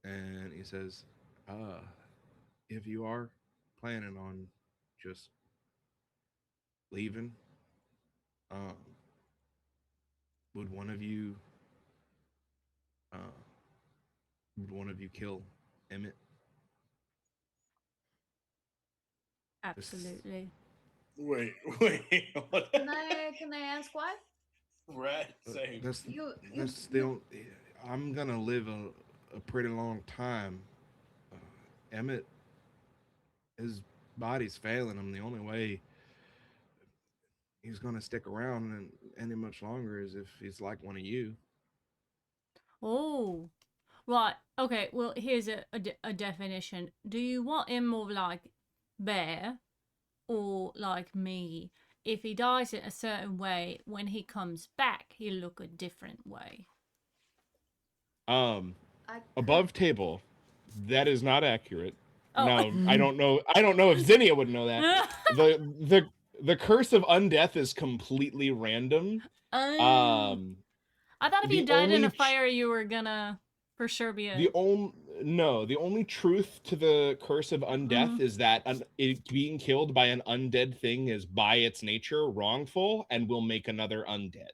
And he says, if you are planning on just leaving, would one of you kill Emmett? Absolutely. Wait. What? Can I ask why? Right. Same. That's You- that's you- the only. I'm gonna live a pretty long time. Emmett, his body's failing him. The only way he's gonna stick around any much longer is if he's like one of you. Oh, right. Okay. Well, here's a definition. Do you want him more like Bear or like me? If he dies in a certain way, when he comes back, he'll look a different way. I Above table, that is not accurate. Oh. Now, I don't know. I don't know if Zinnia would know that. The curse of undeath is completely random. I thought if you the died in only a fire, you were gonna for sure be a. The only truth to the curse of undeath is that it being killed by an undead thing is by its nature wrongful and will make another undead.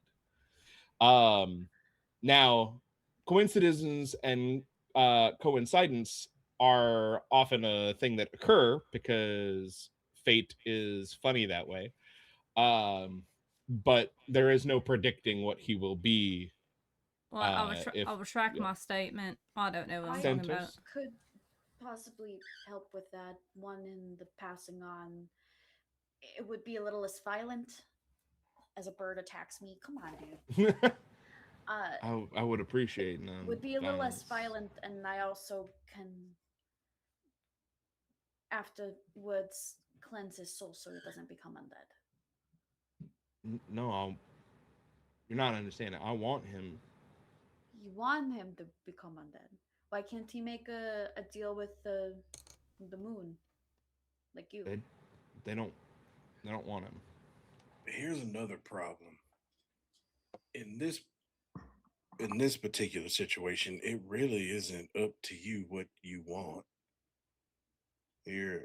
Now, coincidences and coincidence are often a thing that occur because fate is funny that way. But there is no predicting what he will be. Well, I'll retract my statement. I don't know what I'm talking about. Santos? could possibly help with that. One in the passing on. It would be a little less violent as a bird attacks me. Come on, dude. I would appreciate Would be a little less violence. violent, and I also can afterwards cleanse his soul so he doesn't become undead. No, you're not understanding. I want him. You want him to become undead. Why can't he make a deal with the moon? Like you. They don't want him. Here's another problem. In this particular situation, it really isn't up to you what you want. You're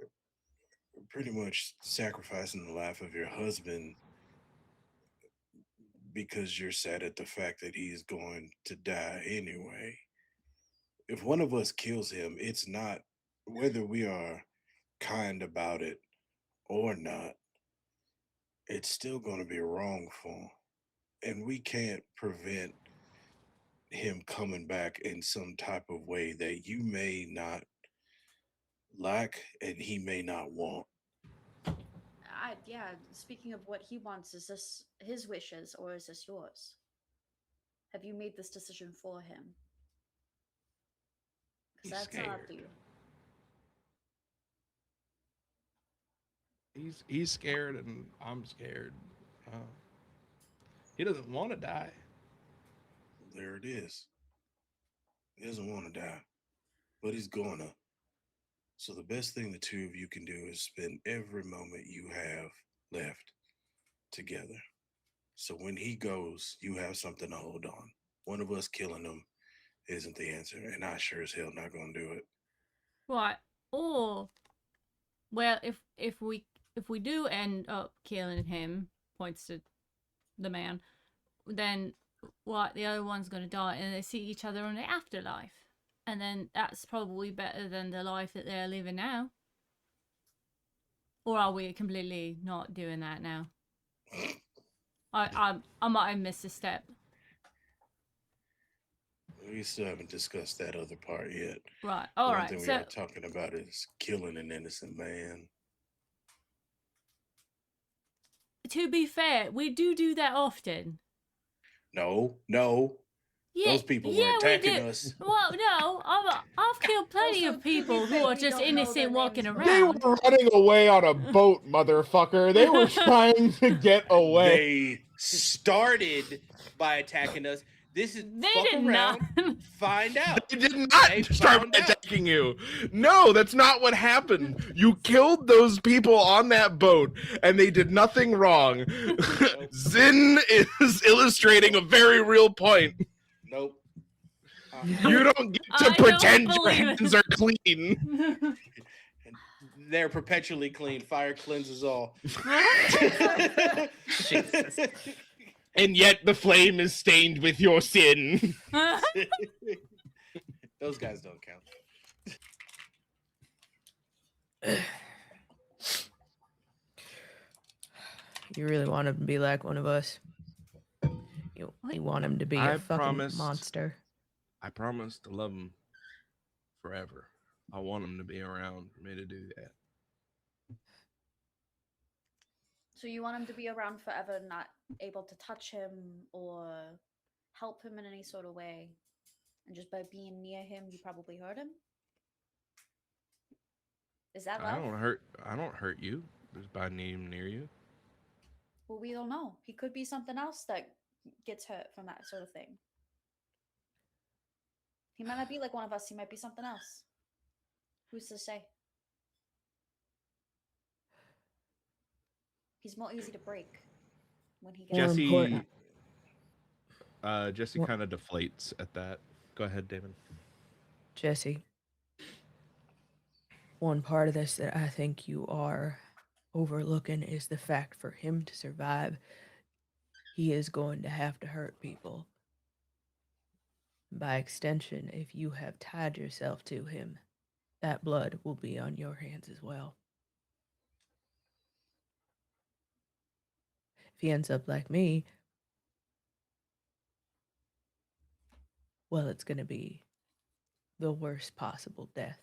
pretty much sacrificing the life of your husband because you're sad at the fact that he's going to die anyway. If one of us kills him, it's not whether we are kind about it or not, it's still going to be wrongful. And we can't prevent him coming back in some type of way that you may not like and he may not want. Yeah, speaking of what he wants, is this his wishes or is this yours? Have you made this decision for him? He's Because that's not up to scared. you. He's scared and I'm scared. He doesn't want to die. There it is. He doesn't want to die, but he's gonna. So the best thing the two of you can do is spend every moment you have left together. So when he goes, you have something to hold on. One of us killing him isn't the answer, and I sure as hell not gonna do it. Right. Or, well, if we do end up killing him, points to the man, then what? The other one's gonna die, and they see each other in the afterlife, and then that's probably better than the life that they're living now. Or are we completely not doing that now? I might have missed a step. We still haven't discussed that other part yet. Right. The All one right. thing we So are talking about is killing an innocent man. to be fair, we do that often. No. Yeah, Those people yeah, were attacking we do. us. Well, no, I've killed plenty Also, of to be people who fair, are we just don't know their innocent walking names, but- They around. were running away on a boat, motherfucker. They were trying to get away. They started by attacking us. This is They fuck did not. around, find out. They did not They start found out. attacking you. No, that's not what happened. You killed those people on that boat, and they did nothing wrong. Zin is illustrating a very real point. Nope. You don't get to I don't pretend your believe it. hands are clean. They're perpetually clean. Fire cleanses all. Jesus. And yet the flame is stained with your sin. Those guys don't count. You really want him to be like one of us? You want him to be I a fucking promised- monster? I promise to love him forever. I want him to be around for me to do that. So you want him to be around forever, not able to touch him or help him in any sort of way, and just by being near him, you probably hurt him. Is that I love? don't hurt you just by being near you. Well, we don't know. He could be something else that gets hurt from that sort of thing. He might not be like one of us. He might be something else. Who's to say? He's more easy to break when he gets. More Jesse important- Jesse What- kind of deflates at that. Go ahead, David. Jesse, one part of this that I think you are overlooking is the fact for him to survive, he is going to have to hurt people. By extension, if you have tied yourself to him, that blood will be on your hands as well. If he ends up like me, well, it's going to be the worst possible death.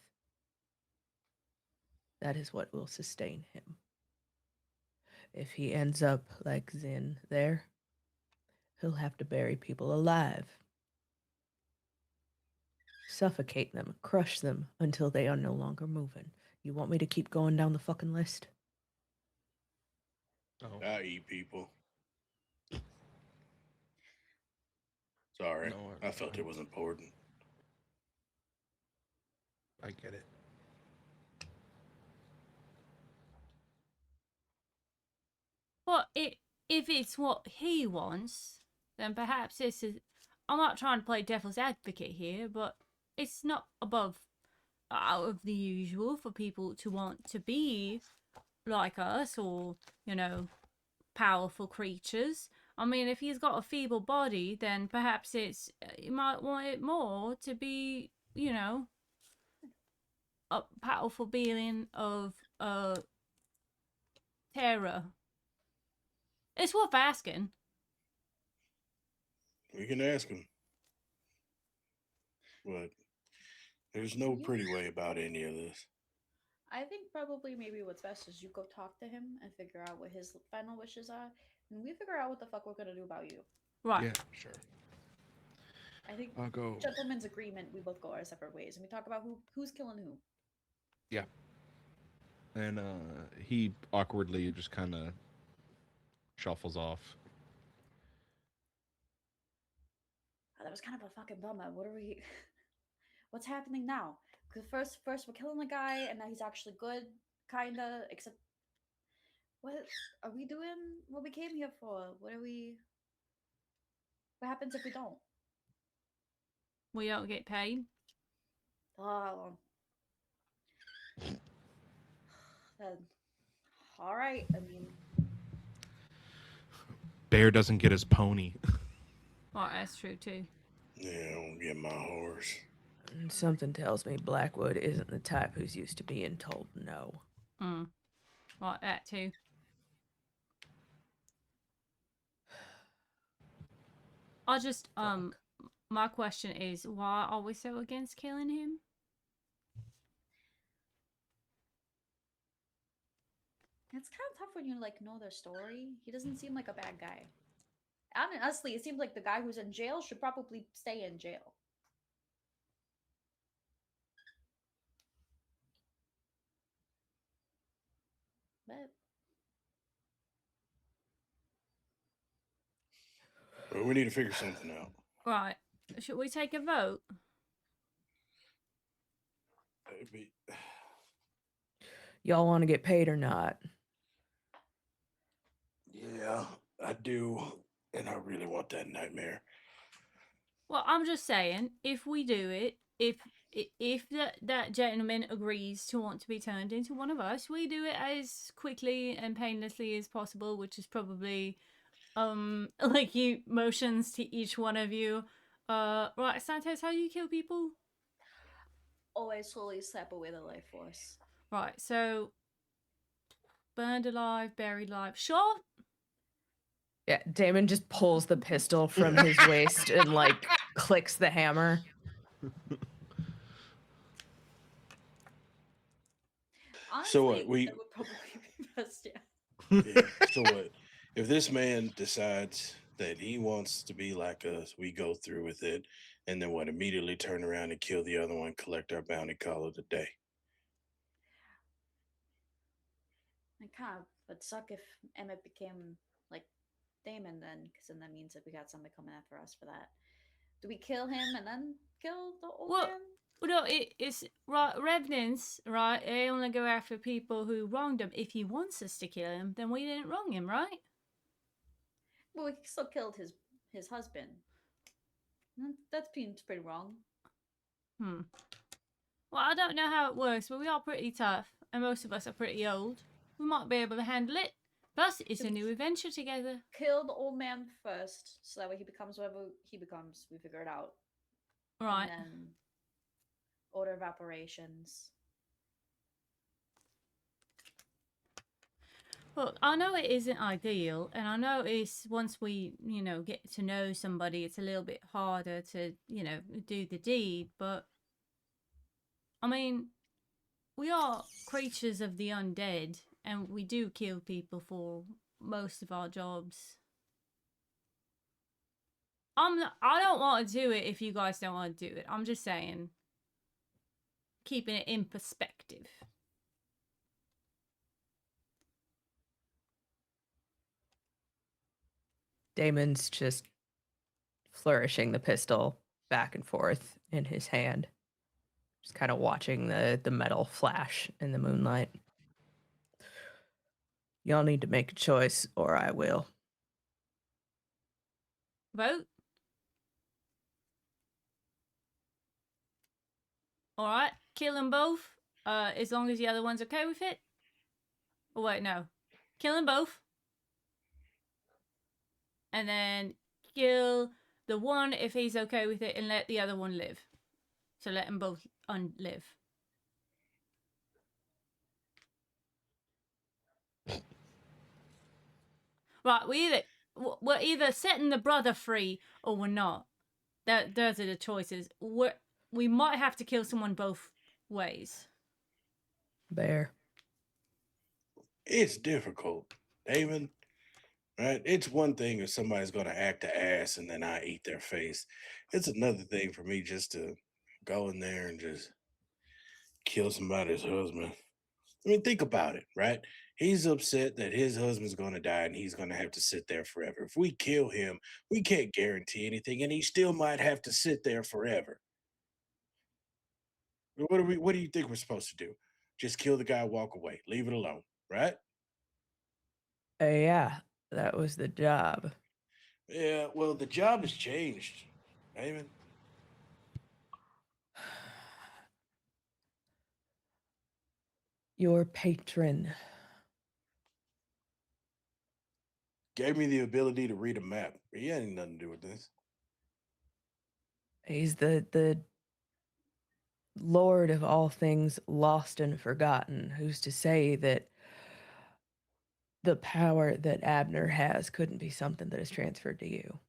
That is what will sustain him. If he ends up like Zin there, he'll have to bury people alive, suffocate them, crush them until they are no longer moving. You want me to keep going down the fucking list? Oh, I eat people. Sorry. No, I felt it was important. I get it. Well, if it's what he wants, then perhaps this is. I'm not trying to play devil's advocate here, but it's not out of the usual for people to want to be like us or, powerful creatures. I mean, if he's got a feeble body, then perhaps you might want it more to be, you know, a powerful being of terror. It's worth asking. We can ask him. But there's no You- pretty way about any of this. I think probably maybe what's best is you go talk to him and figure out what his final wishes are, and we figure out what the fuck we're gonna do about you. Right. Yeah, sure. I think I'll go. gentleman's agreement. We both go our separate ways, and we talk about who's killing who. Yeah. And he awkwardly just kind of shuffles off. Oh, that was kind of a fucking bummer. What are we? What's happening now? Because first we're killing the guy, and now he's actually good, kinda. Except, what are we doing? What we came here for? What are we? What happens if we don't? We don't get paid. Oh, then, all right. I mean, Bear doesn't get his pony. Well, that's true too. Yeah, I don't get my horse. Something tells me Blackwood isn't the type who's used to being told no. Right, that too. I just my question is, why are we so against killing him? it's kind of tough when you like know their story. He doesn't seem like a bad guy. Honestly, it seems like the guy who's in jail should probably stay in jail. But But we need to figure something out. Right. Should we take a vote? It'd be- Y'all want to get paid or not? Yeah, I do. And I really want that nightmare. Well, I'm just saying, if we do it, if that gentleman agrees to want to be turned into one of us, we do it as quickly and painlessly as possible, which is probably like you motions to each one of you. Right, Santos, how do you kill people? always slowly slap away the life force. Right, so burned alive, buried alive, shot. Yeah, Damon just pulls the pistol from his waist and like clicks the hammer. Honestly, So what, we- that would probably be best. Yeah. Yeah. So what? If this man decides that he wants to be like us, we go through with it, and then what? Immediately turn around and kill the other one, collect our bounty, call it a day. It kind of would suck if Emmett became like Damon then, because then that means that we got somebody coming after us for that. Do we kill him and then kill the old Well, man? Well, no, it's right. Revenants, right? They only go after people who wronged them. If he wants us to kill him, then we didn't wrong him, right? Well, we still killed his husband. That seems pretty wrong. Well, I don't know how it works, but we are pretty tough, and most of us are pretty old. We might be able to handle it. Plus, it's a new adventure together. Kill the old man first, so that way he becomes whatever he becomes. We figure it out. Right. And then order of operations. Well, I know it isn't ideal, and I know it's once we, get to know somebody, it's a little bit harder to, do the deed, but I mean, we are creatures of the undead, and we do kill people for most of our jobs. I don't want to do it if you guys don't want to do it. I'm just saying, keeping it in perspective. Damon's just flourishing the pistol back and forth in his hand. Just kind of watching the metal flash in the moonlight. Y'all need to make a choice, or I will. Vote. All right, kill them both. As long as the other one's okay with it. Oh wait, no, kill them both. and then kill the one if he's okay with it, and let the other one live. So let them both live. Right, we're either setting the brother free or we're not. Those are the choices. We might have to kill someone both ways. Bear. It's difficult, Damon. Right? It's one thing if somebody's gonna act an ass and then I eat their face. It's another thing for me just to go in there and just kill somebody's husband. I mean, think about it, right? He's upset that his husband's going to die and he's going to have to sit there forever. If we kill him, we can't guarantee anything, and he still might have to sit there forever. What do you think we're supposed to do? Just kill the guy, walk away, leave it alone, right? Yeah, that was the job. Yeah, well, the job has changed, Raymond. Your patron. Gave me the ability to read a map. But he had nothing to do with this. He's the lord of all things lost and forgotten. Who's to say that the power that Abner has couldn't be something that is transferred to you?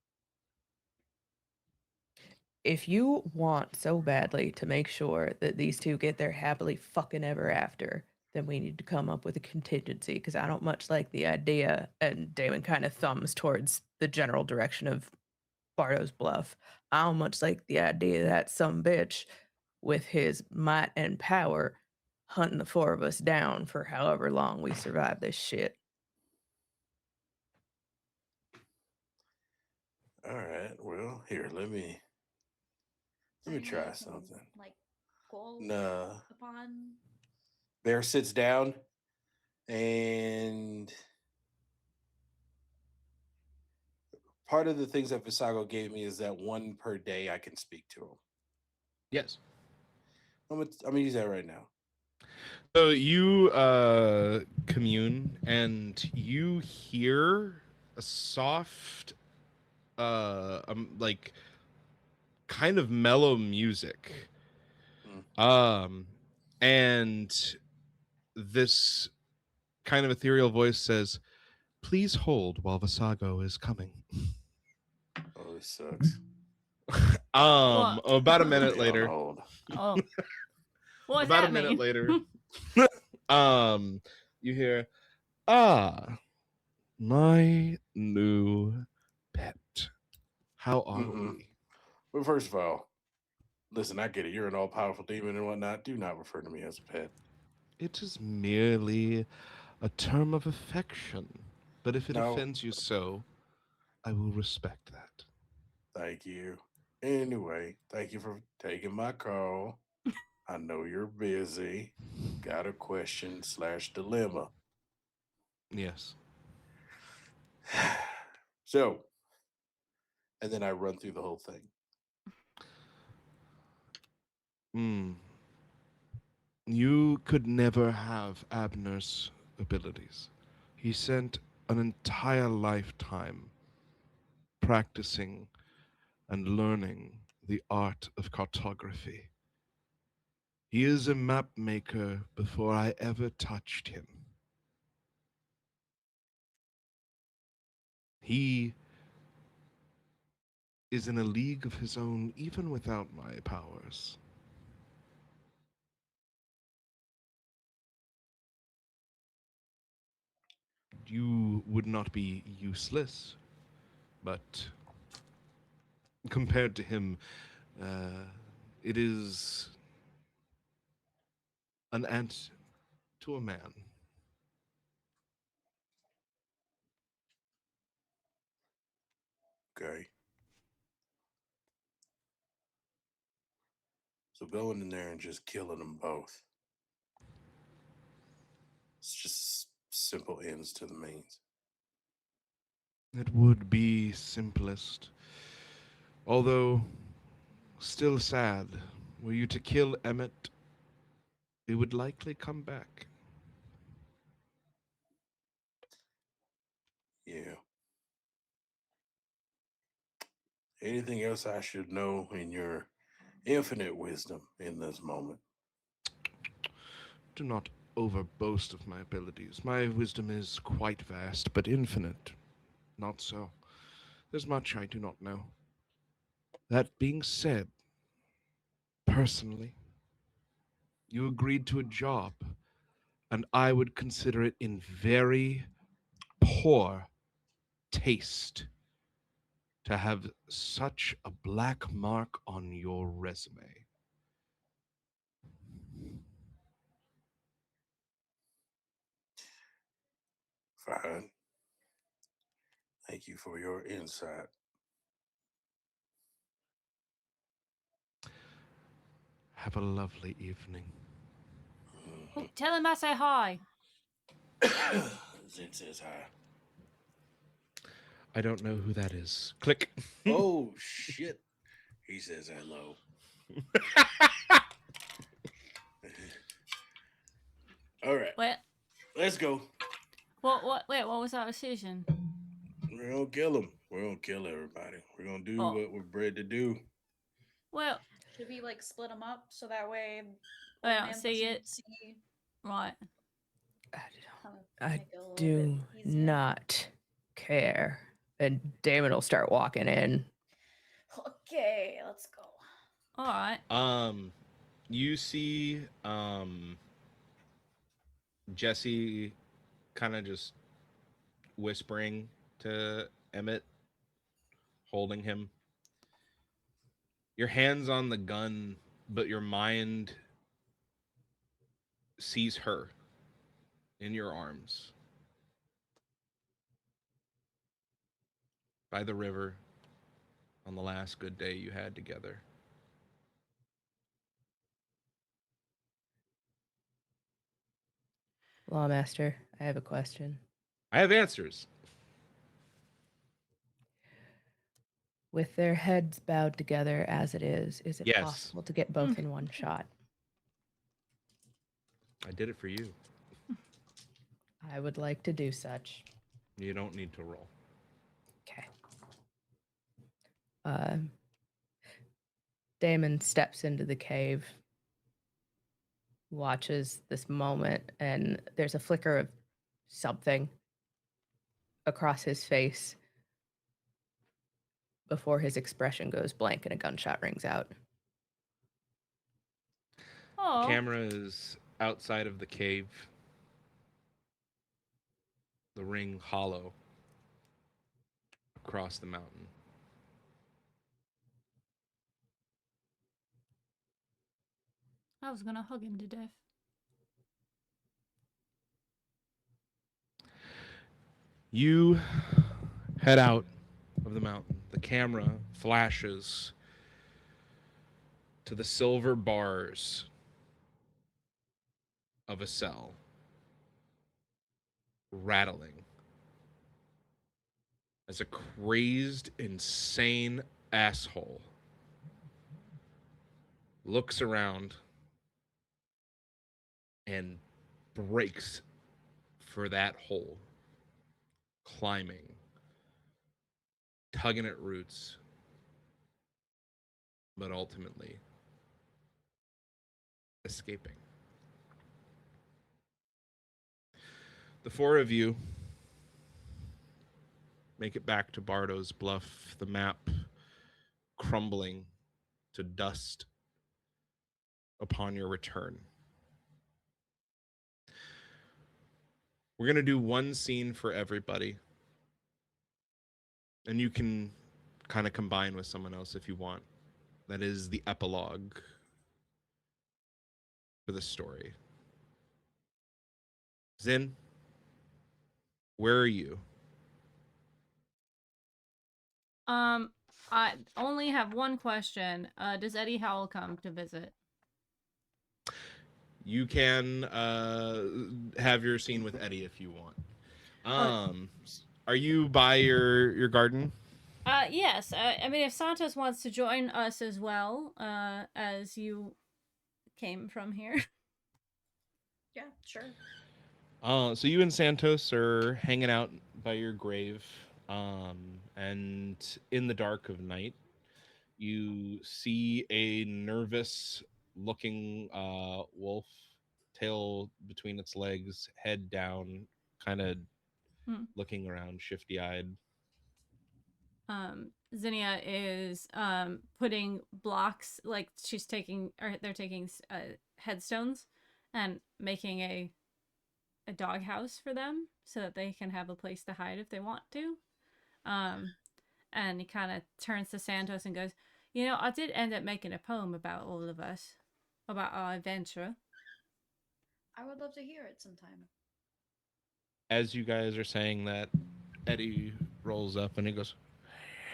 If you want so badly to make sure that these two get their happily fucking ever after, then we need to come up with a contingency, because I don't much like the idea. And Damon kind of thumbs towards the general direction of Bardo's Bluff. I don't much like the idea that some bitch with his might and power hunting the four of us down for however long we survive this shit. All right, well, here, let me Something try you can, something. like, call Nah. upon. Bear sits down and part of the things that Visago gave me is that one per day I can speak to him. Yes. I'm gonna use that right now. So you commune and you hear a soft like kind of mellow music. And this kind of ethereal voice says, "Please hold while Visago is coming." Oh, this sucks. What? About a minute Be on later. hold. Oh. What does About that a minute mean? later. You hear, my new pet. How are Mhm. we? But first of all, listen, I get it. You're an all-powerful demon and whatnot. Do not refer to me as a pet. It is merely a term of affection. But if it No. offends you so, I will respect that. Thank you. Anyway, thank you for taking my call. I know you're busy. Got a question / dilemma. Yes. So, and then I run through the whole thing. You could never have Abner's abilities. He spent an entire lifetime practicing and learning the art of cartography. He is a map maker before I ever touched him. He is in a league of his own even without my powers. You would not be useless, but compared to him, it is an ant to a man. Okay. So going in there and just killing them both. It's just simple ends to the means. It would be simplest. Although, still sad. Were you to kill Emmett, it would likely come back. Yeah. Anything else I should know in your infinite wisdom in this moment? Do not overboast of my abilities. My wisdom is quite vast, but infinite. Not so. There's much I do not know. That being said, personally, you agreed to a job, and I would consider it in very poor taste to have such a black mark on your resume. Fine. Thank you for your insight. Have a lovely evening. Oh, tell him I say hi. Zin says hi. I don't know who that is. Click. Oh shit. He says hello. All right. Wait, Let's go. wait, what was our decision? We're gonna kill him. We're gonna kill everybody. We're gonna do Oh. what we're bred to do. Well, Should we like split them up so that way I old don't man see doesn't it. see right. how to I make it a little do bit easier? not care. And Damon will start walking in. Okay, let's go. All right. You see, Jesse kind of just whispering to Emmett, holding him. Your hand's on the gun, but your mind sees her in your arms by the river on the last good day you had together. Lawmaster, I have a question. I have answers. With their heads bowed together as it is it Yes. possible to get both in one shot? I did it for you. I would like to do such. You don't need to roll. Okay. Damon steps into the cave, watches this moment, and there's a flicker of something across his face before his expression goes blank and a gunshot rings out. Oh. Camera is outside of the cave. The ring hollow across the mountain. I was gonna hug him to death. You head out of the mountain. The camera flashes to the silver bars of a cell, rattling as a crazed, insane asshole looks around and breaks for that hole, climbing, tugging at roots, but ultimately escaping. The four of you make it back to Bardo's Bluff, the map crumbling to dust upon your return. We're going to do one scene for everybody. And you can kind of combine with someone else if you want. That is the epilogue for the story. Zin, where are you? I only have one question. Does Eddie Howell come to visit? You can have your scene with Eddie if you want. Are you by your garden? Yes. I mean, if Santos wants to join us as well, as you came from here. Yeah, sure. So you and Santos are hanging out by your grave, and in the dark of night, you see a nervous looking wolf, tail between its legs, head down, kind of Hmm. looking around, shifty eyed. Zinnia is putting blocks, like she's taking, or they're taking headstones and making a doghouse for them so that they can have a place to hide if they want to. And he kind of turns to Santos and goes, "You know, I did end up making a poem about all of us, about our adventure." I would love to hear it sometime. As you guys are saying that, Eddie rolls up and he goes,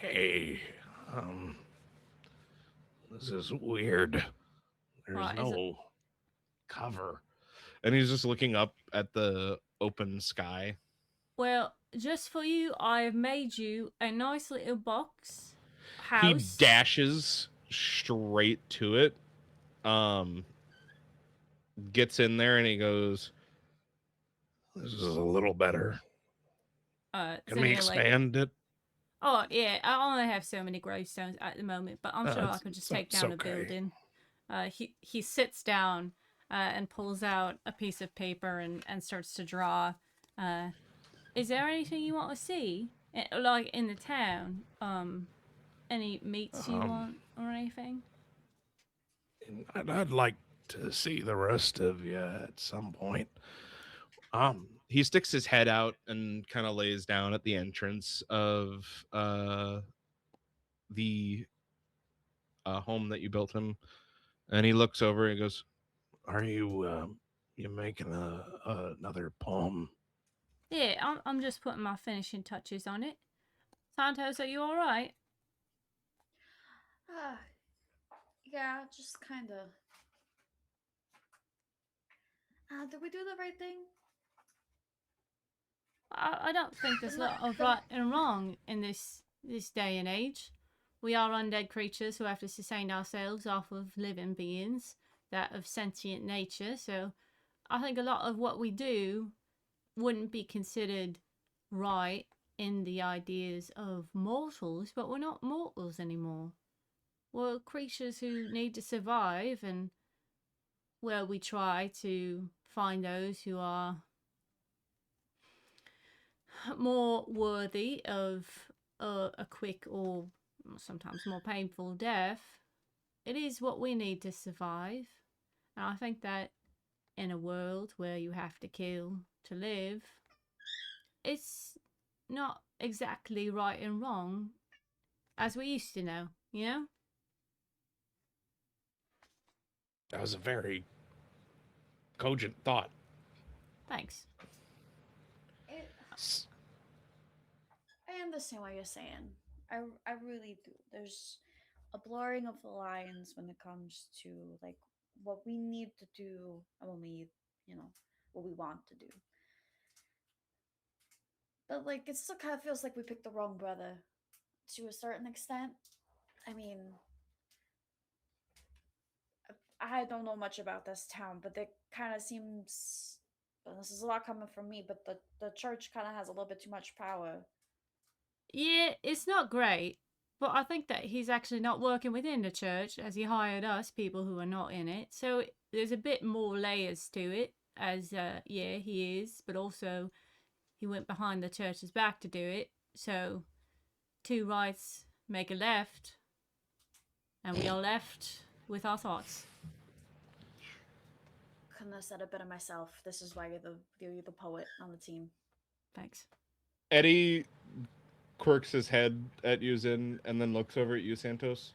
Hey, this is weird. There's What, is no cover. and he's just looking up at the open sky. "Well, just for you, I've made you a nice little box He house." dashes straight to it, gets in there, and he goes, This is a little better. Can we Zinnia, expand it? "Oh yeah, I only have so many gravestones at the moment, but I'm sure I It's- could just it's- take it's down a okay. building." He sits down and pulls out a piece of paper and starts to draw. Is there anything you want to see, like in the town? Any meats you want or anything? I'd like to see the rest of you at some point. he sticks his head out and kind of lays down at the entrance of the home that you built him, and he looks over and goes, Are you making another poem? Yeah, I'm just putting my finishing touches on it. Santos, are you all right? Yeah, just kind of. Did we do the right thing? I don't think there's a lot of right and wrong in this day and age. We are undead creatures who have to sustain ourselves off of living beings that of sentient nature. So I think a lot of what we do wouldn't be considered right in the ideas of mortals, but we're not mortals anymore. We're creatures who need to survive, and well, we try to find those who are more worthy of a quick or sometimes more painful death. It is what we need to survive. And I think that in a world where you have to kill to live, it's not exactly right and wrong as we used to know, you know? That was a very cogent thought. Thanks. I understand what you're saying. I really do. There's a blurring of the lines when it comes to like what we need to do and when we, what we want to do. But like it still kind of feels like we picked the wrong brother to a certain extent. I mean, I don't know much about this town, but it kind of seems, and this is a lot coming from me, but the church kind of has a little bit too much power. Yeah, it's not great, but I think that he's actually not working within the church as he hired us, people who are not in it. So there's a bit more layers to it, as yeah, he is, but also he went behind the church's back to do it. So two rights make a left, and we are left with our thoughts. Couldn't have said it better myself. This is why you're the poet on the team. Thanks. Eddie quirks his head at you, Zin, and then looks over at you, Santos.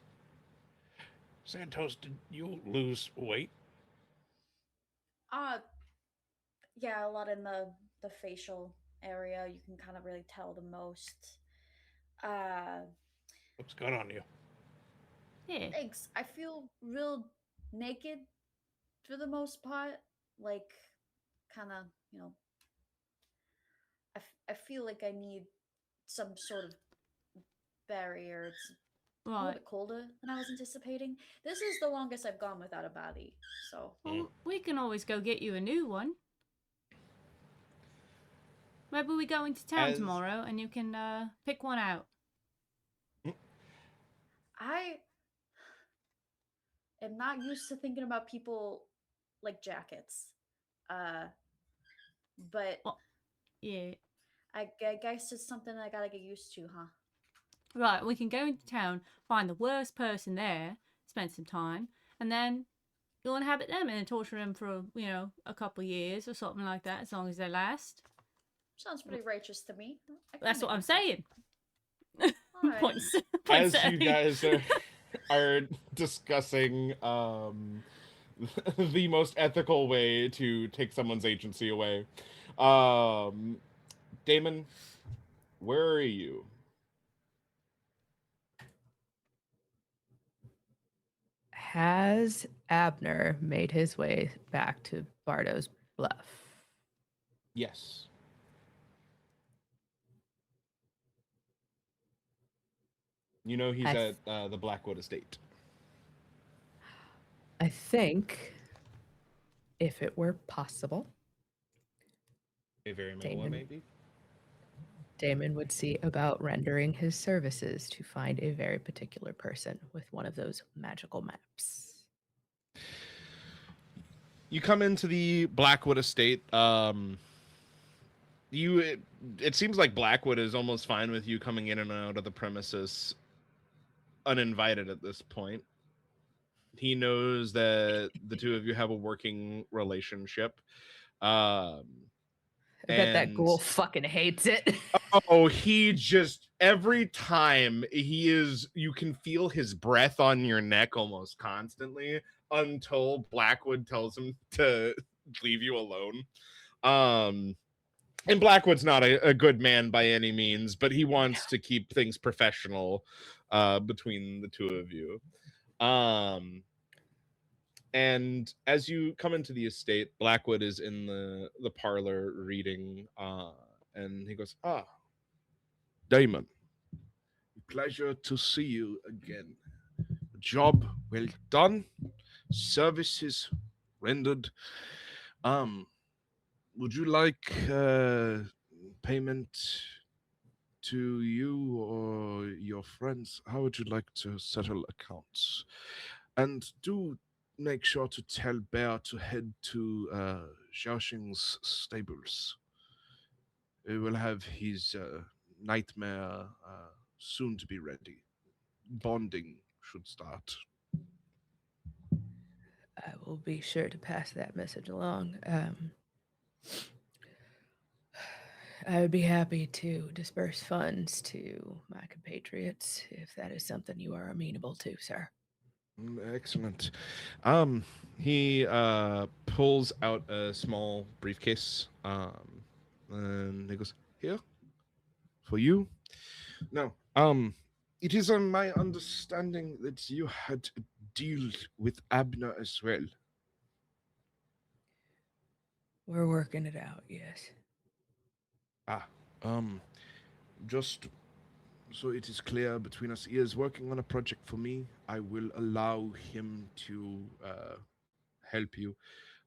Santos, did you lose weight? Yeah, a lot in the facial area. You can kind of really tell the most. What's good on you? Yeah. Thanks. I feel real naked for the most part. Like, kind of, I feel like I need some sort of barrier. It's a little Right. bit colder than I was anticipating. This is the longest I've gone without a body, so. Well, we can always go get you a new one. Maybe we go into town tomorrow and you can pick one out. am not used to thinking about people like jackets. But Well, yeah. I guess it's something I gotta get used to, huh? Right, we can go into town, find the worst person there, spend some time, and then you'll inhabit them and torture them for, a couple of years or something like that, as long as they last. Sounds pretty righteous to me. That's what I'm saying. Alright. Points As at you me. guys are discussing the most ethical way to take someone's agency away, Damon, where are you? Has Abner made his way back to Bardo's Bluff? Yes. You know he's I at the Blackwood Estate. I think, if it were possible, A very well Damon. maybe. Damon would see about rendering his services to find a very particular person with one of those magical maps. You come into the Blackwood Estate. It seems like Blackwood is almost fine with you coming in and out of the premises uninvited at this point. He knows that the two of you have a working relationship. I bet that ghoul fucking hates it. Oh, he just, every time you can feel his breath on your neck almost constantly until Blackwood tells him to leave you alone. And Blackwood's not a good man by any means, but he wants to keep things professional between the two of you. And as you come into the estate, Blackwood is in the parlor reading, and he goes, Damon, pleasure to see you again. Job well done, services rendered. Would you like payment to you or your friends? How would you like to settle accounts? And do make sure to tell Bear to head to Xiaoxing's stables. He will have his nightmare soon to be ready. Bonding should start. I will be sure to pass that message along. I would be happy to disperse funds to my compatriots if that is something you are amenable to, sir. Excellent. He pulls out a small briefcase, and he goes, "Here, for you." Now, it is on my understanding that you had a deal with Abner as well. We're working it out, yes. Just so it is clear between us, he is working on a project for me. I will allow him to help you.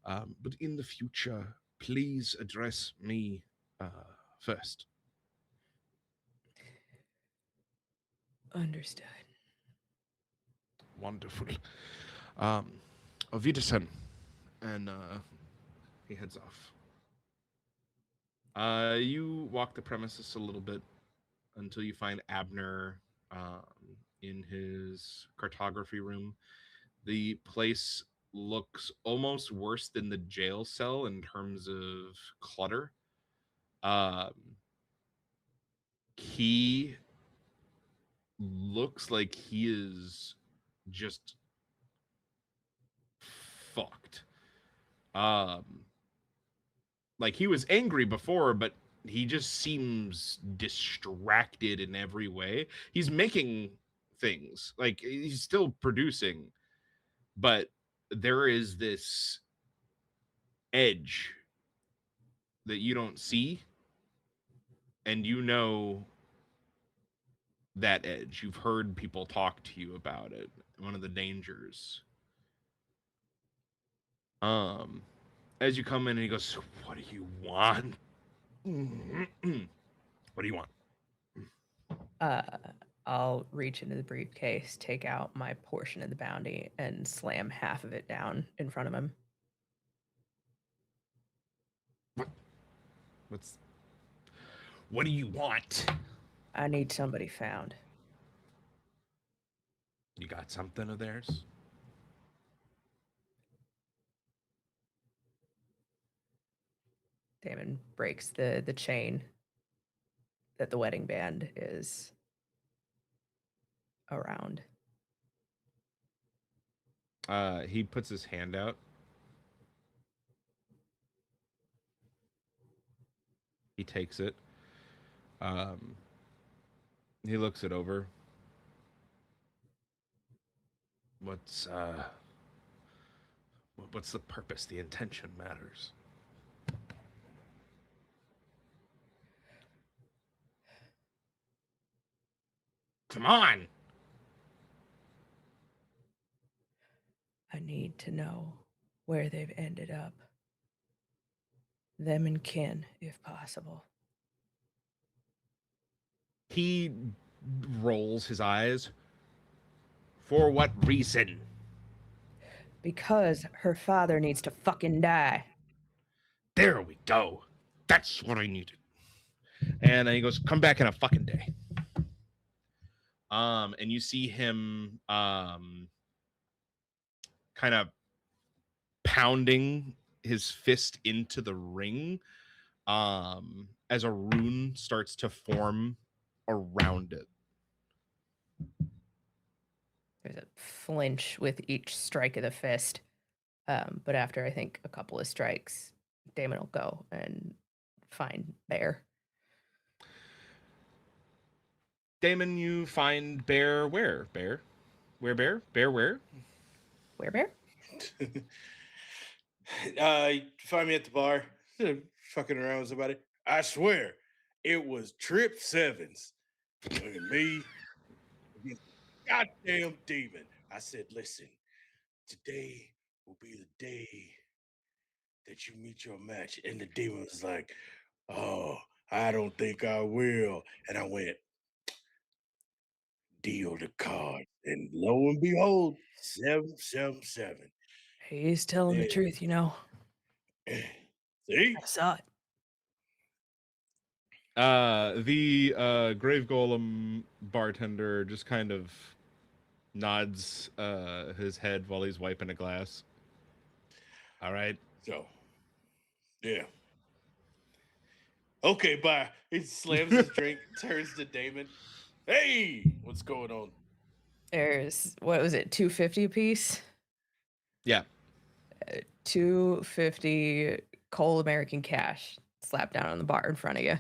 But in the future, please address me first. Understood. Wonderful. Auf Wiedersehen. And he heads off. You walk the premises a little bit until you find Abner in his cartography room. The place looks almost worse than the jail cell in terms of clutter. He looks like he is just fucked. Like he was angry before, but he just seems distracted in every way. He's making things, like he's still producing, but there is this edge that you don't see, and you know that edge. You've heard people talk to you about it. One of the dangers. As you come in, and he goes, "What do you want?" What do you want? I'll reach into the briefcase, take out my portion of the bounty, and slam half of it down in front of him. What do you want? I need somebody found. You got something of theirs? Damon breaks the chain that the wedding band is around. He puts his hand out. He takes it. He looks it over. What's the purpose? The intention matters. Come on. I need to know where they've ended up. Them and Ken, if possible. He rolls his eyes. For what reason? Because her father needs to fucking die. There we go. That's what I needed. And then he goes, come back in a fucking day. And you see him kind of pounding his fist into the ring as a rune starts to form around it. There's a flinch with each strike of the fist. But after I think a couple of strikes, Damon will go and find Bear. Damon, you find Bear where? Bear? Where Bear? Bear where? Where Bear? Find me at the bar, fucking around with somebody. I swear, it was Trip Sevens. And me, against the goddamn demon. I said, listen, today will be the day that you meet your match. And the demon was like, oh, I don't think I will. And I went, deal the card. And lo and behold, 777. He's telling the Yeah. truth, you know. See? I saw it. The Grave Golem bartender just kind of nods his head while he's wiping a glass. All right. So, yeah. Okay, bye. He slams his drink, turns to Damon. Hey, what's going on? There's, what was it, 250 a piece? Yeah. 250 cold American cash slapped down on the bar in front of you.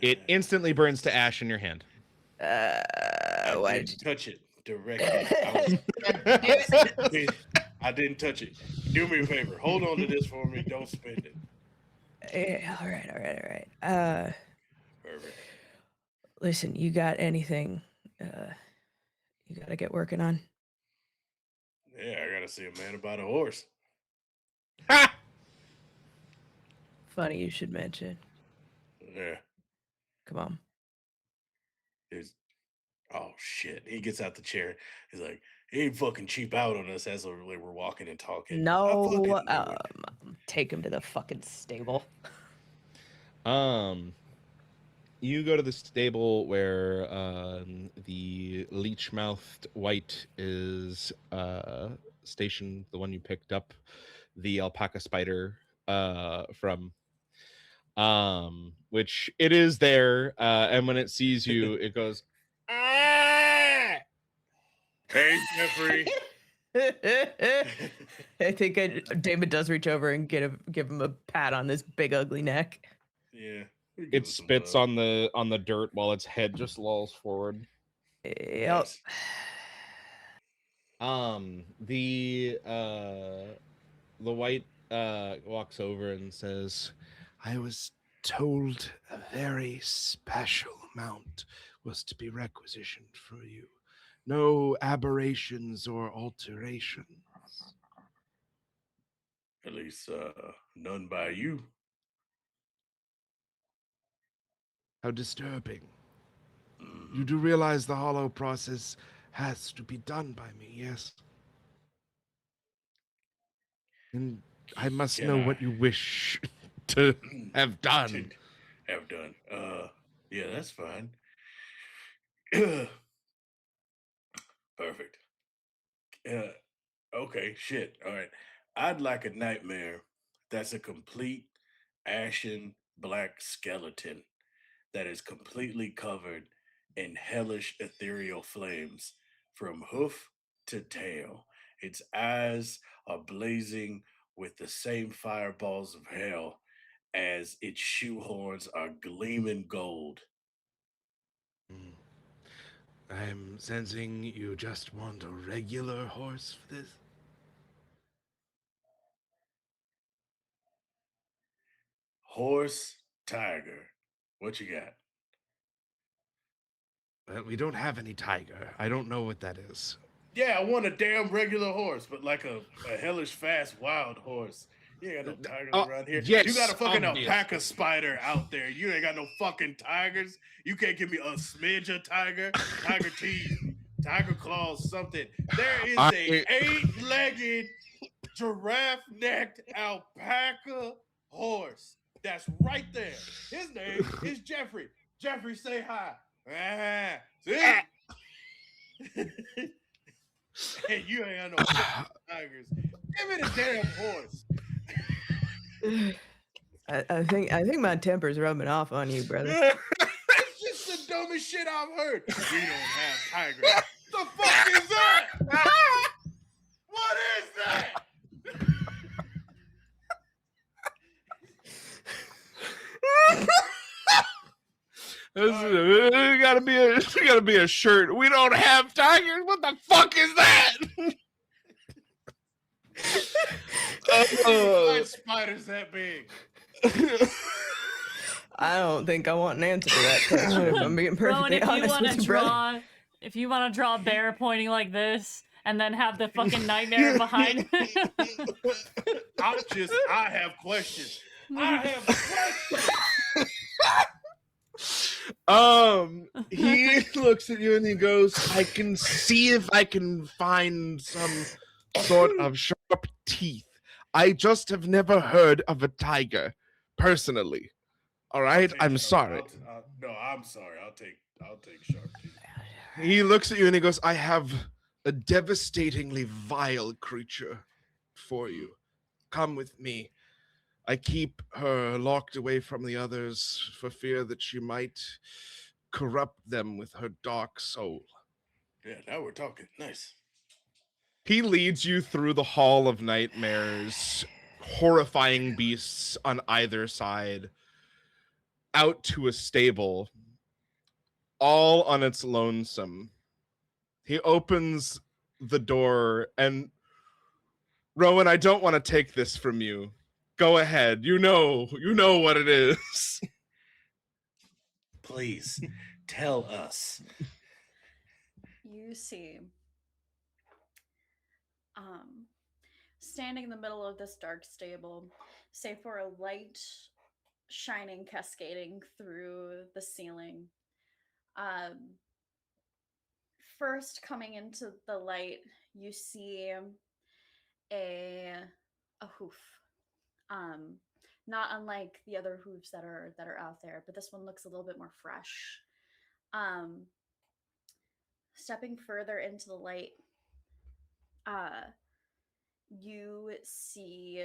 It instantly burns to ash in your hand. I Why didn't did touch it directly. I didn't touch it. Do me a favor. Hold on to this for me. Don't spend it. Yeah, all right. Perfect. Listen, you got anything you gotta get working on? Yeah, I gotta see a man about a horse. Ha! Funny you should mention. Yeah. Come on. Oh shit. He gets out the chair. He's like, he ain't fucking cheap out on us as we're walking and talking. No, I fucking knew it. take him to the fucking stable. You go to the stable where the leech-mouthed white is stationed, the one you picked up the alpaca spider from, which it is there, and when it sees you, it goes, "Ah!" Hey, Jeffrey. I think David does reach over and give him a pat on this big ugly neck. Yeah. It spits on the dirt while its head just lolls forward. Yep. The white walks over and says, I was told a very special amount was to be requisitioned for you. No aberrations or alterations. At least none by you. How disturbing. You do realize the hollow process has to be done by me, yes? And I must Can know I- what you wish to have done. to have done. Yeah, that's fine. Perfect. Okay, shit. All right. I'd like a nightmare that's a complete ashen black skeleton that is completely covered in hellish ethereal flames from hoof to tail. Its eyes are blazing with the same fireballs of hell as its shoehorns are gleaming gold. Mm. I'm sensing you just want a regular horse for this. Horse, tiger. What you got? Well, we don't have any tiger. I don't know what that is. Yeah, I want a damn regular horse, but like a hellish fast wild horse. You ain't got no tigers around here. You got yes, a fucking obvious. alpaca spider out there. You ain't got no fucking tigers. You can't give me a smidge of tiger, tiger teeth, tiger claws, something. There is a 8-legged, giraffe-necked alpaca horse that's right there. His name is Jeffrey. Jeffrey, say hi. Ah, see? Hey, you ain't got no fucking tigers. Give me the damn horse. I think my temper's rubbing off on you, brother. It's just the dumbest shit I've heard. We don't have tigers. The fuck is that? What is that? It gotta be a shirt. We don't have tigers. What the fuck is that? Why spiders that big? I don't think I want an answer to that question. If I'm being Rowan, perfectly if you honest want with to you, brother. draw a bear pointing like this, and then have the fucking nightmare behind. I have questions. I have questions. He looks at you and he goes, I can see if I can find some sort of sharp teeth. I just have never heard of a tiger, personally. All right, I'm sorry. No, I'm sorry. I'll take sharp teeth. He looks at you and he goes, I have a devastatingly vile creature for you. Come with me. I keep her locked away from the others for fear that she might corrupt them with her dark soul. Yeah, now we're talking. Nice. He leads you through the Hall of Nightmares, horrifying beasts on either side, out to a stable, all on its lonesome. He opens the door, and Rowan, I don't want to take this from you. Go ahead. You know what it is. Please tell us. You see, standing in the middle of this dark stable, save for a light shining, cascading through the ceiling. First coming into the light, you see a hoof. Not unlike the other hooves that are out there, but this one looks a little bit more fresh. Stepping further into the light, you see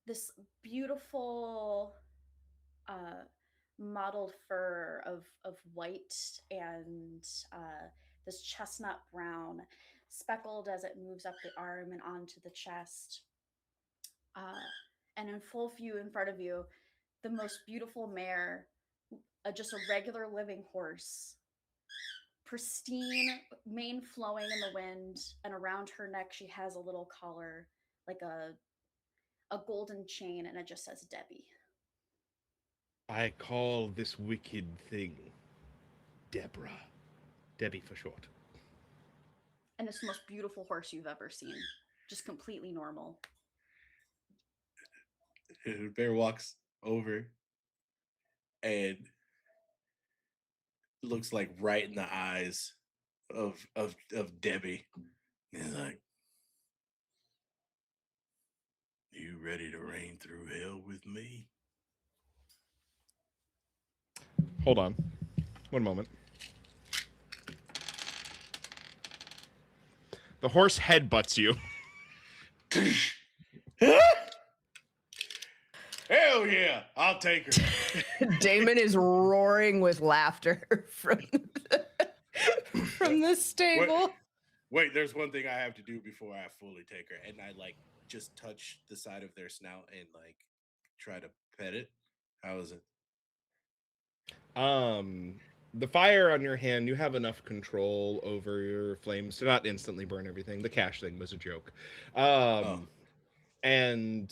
this beautiful mottled fur of white and this chestnut brown, speckled as it moves up the arm and onto the chest. And in full view in front of you, the most beautiful mare, just a regular living horse, pristine, mane flowing in the wind, and around her neck she has a little collar, like a golden chain, and it just says Debbie. I call this wicked thing Deborah. Debbie for short. And it's the most beautiful horse you've ever seen. Just completely normal. The bear walks over and looks like right in the eyes of Debbie. He's like, "You ready to reign through hell with me?" Hold on. One moment. The horse headbutts you. Hell yeah, I'll take her. Damon is roaring with laughter from the stable. Wait, there's one thing I have to do before I fully take her, and I like just touch the side of their snout and like try to pet it. How is it? The fire on your hand, you have enough control over your flames to not instantly burn everything. The cash thing was a joke. And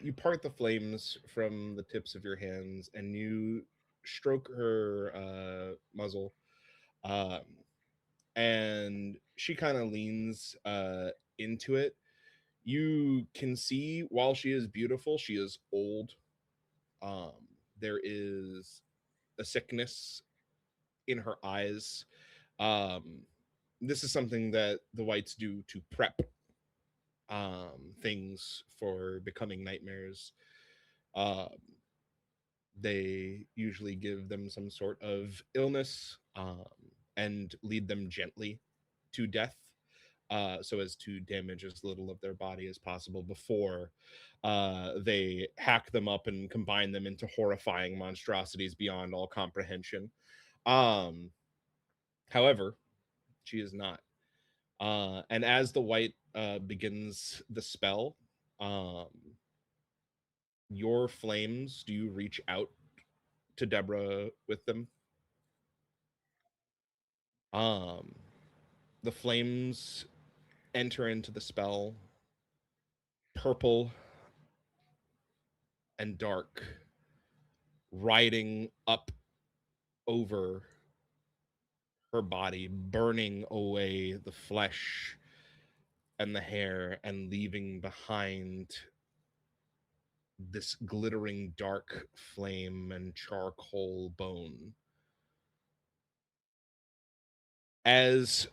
you part the flames from the tips of your hands and you stroke her muzzle. And she kind of leans into it. You can see while she is beautiful, she is old. There is a sickness in her eyes. This is something that the whites do to prep things for becoming nightmares. They usually give them some sort of illness and lead them gently to death, so as to damage as little of their body as possible before they hack them up and combine them into horrifying monstrosities beyond all comprehension. However, she is not. And as the white begins the spell, your flames, do you reach out to Deborah with them? The flames enter into the spell, purple and dark, riding up over her body, burning away the flesh and the hair and leaving behind this glittering dark flame and charcoal bone. As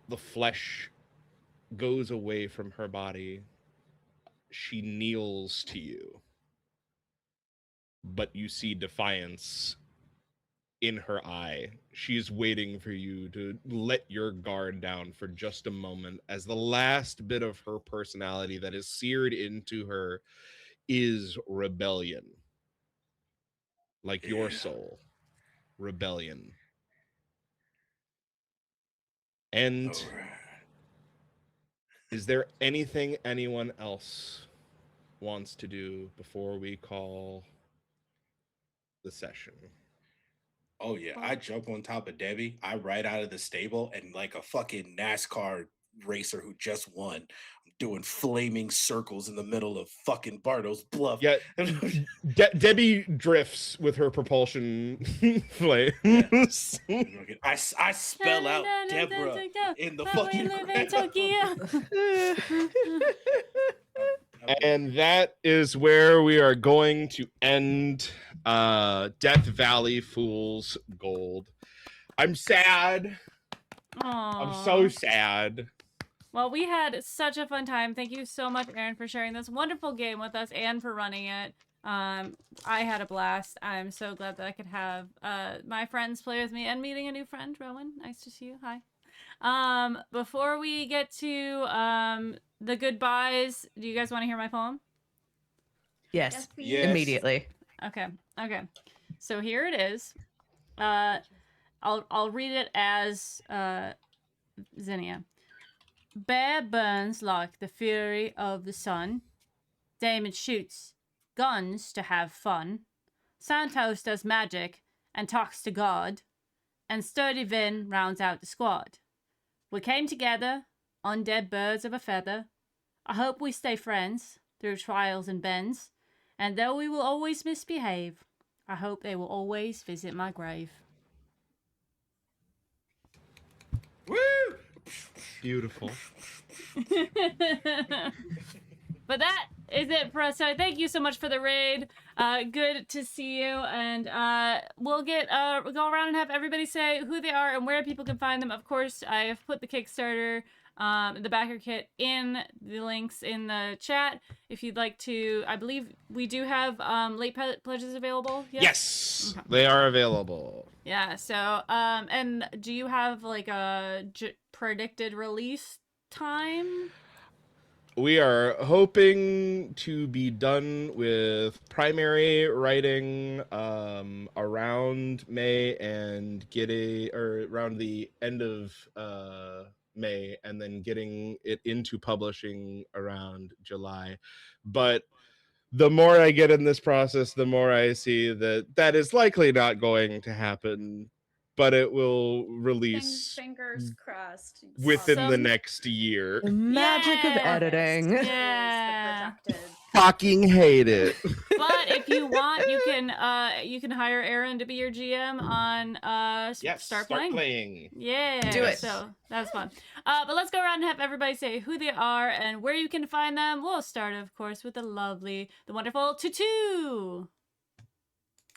the flesh goes away from her body, she kneels to you, but you see defiance in her eye. She's waiting for you to let your guard down for just a moment, as the last bit of her personality that is seared into her is rebellion. Like your soul. Rebellion. And is there anything anyone else wants to do before we call the session? Oh yeah, I jump on top of Debbie. I ride out of the stable and like a fucking NASCAR racer who just won, I'm doing flaming circles in the middle of fucking Bartow's Bluff. Yeah, Debbie drifts with her propulsion flames. I spell out Deborah in the fucking And that is where we are going to end Death Valley Fool's Gold. I'm sad. Aww. I'm so sad. Well, we had such a fun time. Thank you so much, Aaron, for sharing this wonderful game with us and for running it. I had a blast. I'm so glad that I could have my friends play with me and meeting a new friend, Rowan. Nice to see you. Hi. Before we get to the goodbyes, do you guys want to hear my poem? Yes. Yes. Immediately. Okay. So here it is. I'll read it as Zinnia. Bear burns like the fury of the sun. Damon shoots guns to have fun. Santos does magic and talks to God. And Sturdy Vin rounds out the squad. We came together, undead birds of a feather. I hope we stay friends through trials and bends. And though we will always misbehave, I hope they will always visit my grave. Woo! Beautiful. But that is it for us tonight. Thank you so much for the raid. Good to see you, and we'll go around and have everybody say who they are and where people can find them. Of course, I have put the Kickstarter, the backer kit in the links in the chat. If you'd like to, I believe we do have late pledges available. Yes, Okay. they are available. Yeah. So, and do you have like a predicted release time? We are hoping to be done with primary writing around May and around the end of May, and then getting it into publishing around July. But the more I get in this process, the more I see that is likely not going to happen, but it will release Fingers crossed. within the Some- next year. The magic of Yeah. editing. Is Yeah. the projected. Fucking hate it. But if you want, you can hire Aaron to be your GM on Yes, start playing. Yeah, Do it. So that's fun. But let's go around and have everybody say who they are and where you can find them. We'll start, of course, with the wonderful Tutu.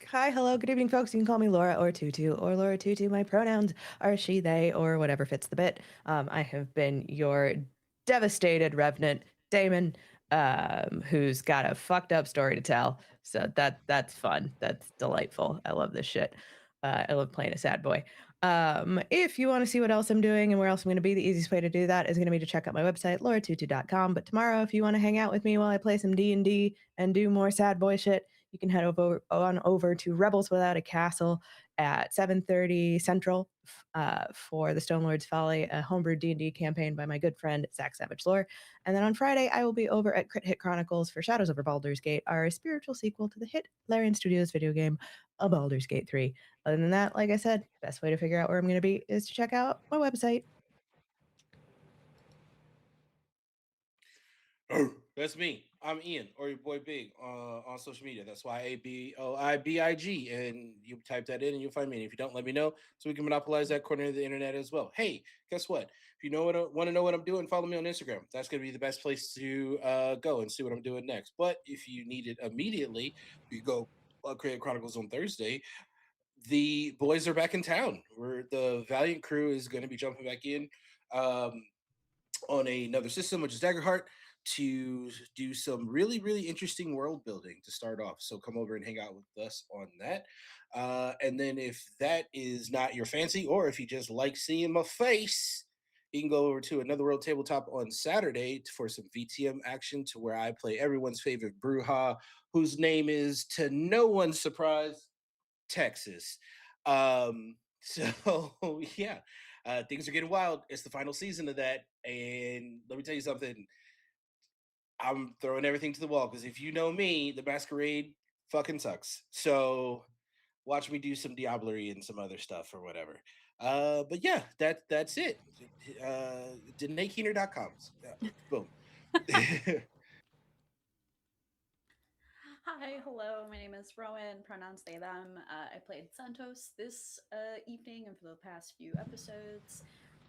Hi, hello, good evening, folks. You can call me Laura or Tutu or Laura Tutu. My pronouns are she, they, or whatever fits the bit. I have been your devastated revenant, Damon, who's got a fucked up story to tell. So that's fun. That's delightful. I love this shit. I love playing a sad boy. If you want to see what else I'm doing and where else I'm going to be, the easiest way to do that is going to be to check out my website, lauratutu.com. But tomorrow, if you want to hang out with me while I play some D&D and do more sad boy shit, you can head over to Rebels Without a Castle at 7:30 Central for the Stone Lord's Folly, a homebrew D&D campaign by my good friend Zach Savage Lore. And then on Friday, I will be over at Crit Hit Chronicles for Shadows over Baldur's Gate, our spiritual sequel to the hit Larian Studios video game, A Baldur's Gate 3. Other than that, like I said, best way to figure out where I'm going to be is to check out my website. That's me. I'm Ian, or your boy Big, on social media. That's why ABOIBIG, and you type that in and you'll find me. And if you don't, let me know so we can monopolize that corner of the internet as well. Hey, guess what? If you want to know what I'm doing, follow me on Instagram. That's going to be the best place to go and see what I'm doing next. But if you need it immediately, you go Create Chronicles on Thursday. The boys are back in town. The Valiant crew is going to be jumping back in on another system, which is Daggerheart, to do some really, really interesting world building to start off. So come over and hang out with us on that. And then if that is not your fancy, or if you just like seeing my face, you can go over to Another World Tabletop on Saturday for some VTM action, to where I play everyone's favorite Bruja, whose name is, to no one's surprise, Texas. So yeah, things are getting wild. It's the final season of that, and let me tell you something. I'm throwing everything to the wall because if you know me, the Masquerade fucking sucks. So watch me do some Diablerie and some other stuff or whatever. But yeah, that's it. DenaeKeener.com. Boom. Hi, hello. My name is Rowan. Pronouns they them. I played Santos this evening and for the past few episodes.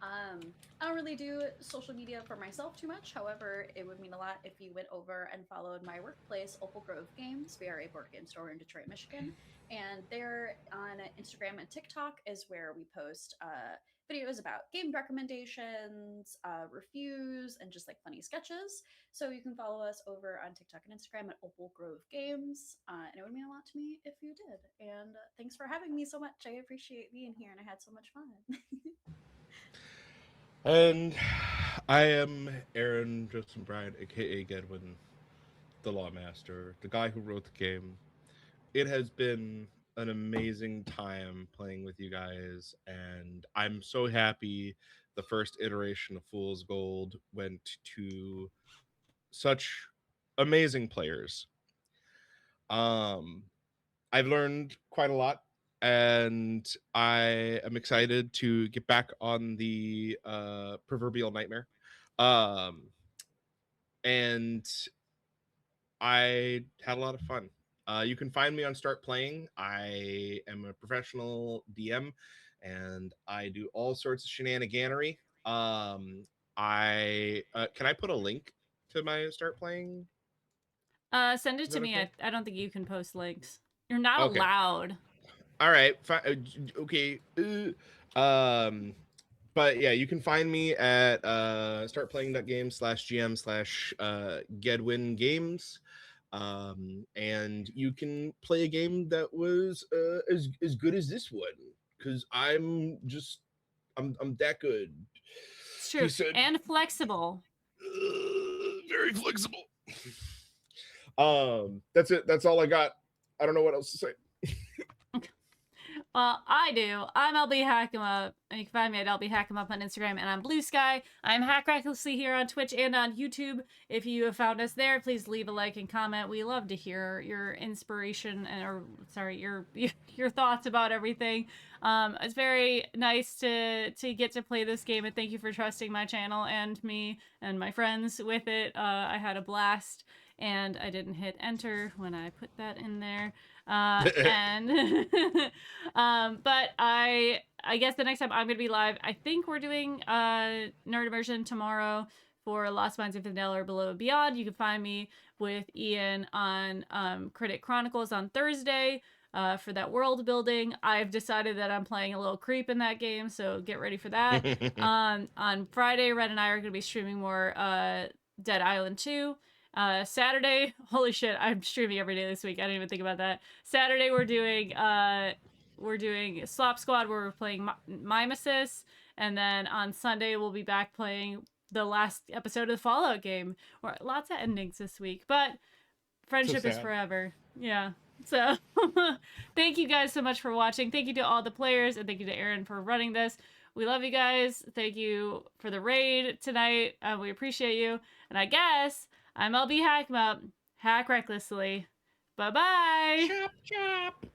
I don't really do social media for myself too much. However, it would mean a lot if you went over and followed my workplace, Opal Grove Games. We are a board game store in Detroit, Michigan. And there on Instagram and TikTok is where we post videos about game recommendations, reviews, and just like funny sketches. So you can follow us over on TikTok and Instagram at Opal Grove Games. And it would mean a lot to me if you did. And thanks for having me so much. I appreciate being here and I had so much fun. And I am Aaron Joseph Bryan, aka Gedwin, the Lawmaster, the guy who wrote the game. It has been an amazing time playing with you guys, and I'm so happy the first iteration of Fool's Gold went to such amazing players. I've learned quite a lot, and I am excited to get back on the proverbial nightmare. And I had a lot of fun. You can find me on Start Playing. I am a professional DM, and I do all sorts of shenaniganery. I can I put a link to my Start Playing Send it Is to that me. okay? I don't think you can post links. You're not Okay. allowed. All right. Okay. But yeah, you can find me at startplaying.games/gm/Gedwin Games. And you can play a game that was as good as this one, because I'm that good. It's true. He said, And flexible. very flexible. That's it. That's all I got. I don't know what else to say. Well, I do. I'm LB Hackemup, and you can find me at LB Hackemup on Instagram and on Blue Sky. I'm Hack Recklessly here on Twitch and on YouTube. If you have found us there, please leave a like and comment. We love to hear your inspiration your thoughts about everything. It's very nice to get to play this game, and thank you for trusting my channel and me and my friends with it. I had a blast, and I didn't hit enter when I put that in there. And but I guess the next time I'm gonna be live, I think we're doing Nerd Immersion tomorrow for Lost Minds of Vanilla or Below and Beyond. You can find me with Ian on Critic Chronicles on Thursday for that world building. I've decided that I'm playing a little creep in that game, so get ready for that. On Friday, Red and I are gonna be streaming more Dead Island 2. Saturday, holy shit, I'm streaming every day this week. I didn't even think about that. Saturday we're doing Slop Squad, where we're playing Mimesis, and then on Sunday we'll be back playing the last episode of the Fallout game. Lots of endings this week, but friendship is sad. forever. Yeah. So thank you guys so much for watching. Thank you to all the players, and thank you to Aaron for running this. We love you guys. Thank you for the raid tonight. We appreciate you. And I guess I'm LB Hackmup. Hack recklessly. Bye-bye. Chop chop.